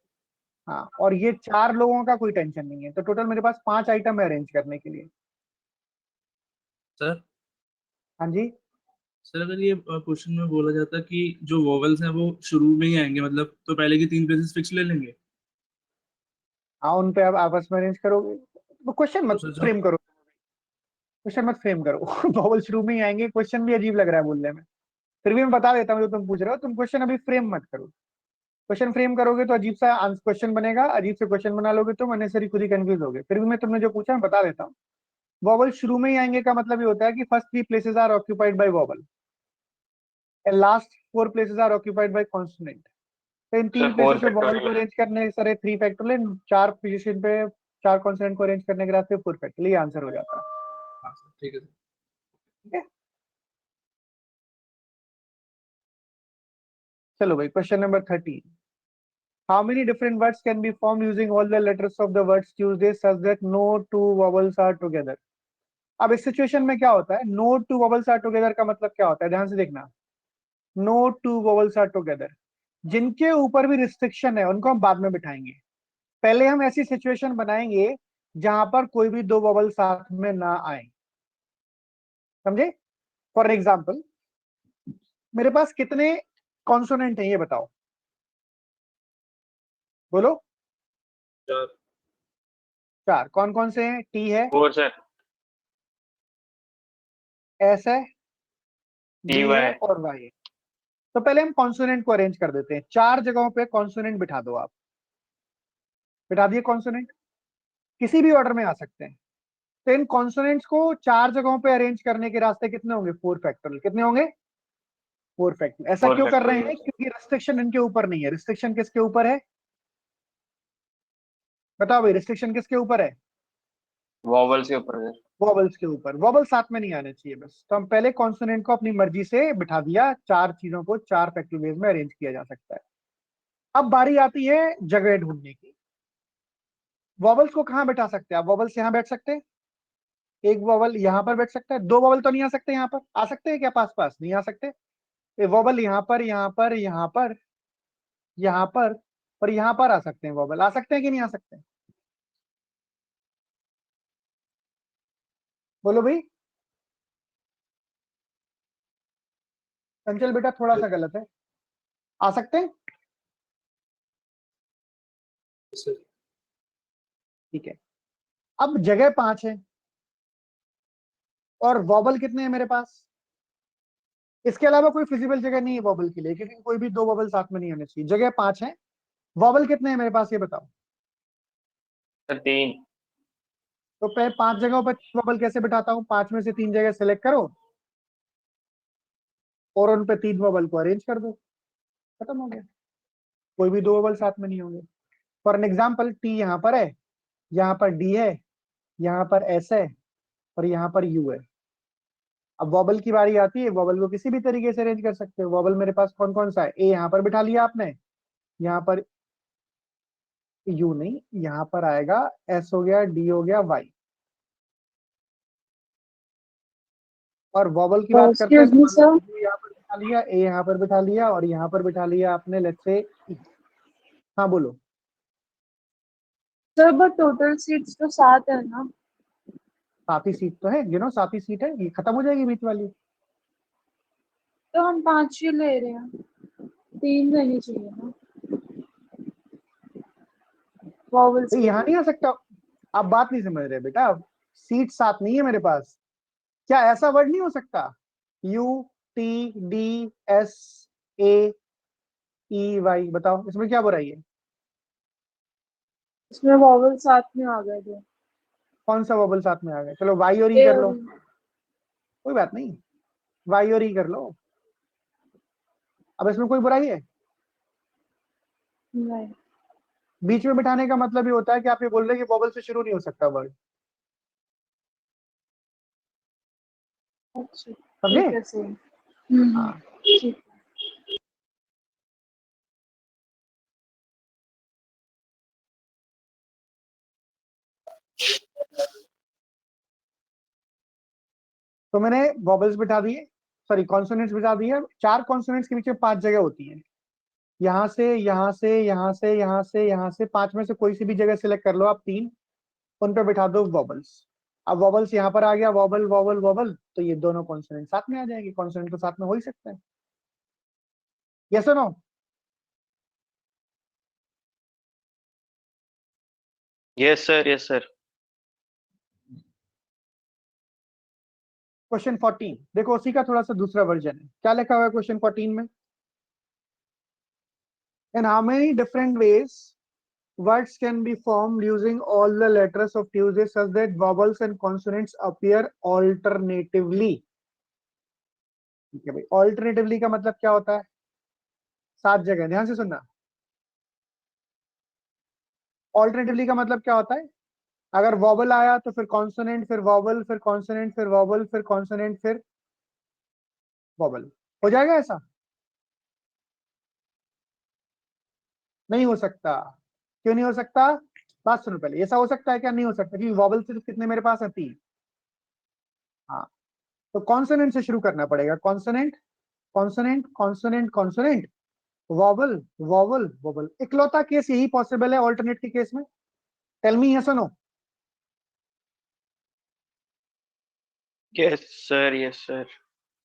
हाँ, और ये 4 लोगों का कोई टेंशन नहीं है। तो टोटल मेरे पास 5 आइटम है अरेंज करने के लिए। सर हाँ जी। सर अगर ये क्वेश्चन में बोला जाता कि जो वोवेल्स हैं वो शुरू में ही आएंगे, मतलब तो पहले की 3 प्लेसेस फिक्स ले लेंगे। हाँ, उन पे आप आपस में अरेंज करोगे। तो क्वेश्चन तो मत सर जो फ्रेम करो, क्वेश्चन मत फ्रेम करो। बॉबल शुरू में ही आएंगे, क्वेश्चन भी अजीब लग रहा है बोलने में। फिर भी मैं बता देता हूँ, जो तुम पूछ रहे हो, तुम क्वेश्चन अभी फ्रेम मत करो। क्वेश्चन फ्रेम करोगे तो अजीब सा क्वेश्चन बनेगा, अजीब से क्वेश्चन बना लोगे तुम, अननेसेसरी खुद ही कंफ्यूज होगे। फिर भी मैं तुमने जो पूछा मैं बता देता हूँ। वॉवल शुरू में ही आएंगे का मतलब ये होता है कि first 3 places are occupied by vowel and last 4 places are occupied by consonant. तो इन 3 सर 4 प्लेसेस पे वॉवल को अरेंज करने सारे 3 फैक्टोरियल, 4 पोजीशन पे 4 कॉन्सोनेंट को अरेंज करने के रास्ते 4 फैक्टोरियल, ये आंसर हो जाता है। हाँ सर ठीक है सर। ठीक है, चलो भाई, question number 13। How many different words can be formed using all the letters of the words Tuesday such that no two vowels are together? अब इस सिचुएशन में क्या होता है, no two vowels are together का मतलब क्या होता है, ध्यान से देखना, no two vowels are together, जिनके ऊपर भी रिस्ट्रिक्शन है उनको हम बाद में बिठाएंगे, पहले हम ऐसी सिचुएशन बनाएंगे जहां पर कोई भी दो वॉवल साथ में ना आए, समझे? फॉर एग्जाम्पल मेरे पास कितने कॉन्सोनेंट हैं ये बताओ, बोलो। चार। चार। कौन कौन से हैं? टी है, 4 सर, एस है, डी TY है और वाई है। तो पहले हम कॉन्सोनेंट को अरेंज कर देते हैं, चार जगहों पे कॉन्सोनेंट बिठा दो आप, बिठा दिए कॉन्सोनेंट, किसी भी ऑर्डर में आ सकते हैं। तो इन कॉन्सोनेंट्स को चार जगहों पे अरेंज करने के रास्ते कितने होंगे? 4 फैक्टोरियल। कितने होंगे? 4 फैक्टोरियल। ऐसा 4 क्यों कर रहे हैं? फैक्टोरियल क्योंकि रिस्ट्रिक्शन इनके ऊपर नहीं है। रिस्ट्रिक्शन किसके ऊपर है? बताओ भाई, रिस्ट्रिक्शन किसके ऊपर है? वॉवल्स के ऊपर सर। वॉवल्स के ऊपर। वॉवल साथ में नहीं आने चाहिए बस। तो हम पहले कॉन्सोनेंट को अपनी मर्जी से बिठा दिया, चार चीजों को चार फैक्टोरियल में अरेंज किया जा सकता है। अब बारी आती है जगह ढूंढने की। वॉवल्स को कहाँ बैठा सकते हैं आप? वॉवल्स यहाँ बैठ सकते हैं, एक वॉवल यहाँ पर बैठ सकता है, दो वॉवल तो नहीं आ सकते, यहाँ पर आ सकते हैं क्या? पास पास नहीं आ सकते। वॉवल यहाँ पर, यहाँ पर, यहाँ पर, यहाँ पर और यहाँ पर आ सकते हैं। वॉवल आ सकते हैं कि नहीं आ सकते? बोलो भाई। चंचल बेटा थोड़ा सा गलत है, आ सकते हैं? सर ठीक है। अब जगह 5 है और वॉबल कितने हैं मेरे पास? इसके अलावा कोई फिजिबल जगह नहीं है वॉबल के लिए, क्योंकि कोई भी दो वॉबल साथ में नहीं होने चाहिए। जगह 5 है, वॉबल कितने हैं मेरे पास ये बताओ। सर 3। तो मैं 5 जगहों पर वॉबल कैसे बिठाता हूँ? 5 में से 3 जगह सिलेक्ट करो और उन पे 3 वॉबल को अरेंज कर दो, खत्म हो गया। कोई भी दो वॉबल साथ में नहीं होंगे। फॉर एन एग्जाम्पल, टी यहाँ पर है, यहाँ पर डी है, यहाँ पर एस है और यहाँ पर यू है। अब वॉबल की बारी आती है, वॉबल को किसी भी तरीके से अरेंज कर सकते हो। वॉबल मेरे पास कौन कौन सा है? ए यहाँ पर बिठा लिया आपने, यहाँ पर यू नहीं, यहाँ पर आएगा एस हो गया, डी हो गया, वाई। और वॉबल की बात करते हैं तो मान लो यहाँ पर बिठा लिया, ए यहाँ पर बिठा लिया और यहाँ पर बिठा लिया आपने, लेट्स से ई। हाँ बोलो। सर बट टोटल सीट्स तो 7 है ना? 7 ही सीट तो है, गिनो, 7 ही सीट है, ये खत्म हो जाएगी बीच वाली। तो हम 5 ही ले रहे हैं, 3 रहनी चाहिए ना वॉवल्स तो के यहाँ नहीं लिए। आ सकता। आप बात नहीं समझ रहे बेटा, सीट 7 नहीं है मेरे पास। क्या ऐसा वर्ड नहीं हो सकता? U T D S A E Y, बताओ इसमें क्या बुराई है? इसमें वॉवल साथ में आ गए थे। कौन सा वॉबल साथ में आ गया? चलो वाई और ई ए कर और लो, कोई बात नहीं, वाई और ई कर लो। अब इसमें कोई बुराई है? नहीं। बीच में बिठाने का मतलब ये होता है कि आप ये बोल रहे हैं कि वॉबल से शुरू नहीं हो सकता वर्ड, अच्छा समझे? ठीक है सर। हाँ। ठीक। तो मैंने वॉबल्स बिठा दिए, सॉरी कॉन्सोनेंट्स बिठा दिए। चार कॉन्सोनेंट्स के पीछे 5 जगह होती है, यहाँ से, यहाँ से, यहाँ से, यहाँ से, यहाँ से। 5 में से कोई सी भी जगह सिलेक्ट कर लो आप, 3, उन पे बिठा दो वॉबल्स। अब वॉबल्स यहाँ पर आ गया, वॉबल वॉबल वॉबल, तो ये दोनों कॉन्सोनेंट साथ में आ जाएंगे। कॉन्सोनेंट तो साथ में हो ही सकता है, यस और no? Yes sir, yes sir. Question 14 देखो, उसी का थोड़ा सा दूसरा वर्जन है। क्या लिखा हुआ है क्वेश्चन 14 में? In how many different ways words can be formed using all the letters of Tuesday such that vowels and consonants appear alternatively? ठीक है भाई, alternatively का मतलब क्या होता है? 7 जगह, ध्यान से सुनना। ऑल्टरनेटिवली का मतलब क्या होता है? अगर वॉबल आया तो फिर कॉन्सोनेंट, फिर वॉबल, फिर कॉन्सोनेंट, फिर वॉबल, फिर कॉन्सोनेंट, फिर वॉबल। हो जाएगा ऐसा? नहीं हो सकता। क्यों नहीं हो सकता? बात सुनो पहले, ऐसा हो सकता है क्या? नहीं हो सकता, क्योंकि वॉवल सिर्फ कितने मेरे पास है? 3। हाँ, तो कॉन्सोनेंट से शुरू करना पड़ेगा। Consonant consonant consonant consonant, vowel vowel vowel. इकलौता केस यही पॉसिबल है ऑल्टरनेट के केस में। टेल मी यस और no. Yes sir, yes sir.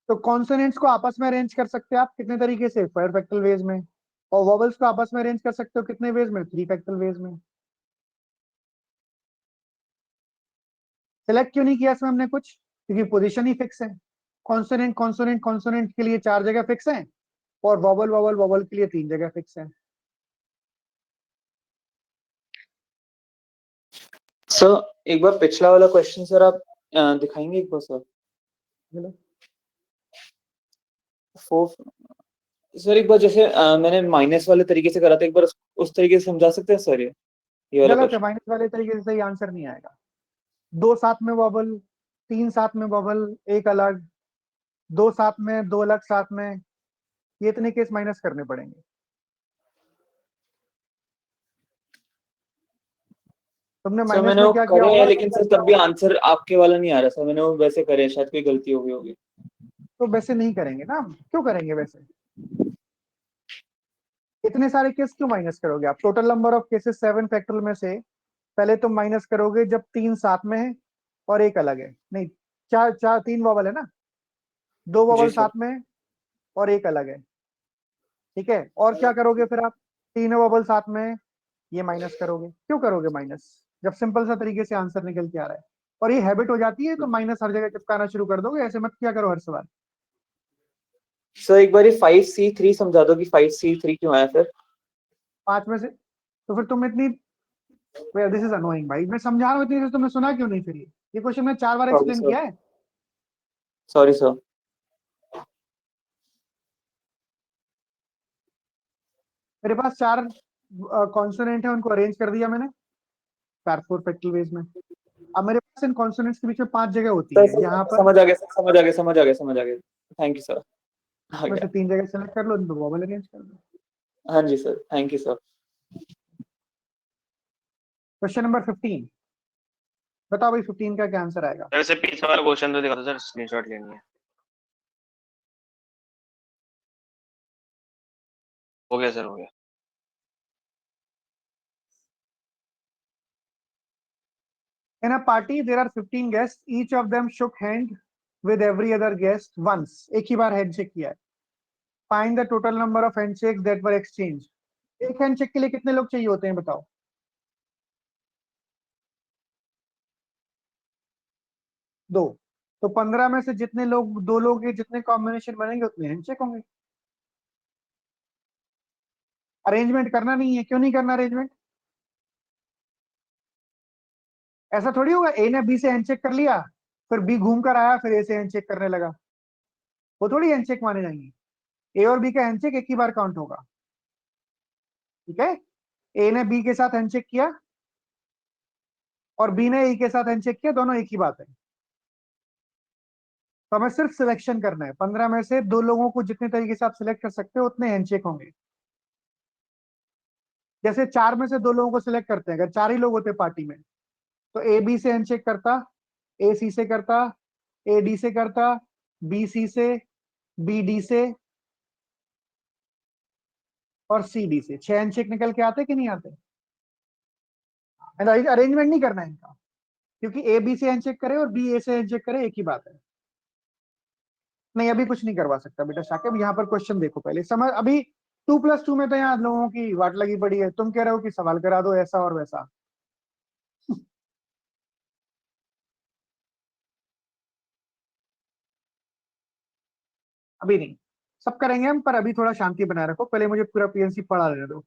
तो कॉन्सोनेंट्स को आपस में अरेंज कर सकते हैं आप कितने तरीके से? 4 फैक्टल वेज में। और वॉवल्स को आपस में अरेंज कर सकते हो कितने वेज में? 3 फैक्टल वेज में। सिलेक्ट क्यों नहीं किया इसमें हमने कुछ? क्योंकि पोजीशन ही फिक्स है। कॉन्सोनेंट कॉन्सोनेंट कॉन्सोनेंट के लिए 4 जगह फिक्स है, और वॉवल वॉवल वॉवल के लिए 3 जगह फिक्स है। सर एक बार पिछला वाला क्वेश्चन सर आप दिखाएंगे एक बार सर? सर एक बार जैसे मैंने माइनस वाले तरीके से करा था, एक बार उस तरीके से समझा सकते हैं सर? ये वाला गलत है, क्वेश्चन माइनस वाले तरीके से सही आंसर नहीं आएगा। 2 साथ में वॉवल, 3 साथ में वॉवल, 1 अलग, 2 साथ में, 2 अलग साथ में, ये इतने केस माइनस करने पड़ेंगे। तुमने सर माइनस मैंने में वो क्या किया करे हैं, होगा? लेकिन सर तब भी आंसर आपके वाला नहीं आ रहा सर। मैंने वो वैसे करे हैं, शायद कोई गलती हो गई होगी। तो वैसे नहीं करेंगे ना हम। क्यों करेंगे वैसे? इतने सारे केस क्यों माइनस करोगे आप? Total number of cases 7 factorial में से पहले तुम माइनस करोगे जब 3 साथ में है और 1 अलग है। नहीं, 3 वॉवल है ना, 2 जी वॉवल सर। साथ में और 1 अलग है। ठीक है, और क्या करोगे फिर आप? 3 वॉवल साथ में, ये माइनस करोगे। क्यों करोगे माइनस जब सिंपल सा तरीके से आंसर निकल के आ रहा है? और ये हैबिट हो जाती है तो माइनस हर जगह चिपकाना शुरू कर दोगे। ऐसे मत किया करो हर सवाल। सर एक बार ये 5C3 समझा दो कि 5C3 क्यों आया फिर? 5 में से तो फिर तुम इतनी, दिस इज अनोइंग भाई। मैं समझा रहा हूँ इतनी देर, तुमने सुना क्यों नहीं? फिर ये क्वेश्चन मैं 4 बार सॉरी एक्सप्लेन सर, किया है। Sorry sir. मेरे पास 4 कॉन्सोनेंट है, उनको अरेंज कर दिया मैंने 4 फैक्टल वेज में। अब मेरे पास इन कॉन्सोनेंट्स के बीच में 5 जगह होती सर है यहाँ पर। समझ आ गया सर, समझ आ गया, समझ आ गया, समझ आ गया। Thank you sir. आ उसमें गया। से 3 जगह सेलेक्ट कर लो, इनको वॉवल अरेंज कर दो। हाँ जी sir, thank you sir. Question number 15, बताओ भाई 15 का क्या आंसर आएगा? सर से पीछे वाला क्वेश्चन तो दिखा दो सर, स्क्रीनशॉट लेनी है। हो गया सर, हो गया। In a party, there are 15 guests. Each of them shook hand with every other guest once. एक ही बार हैंडशेक किया है। Find the total number of handshakes that were exchanged. एक हैंडशेक के लिए कितने लोग चाहिए होते हैं बताओ? 2। तो 15 में से जितने लोग, 2 लोग के जितने कॉम्बिनेशन बनेंगे उतने हैंडशेक होंगे। अरेंजमेंट करना नहीं है। क्यों नहीं करना अरेंजमेंट? ऐसा थोड़ी होगा ए ने बी से हैंडशेक कर लिया, फिर बी घूम कर आया, फिर ए से हैंडशेक करने लगा। वो थोड़ी हैंडशेक माने जाएंगे। ए और बी का हैंडशेक एक ही बार काउंट होगा। ठीक है, ए ने बी के साथ हैंडशेक किया और बी ने ए के साथ हैंडशेक किया, दोनों एक ही बात है। तो हमें सिर्फ सिलेक्शन करना है। 15 में से 2 लोगों को जितने तरीके से आप सिलेक्ट कर सकते हो उतने हैंडशेक होंगे। जैसे 4 में से 2 लोगों को सिलेक्ट करते हैं, अगर 4 ही लोग होते पार्टी में, तो ए बी से हैंडशेक करता, ए सी से करता, ए डी से करता, बी सी से, बी डी से और सी डी से। 6 हैंडशेक निकल के आते कि नहीं आते? अरेंजमेंट नहीं करना है इनका, क्योंकि ए बी से हैंडशेक करे और बी ए से हैंडशेक करे एक ही बात है। नहीं, अभी कुछ नहीं करवा सकता बेटा शाकिब। यहाँ पर क्वेश्चन देखो पहले, समझ। अभी 2+2 में तो यहाँ लोगों की वाट लगी पड़ी है। तुम कह रहे हो कि सवाल करा दो ऐसा और वैसा। अभी नहीं, सब करेंगे हम, पर अभी थोड़ा शांति बनाए रखो। पहले मुझे पूरा पीएनसी पढ़ा लेने दो।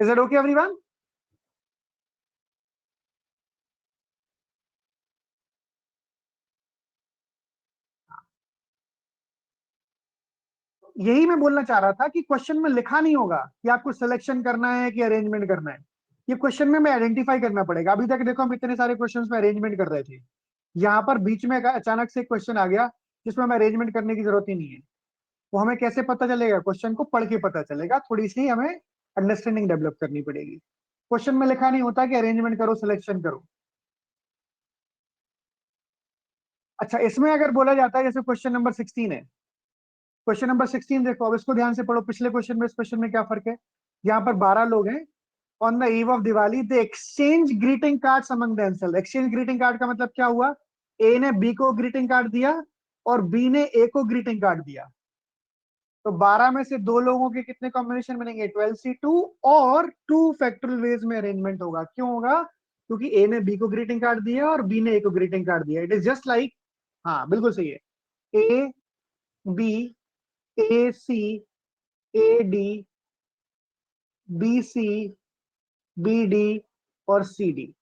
Is it okay everyone? यही मैं बोलना चाह रहा था कि क्वेश्चन में लिखा नहीं होगा कि आपको सिलेक्शन करना है कि अरेंजमेंट करना है। ये क्वेश्चन में मैं आइडेंटिफाई करना पड़ेगा। अभी तक देखो हम इतने सारे क्वेश्चंस में अरेंजमेंट कर रहे थे, यहाँ पर बीच में अचानक से क्वेश्चन आ गया जिसमें हमें अरेंजमेंट करने की जरूरत ही नहीं है। वो हमें कैसे पता चलेगा? क्वेश्चन को पढ़ के पता चलेगा। थोड़ी सी हमें अंडरस्टैंडिंग डेवलप करनी पड़ेगी। क्वेश्चन में लिखा नहीं होता कि अरेंजमेंट करो, सिलेक्शन करो। अच्छा, इसमें अगर बोला जाता है जैसे क्वेश्चन नंबर 16 है, क्वेश्चन नंबर 16 देखो, अब इसको ध्यान से पढ़ो, पिछले क्वेश्चन में इस क्वेश्चन में क्या फर्क है। यहाँ पर 12 लोग हैं, on the eve of Diwali they exchange greeting cards among themselves. Exchange greeting card का मतलब क्या हुआ, ए ने बी को ग्रीटिंग कार्ड दिया और बी ने ए को ग्रीटिंग कार्ड दिया। तो 12 में से दो लोगों के कितने कॉम्बिनेशन बनेंगे, 12C2, और 2 फैक्टोरियल वेज में अरेंजमेंट होगा। क्यों होगा, क्योंकि ए ने बी को ग्रीटिंग कार्ड दिया और बी ने ए को ग्रीटिंग कार्ड दिया। इट इज जस्ट लाइक, हाँ बिल्कुल सही है, A B, A C, A D, B C, B D और सी डी,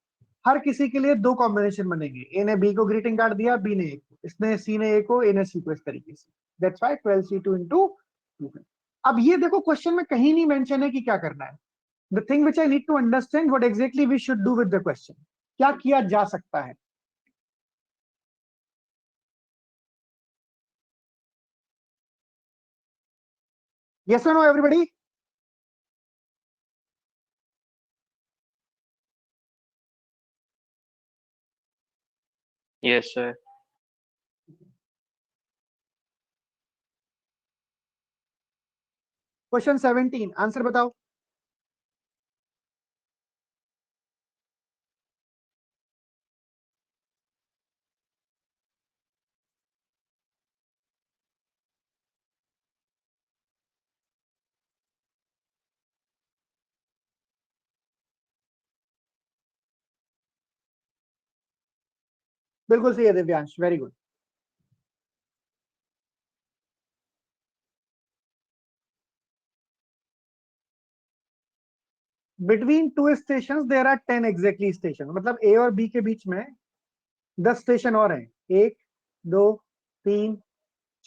हर किसी के लिए 2 कॉम्बिनेशन बनेंगे। ए ने बी को ग्रीटिंग कार्ड दिया, बी ने ए को, इसने सी ने ए को, ए ने सी को, इस तरीके से। That's why 12C2 into 2। अब ये देखो क्वेश्चन में कहीं नहीं मेंशन है कि क्या करना है। The thing which I need to understand what exactly we should do with the question, क्या किया जा सकता है। यस और no everybody. Yes sir. Question 17, answer बताओ। बिल्कुल सही है Divyansh, very good. Between 2 station there are 10 exactly station, मतलब ए और बी के बीच में 10 स्टेशन और हैं। 1 2 3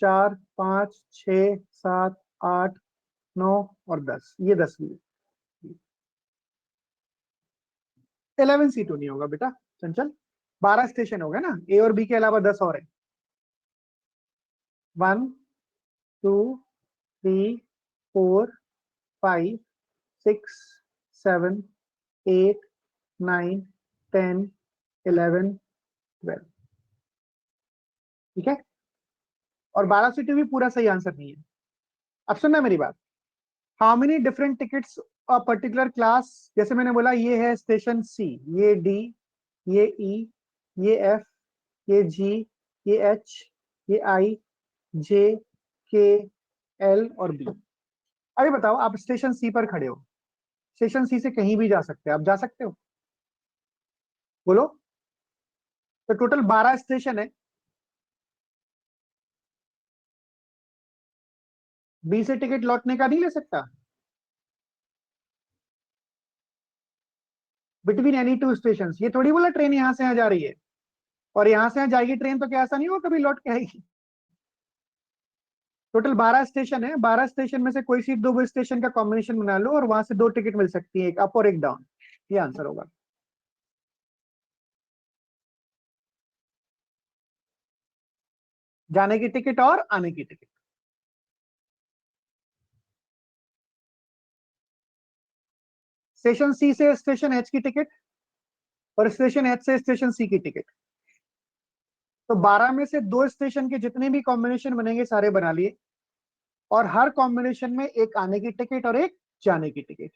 4 5 6 7 8 9 और 10, ये 10 भी है। 11C2 नहीं होगा बेटा चंचल, 12 स्टेशन हो गए ना, ए और बी के अलावा 10 और है। 1 2 3 4 5 6 7 8 9 10 11 12, ठीक है। और 12C2 भी पूरा सही आंसर नहीं है। अब सुनना मेरी बात, how many different tickets a particular class, जैसे मैंने बोला ये है स्टेशन सी, ये डी, ये ई, ये एफ, ये जी, ये एच, ये आई, जे, के, एल और बी। अभी बताओ, आप स्टेशन सी पर खड़े हो, स्टेशन सी से कहीं भी जा सकते हो, आप जा सकते हो, बोलो। तो टोटल 12 स्टेशन है, बी से टिकट लौटने का नहीं ले सकता, बिटवीन एनी 2 स्टेशन। ये थोड़ी बोला ट्रेन यहां से यहां जा रही है और यहां से यहां जाएगी ट्रेन, तो क्या ऐसा नहीं होगा कभी लौट के आएगी। टोटल 12 स्टेशन है, 12 स्टेशन में से कोई सी 2 स्टेशन का कॉम्बिनेशन बना लो और वहां से 2 टिकट मिल सकती है, एक अप और एक डाउन। ये आंसर होगा। जाने की टिकट और आने की टिकट। स्टेशन सी से स्टेशन एच की टिकट और स्टेशन एच से स्टेशन सी की टिकट। तो 12 में से 2 स्टेशन के जितने भी कॉम्बिनेशन बनेंगे सारे बना लिए, और हर कॉम्बिनेशन में एक आने की टिकट और एक जाने की टिकट।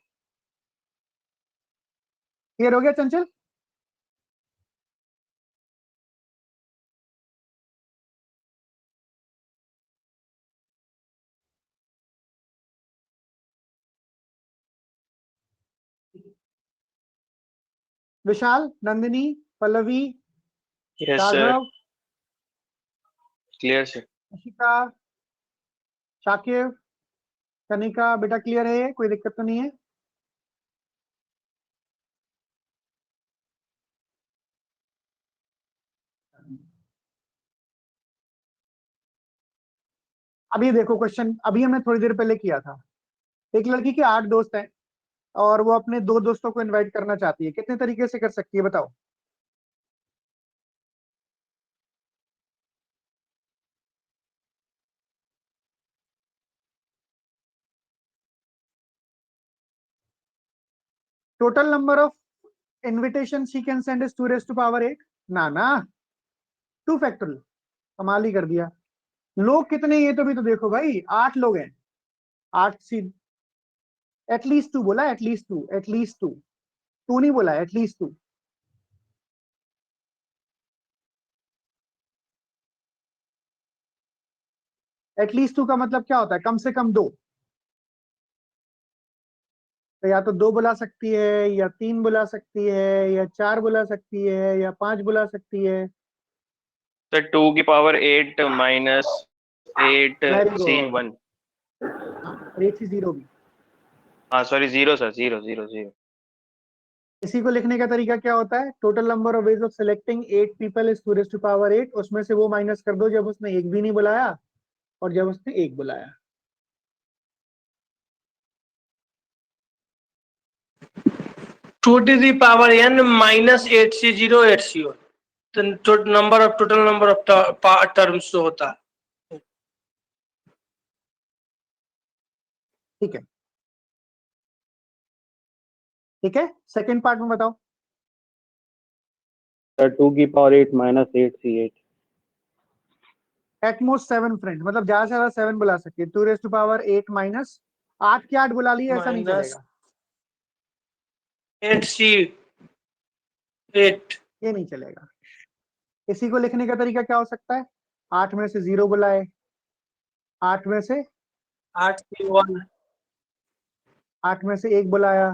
क्लियर हो गया Chanchal. Vishal, Nandini, Pallavi, yes sir. Raghav, clear sir. Ashika, Shakib, Kanika, बेटा क्लियर है, कोई दिक्कत तो नहीं है। अभी देखो क्वेश्चन, अभी हमने थोड़ी देर पहले किया था। एक लड़की के 8 दोस्त हैं और वो अपने 2 दोस्तों को इनवाइट करना चाहती है, कितने तरीके से कर सकती है बताओ। Total number of invitation she can send is 2 raised to power 8 ना 2 फैक्टोरियल, कमाल ही कर दिया। लोग कितने, ये तो भी तो देखो भाई, 8 लोग हैं, 8 सी, एटलीस्ट 2 बोला, एटलीस्ट 2, एटलीस्ट 2, 2 नहीं बोला, एटलीस्ट 2। एटलीस्ट 2 का मतलब क्या होता है? कम से कम 2। तो या तो 2 बुला सकती है, या 3 बुला सकती है, या 4 बुला सकती है, या 5 बुला सकती है। तो 2 की पावर 8 माइनस 8 Very सी good. 1, और एक सी 0 भी। हाँ सॉरी 0 सर, 0 0 0। इसी को लिखने का तरीका क्या होता है? Total number of ways of selecting 8 people is 2 raised to power 8, उसमें से वो माइनस कर दो जब उसने एक भी नहीं बुलाया और जब उसने एक बुलाया। Two to the power n minus 8C0 तो number of total number of terms जो होता है। ठीक है, ठीक है। सेकंड पार्ट में बताओ। सर 2 की power 8 minus 8C8। At most 7 friend, मतलब ज्यादा से ज्यादा 7 बुला सकती है। 2 raised to power 8 माइनस 8 की 8 बुला ली, ऐसा नहीं माइनस चलेगा, 8C8 ये नहीं चलेगा। इसी को लिखने का तरीका क्या हो सकता है? 8 में से 0 बुलाए, 8 में से 8C1 8 में से 1 बुलाया,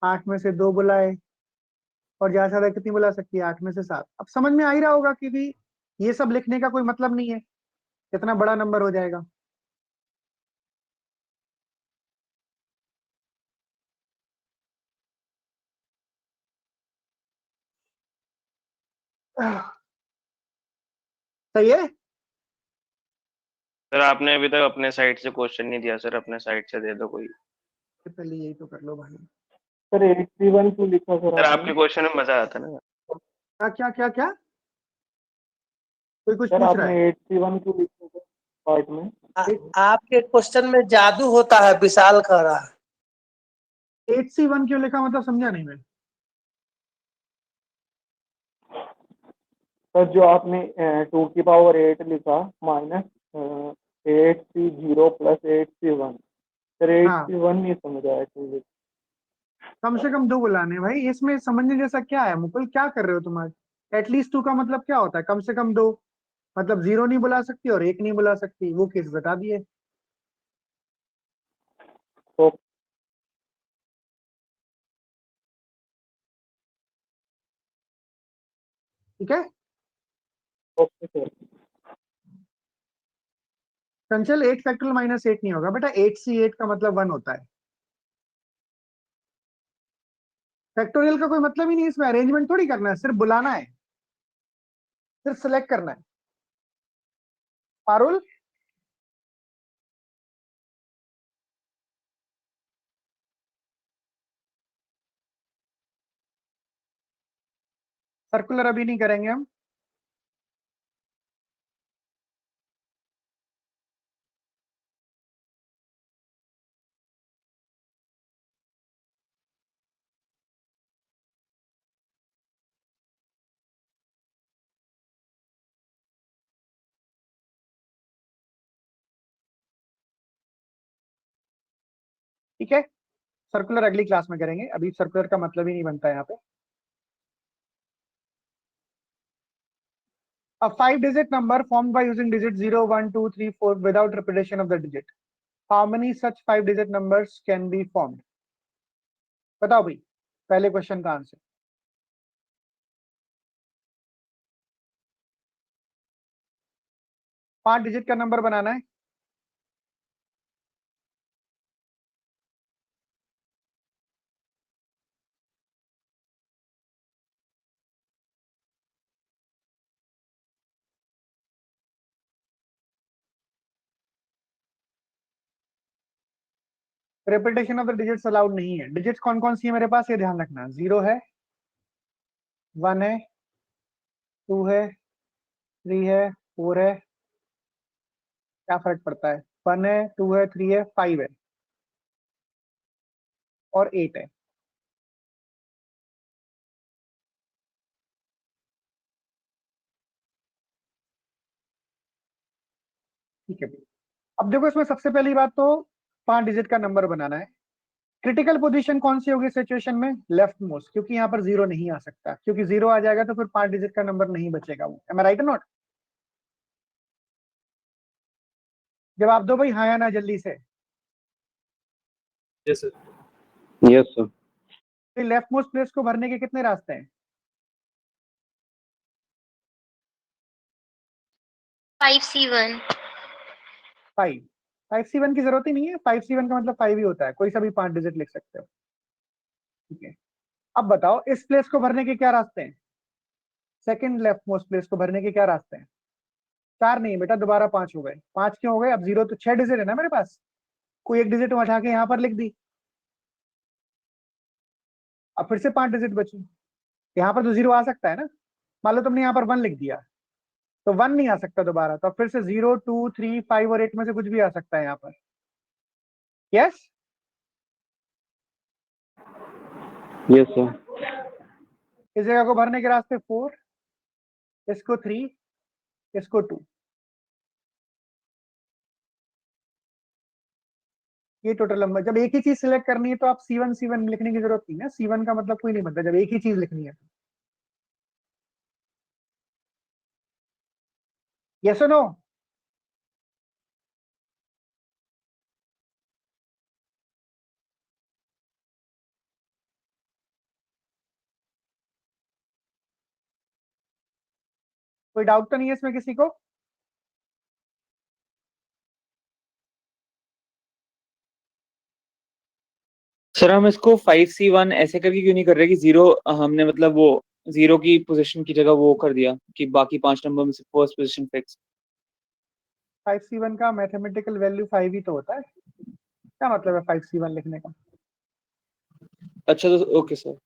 8 में से 2 बुलाए, और ज्यादा से ज्यादा कितनी बुला सकती है? 8 में से 7। अब समझ में आ ही रहा होगा कि भी ये सब लिखने का कोई मतलब नहीं है, कितना बड़ा नंबर हो जाएगा। सही है। सर आपने अभी तक अपने साइड से क्वेश्चन नहीं दिया सर, अपने साइड से दे दो कोई। पहले यही तो कर लो भाई। सर 8C1 क्यों लिखा सर सर आपने? आपके क्वेश्चन में मजा आता ना। क्या क्या क्या क्या? कोई कुछ सर पूछ रहा आपने है? 8C1 क्यों लिखा सर पार्ट में? आपके क्वेश्चन में जादू होता है, विशाल कह रहा है। 8C1 क्यों लिखा, मतलब समझा नहीं मैं। सर जो आपने 2 की पावर 8 लिखा minus 8C0 plus 8C1, sir हाँ, 8C1 नहीं समझ आया क्यों लिखा? कम से कम 2 बुलाने भाई, इसमें समझने जैसा क्या है? मुकुल क्या कर रहे हो तुम आज? एटलीस्ट 2 का मतलब क्या होता है? कम से कम 2, मतलब 0 नहीं बुला सकती और 1 नहीं बुला सकती, वो केस बता दिए। तो ठीक है। Okay sir. चंचल 8 फैक्टोरियल माइनस 8 नहीं होगा बेटा, 8C8 का मतलब 1 होता है। फैक्टोरियल का कोई मतलब ही नहीं, इसमें अरेंजमेंट थोड़ी करना है, सिर्फ बुलाना है, सिर्फ सिलेक्ट करना है। पारुल, सर्कुलर अभी नहीं करेंगे हम। ठीक है, सर्कुलर अगली क्लास में करेंगे, अभी सर्कुलर का मतलब ही नहीं बनता यहाँ पे। A 5-digit number formed by using digit 0, 1, 2, 3, 4 without repetition of the digit. How many such 5-digit numbers can be formed? बताओ भाई, पहले क्वेश्चन का आंसर। 5 डिजिट का नंबर बनाना है। Repetition of the digits allowed नहीं है। डिजिट्स कौन कौन सी है मेरे पास, ये ध्यान रखना। 0 है, 1 है, 2 है, 3 है, 4 है, क्या फर्क पड़ता है? 1 है, 2 है, 3 है, 5 है और 8 है। ठीक है। अब देखो इसमें सबसे पहली बात तो 5 डिजिट का नंबर बनाना है। क्रिटिकल पोजीशन कौन सी होगी सिचुएशन में? लेफ्ट मोस्ट, क्योंकि यहाँ पर 0 नहीं आ सकता, क्योंकि 0 आ जाएगा तो फिर 5 डिजिट का नंबर नहीं बचेगा वो। Am I right not? जवाब दो भाई, हाँ या ना जल्दी से। Yes sir. Yes sir. फिर लेफ्ट मोस्ट प्लेस को भरने के कितने रास्ते हैं? 5C1। 5। 5C1 की जरूरत ही नहीं है, 5C1 का मतलब 5 ही होता है, कोई सा भी 5 डिजिट लिख सकते हो। ठीक है, अब बताओ इस प्लेस को भरने के क्या रास्ते हैं? सेकंड लेफ्ट मोस्ट प्लेस को भरने के क्या रास्ते हैं? 4 नहीं बेटा, दोबारा 5 हो गए। 5 क्यों हो गए? अब 0 तो 6 डिजिट है ना मेरे पास, कोई एक डिजिट उठा के यहाँ पर लिख दी, अब फिर से 5 डिजिट बची। यहाँ पर तो 0 आ सकता है ना, मान लो तुमने यहाँ पर 1 लिख दिया तो 1 नहीं आ सकता दोबारा, तो अब फिर से 0, 2, 3, 5 और 8 में से कुछ भी आ सकता है यहाँ पर। Yes yes sir. इस जगह को भरने के रास्ते 4, इसको 3, इसको 2। ये टोटल नंबर। जब एक ही चीज सिलेक्ट करनी है तो आप C1 C1 लिखने की जरूरत नहीं है। C1 का मतलब कोई नहीं बनता जब एक ही चीज लिखनी है। यस और नो? कोई डाउट तो नहीं है इसमें किसी को? सर हम इसको 5C1 ऐसे करके क्यों नहीं कर रहे कि 0 हमने मतलब वो 0 की पोजीशन की जगह वो कर दिया कि बाकी 5 नंबर में से फर्स्ट पोजीशन फिक्स। 5C1 का मैथमेटिकल वैल्यू 5 ही तो होता है, क्या मतलब है 5C1 लिखने का? अच्छा तो ओके सर।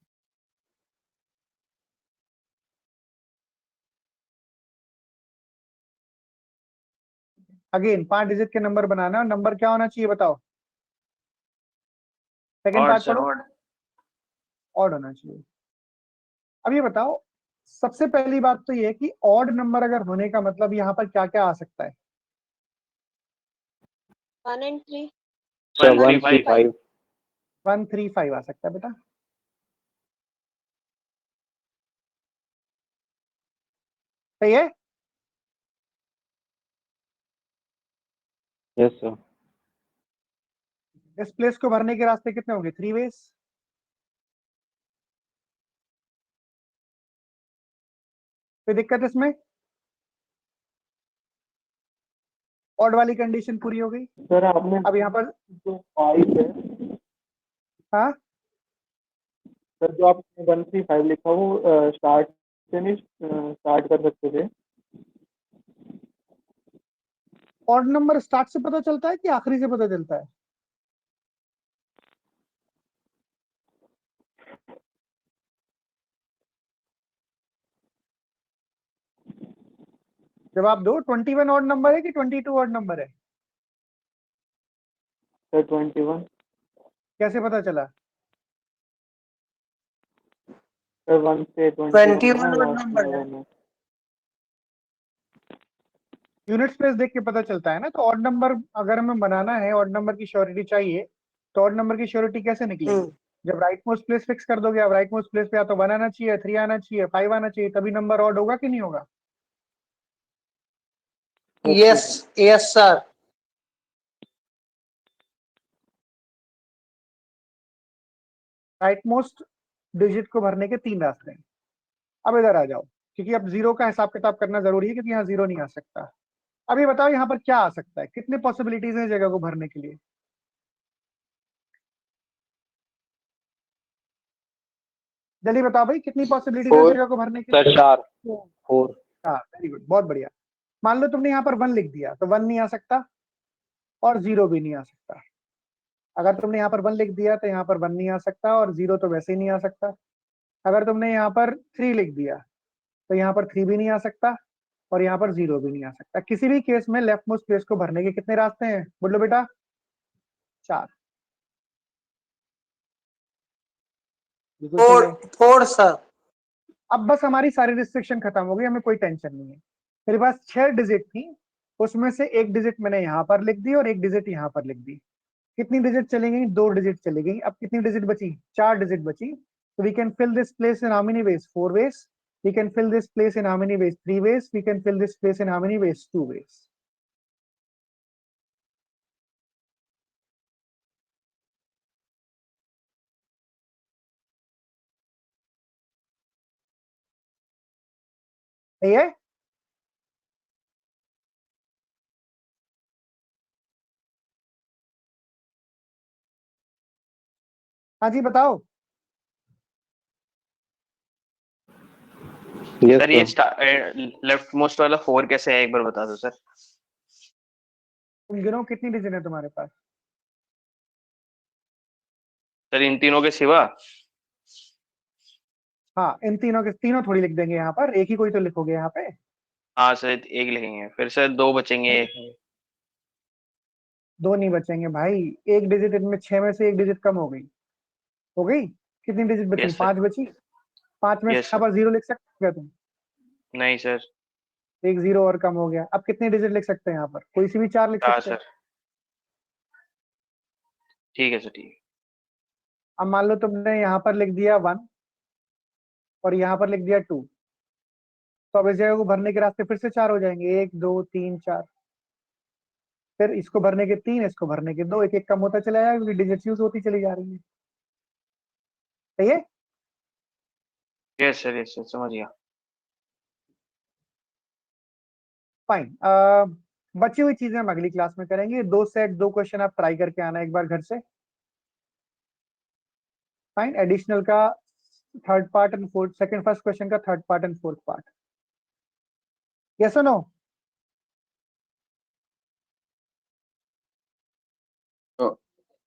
अगेन 5 डिजिट के नंबर बनाना है, नंबर क्या होना चाहिए बताओ? सेकंड और पार्ट सर पढ़ो। और ऑड होना चाहिए। अब ये बताओ, सबसे पहली बात तो ये है कि ऑड नंबर अगर होने का मतलब यहाँ पर क्या क्या आ सकता है? 1 and 3। सर 1, 3, 5। 135। 1, 3, 5 आ सकता है बेटा। सही है? Yes sir. इस प्लेस को भरने के रास्ते कितने होंगे? 3 वेज। कोई दिक्कत इसमें? ऑड वाली कंडीशन पूरी हो गई। सर आपने अब यहाँ पर जो 5 है, हाँ, सर जो आपने 135 लिखा वो स्टार्ट से नहीं स्टार्ट कर सकते थे? ऑड नंबर स्टार्ट से पता चलता है कि आखिरी से पता चलता है? जवाब दो, 21 ऑड नंबर है कि 22 ऑड नंबर है? सर 21। कैसे पता चला? सर 1 से 21 है, ऑड लास्ट नंबर में है। 1 है। यूनिट प्लेस देख के पता चलता है ना। तो ऑड नंबर अगर हमें बनाना है, ऑड नंबर की श्योरिटी चाहिए, तो ऑड नंबर की श्योरिटी कैसे निकलेगी? जब राइट मोस्ट प्लेस फिक्स कर दोगे, अब राइट मोस्ट प्लेस पे या तो 1 आना चाहिए, 3 आना चाहिए, 5 आना चाहिए, तभी नंबर ऑड होगा कि नहीं होगा? Yes yes sir. Right most digit को भरने के 3 रास्ते हैं। अब इधर आ जाओ, क्योंकि अब 0 का हिसाब किताब करना जरूरी है, क्योंकि यहाँ 0 नहीं आ सकता। अब ये बताओ यहाँ पर क्या आ सकता है, कितने पॉसिबिलिटीज है जगह को भरने के लिए? जल्दी बताओ भाई, कितनी पॉसिबिलिटीज है 4 जगह को भरने के लिए? सर 4। 4। हाँ, वेरी गुड, बहुत बढ़िया। मान लो तुमने यहाँ पर 1 लिख दिया तो 1 नहीं आ सकता और 0 भी नहीं आ सकता। अगर तुमने यहाँ पर 1 लिख दिया तो यहाँ पर 1 नहीं आ सकता और 0 तो वैसे ही नहीं आ सकता। अगर तुमने यहाँ पर 3 लिख दिया तो यहाँ पर 3 भी नहीं आ सकता और यहाँ पर 0 भी नहीं आ सकता। किसी भी केस में लेफ्ट मोस्ट प्लेस को भरने के कितने रास्ते हैं बोलो बेटा? 4। बिल्कुल सही है। 4 सर। अब बस हमारी सारी रिस्ट्रिक्शन खत्म हो गई, हमें कोई टेंशन नहीं है। मेरे पास 6 डिजिट थी उसमें से एक डिजिट मैंने यहाँ पर लिख दी और एक डिजिट यहाँ पर लिख दी। कितनी डिजिट चलेगी? 2 डिजिट चलेगी। अब कितनी डिजिट बची? 4 डिजिट बची। So we can fill this place in how many ways? 4 ways. We can fill this place in how many ways? 3 ways. We can fill this place in how many ways? 2 ways. सही है? हाँ जी बताओ। Sir ये left most वाला 4 कैसे है, एक बार बता दो सर। तुम गिनो कितनी डिजिट है तुम्हारे पास? सर इन तीनों के सिवा? हाँ, इन तीनों के तीनों थोड़ी लिख देंगे यहाँ पर, एक ही कोई तो लिखोगे यहाँ पे। हाँ सर एक लिखेंगे, फिर सर 2 बचेंगे। 2 नहीं बचेंगे भाई, एक डिजिट इनमें 6 में से एक डिजिट कम हो गई। हो गई? कितनी डिजिट बची? Yes, sir. 5 बची। 5 में से Yes, यहाँ पर 0 लिख सकते हो क्या तुम? नहीं सर। एक 0 और कम हो गया। अब कितनी डिजिट लिख सकते हैं यहाँ पर? कोई सी भी 4 लिख हाँ सकते हैं। सर ठीक है सर, ठीक है। अब मान लो तुमने यहाँ पर लिख दिया 1 और यहाँ पर लिख दिया 2, तो अब इस जगह को भरने के रास्ते फिर से 4 हो जाएंगे। 1 2 3 4। फिर इसको भरने के 3, इसको भरने के 2, एक एक कम होता चला जाएगा क्योंकि डिजिट यूज होती चली जा रही है। सही है? यस सर समझ गया। फाइन। बची हुई चीजें हम अगली क्लास में करेंगे। 2 सेट 2 क्वेश्चन आप ट्राई करके आना एक बार घर से। फाइन। एडिशनल का third part and fourth, second first question का third part and fourth part. Yes और नो?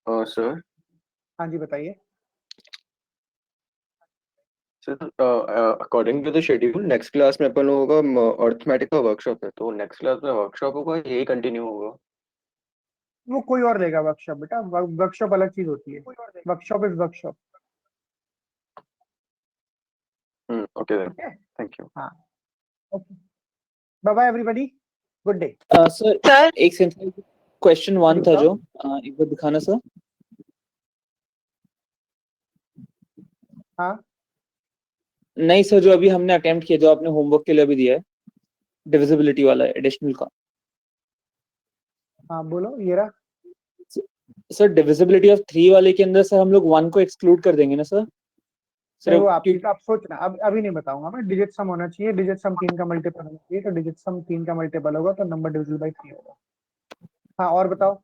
सर हाँ जी बताइए। According to the schedule next class में अपन लोगों का अर्थमेटिक का वर्कशॉप है, तो नेक्स्ट क्लास में वर्कशॉप होगा, यही कंटिन्यू होगा? वो कोई और लेगा वर्कशॉप बेटा, वर्कशॉप अलग चीज होती है। Workshop is workshop. Okay thank you. हाँ okay, bye bye everybody, good day. Sir एक सेकंड, क्वेश्चन 1 था जो एक बार दिखाना सर। हाँ नहीं सर, जो अभी हमने अटेम्प्ट किया, जो आपने होमवर्क के लिए अभी दिया है, डिविजिबिलिटी वाला एडिशनल का। हाँ बोलो। ये रहा सर डिविजिबिलिटी ऑफ 3 वाले के अंदर सर हम लोग 1 को एक्सक्लूड कर देंगे ना सर? सर वो आपकी, आप सोचना, अभी नहीं बताऊंगा मैं। डिजिट सम होना चाहिए, डिजिट सम 3 का मल्टीपल होना चाहिए। तो डिजिट सम 3 का मल्टीपल होगा तो नंबर डिविजिबल बाय 3 होगा। हाँ और बताओ,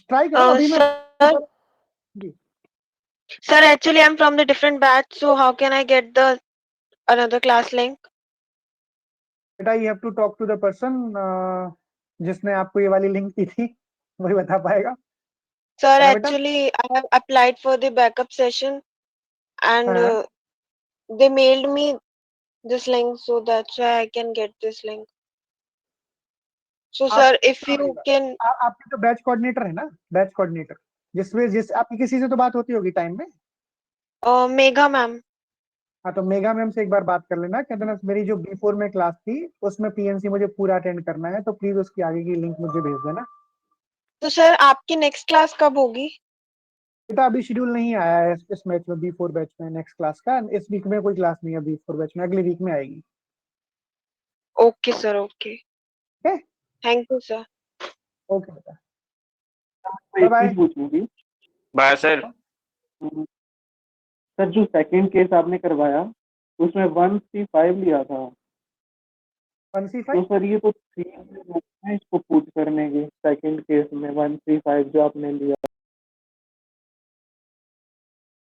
ट्राई करो अभी। मैं Sir, actually, I'm from the different batch, so how can I get the another class link? बेटा you have to talk to the person जिसने आपको ये वाली लिंक दी थी, वही बता पाएगा। Sir, है ना बेटा? actually, I have applied for the backup session, and हाँ। they mailed me this link, so that's why I can get this link. So, sir, if you can, आपके तो बैच कोऑर्डिनेटर है ना, बैच कोऑर्डिनेटर, जिस आपकी किसी से तो बात होती होगी टाइम में। Megha ma'am. हाँ तो मेगा मैम से एक बार बात कर लेना, कहते ना मेरी जो B4 में क्लास थी उसमें पीएनसी मुझे पूरा अटेंड करना है, तो प्लीज उसकी आगे की लिंक मुझे भेज देना। तो सर आपकी नेक्स्ट क्लास कब होगी? बेटा अभी शेड्यूल नहीं आया है इस मैच में, B4 बैच में नेक्स्ट क्लास का। इस वीक में कोई क्लास नहीं है B4 बैच में, अगली वीक में आएगी। Okay sir, okay, thank you sir. Okay बेटा, बाय बाय। पूछूंगी बाय सर। सर जो सेकंड केस आपने करवाया उसमें 1C5 लिया था, 1C5? तो सर ये तो 3 है इसको पुट करने के। सेकंड केस में 1C5 जो आपने लिया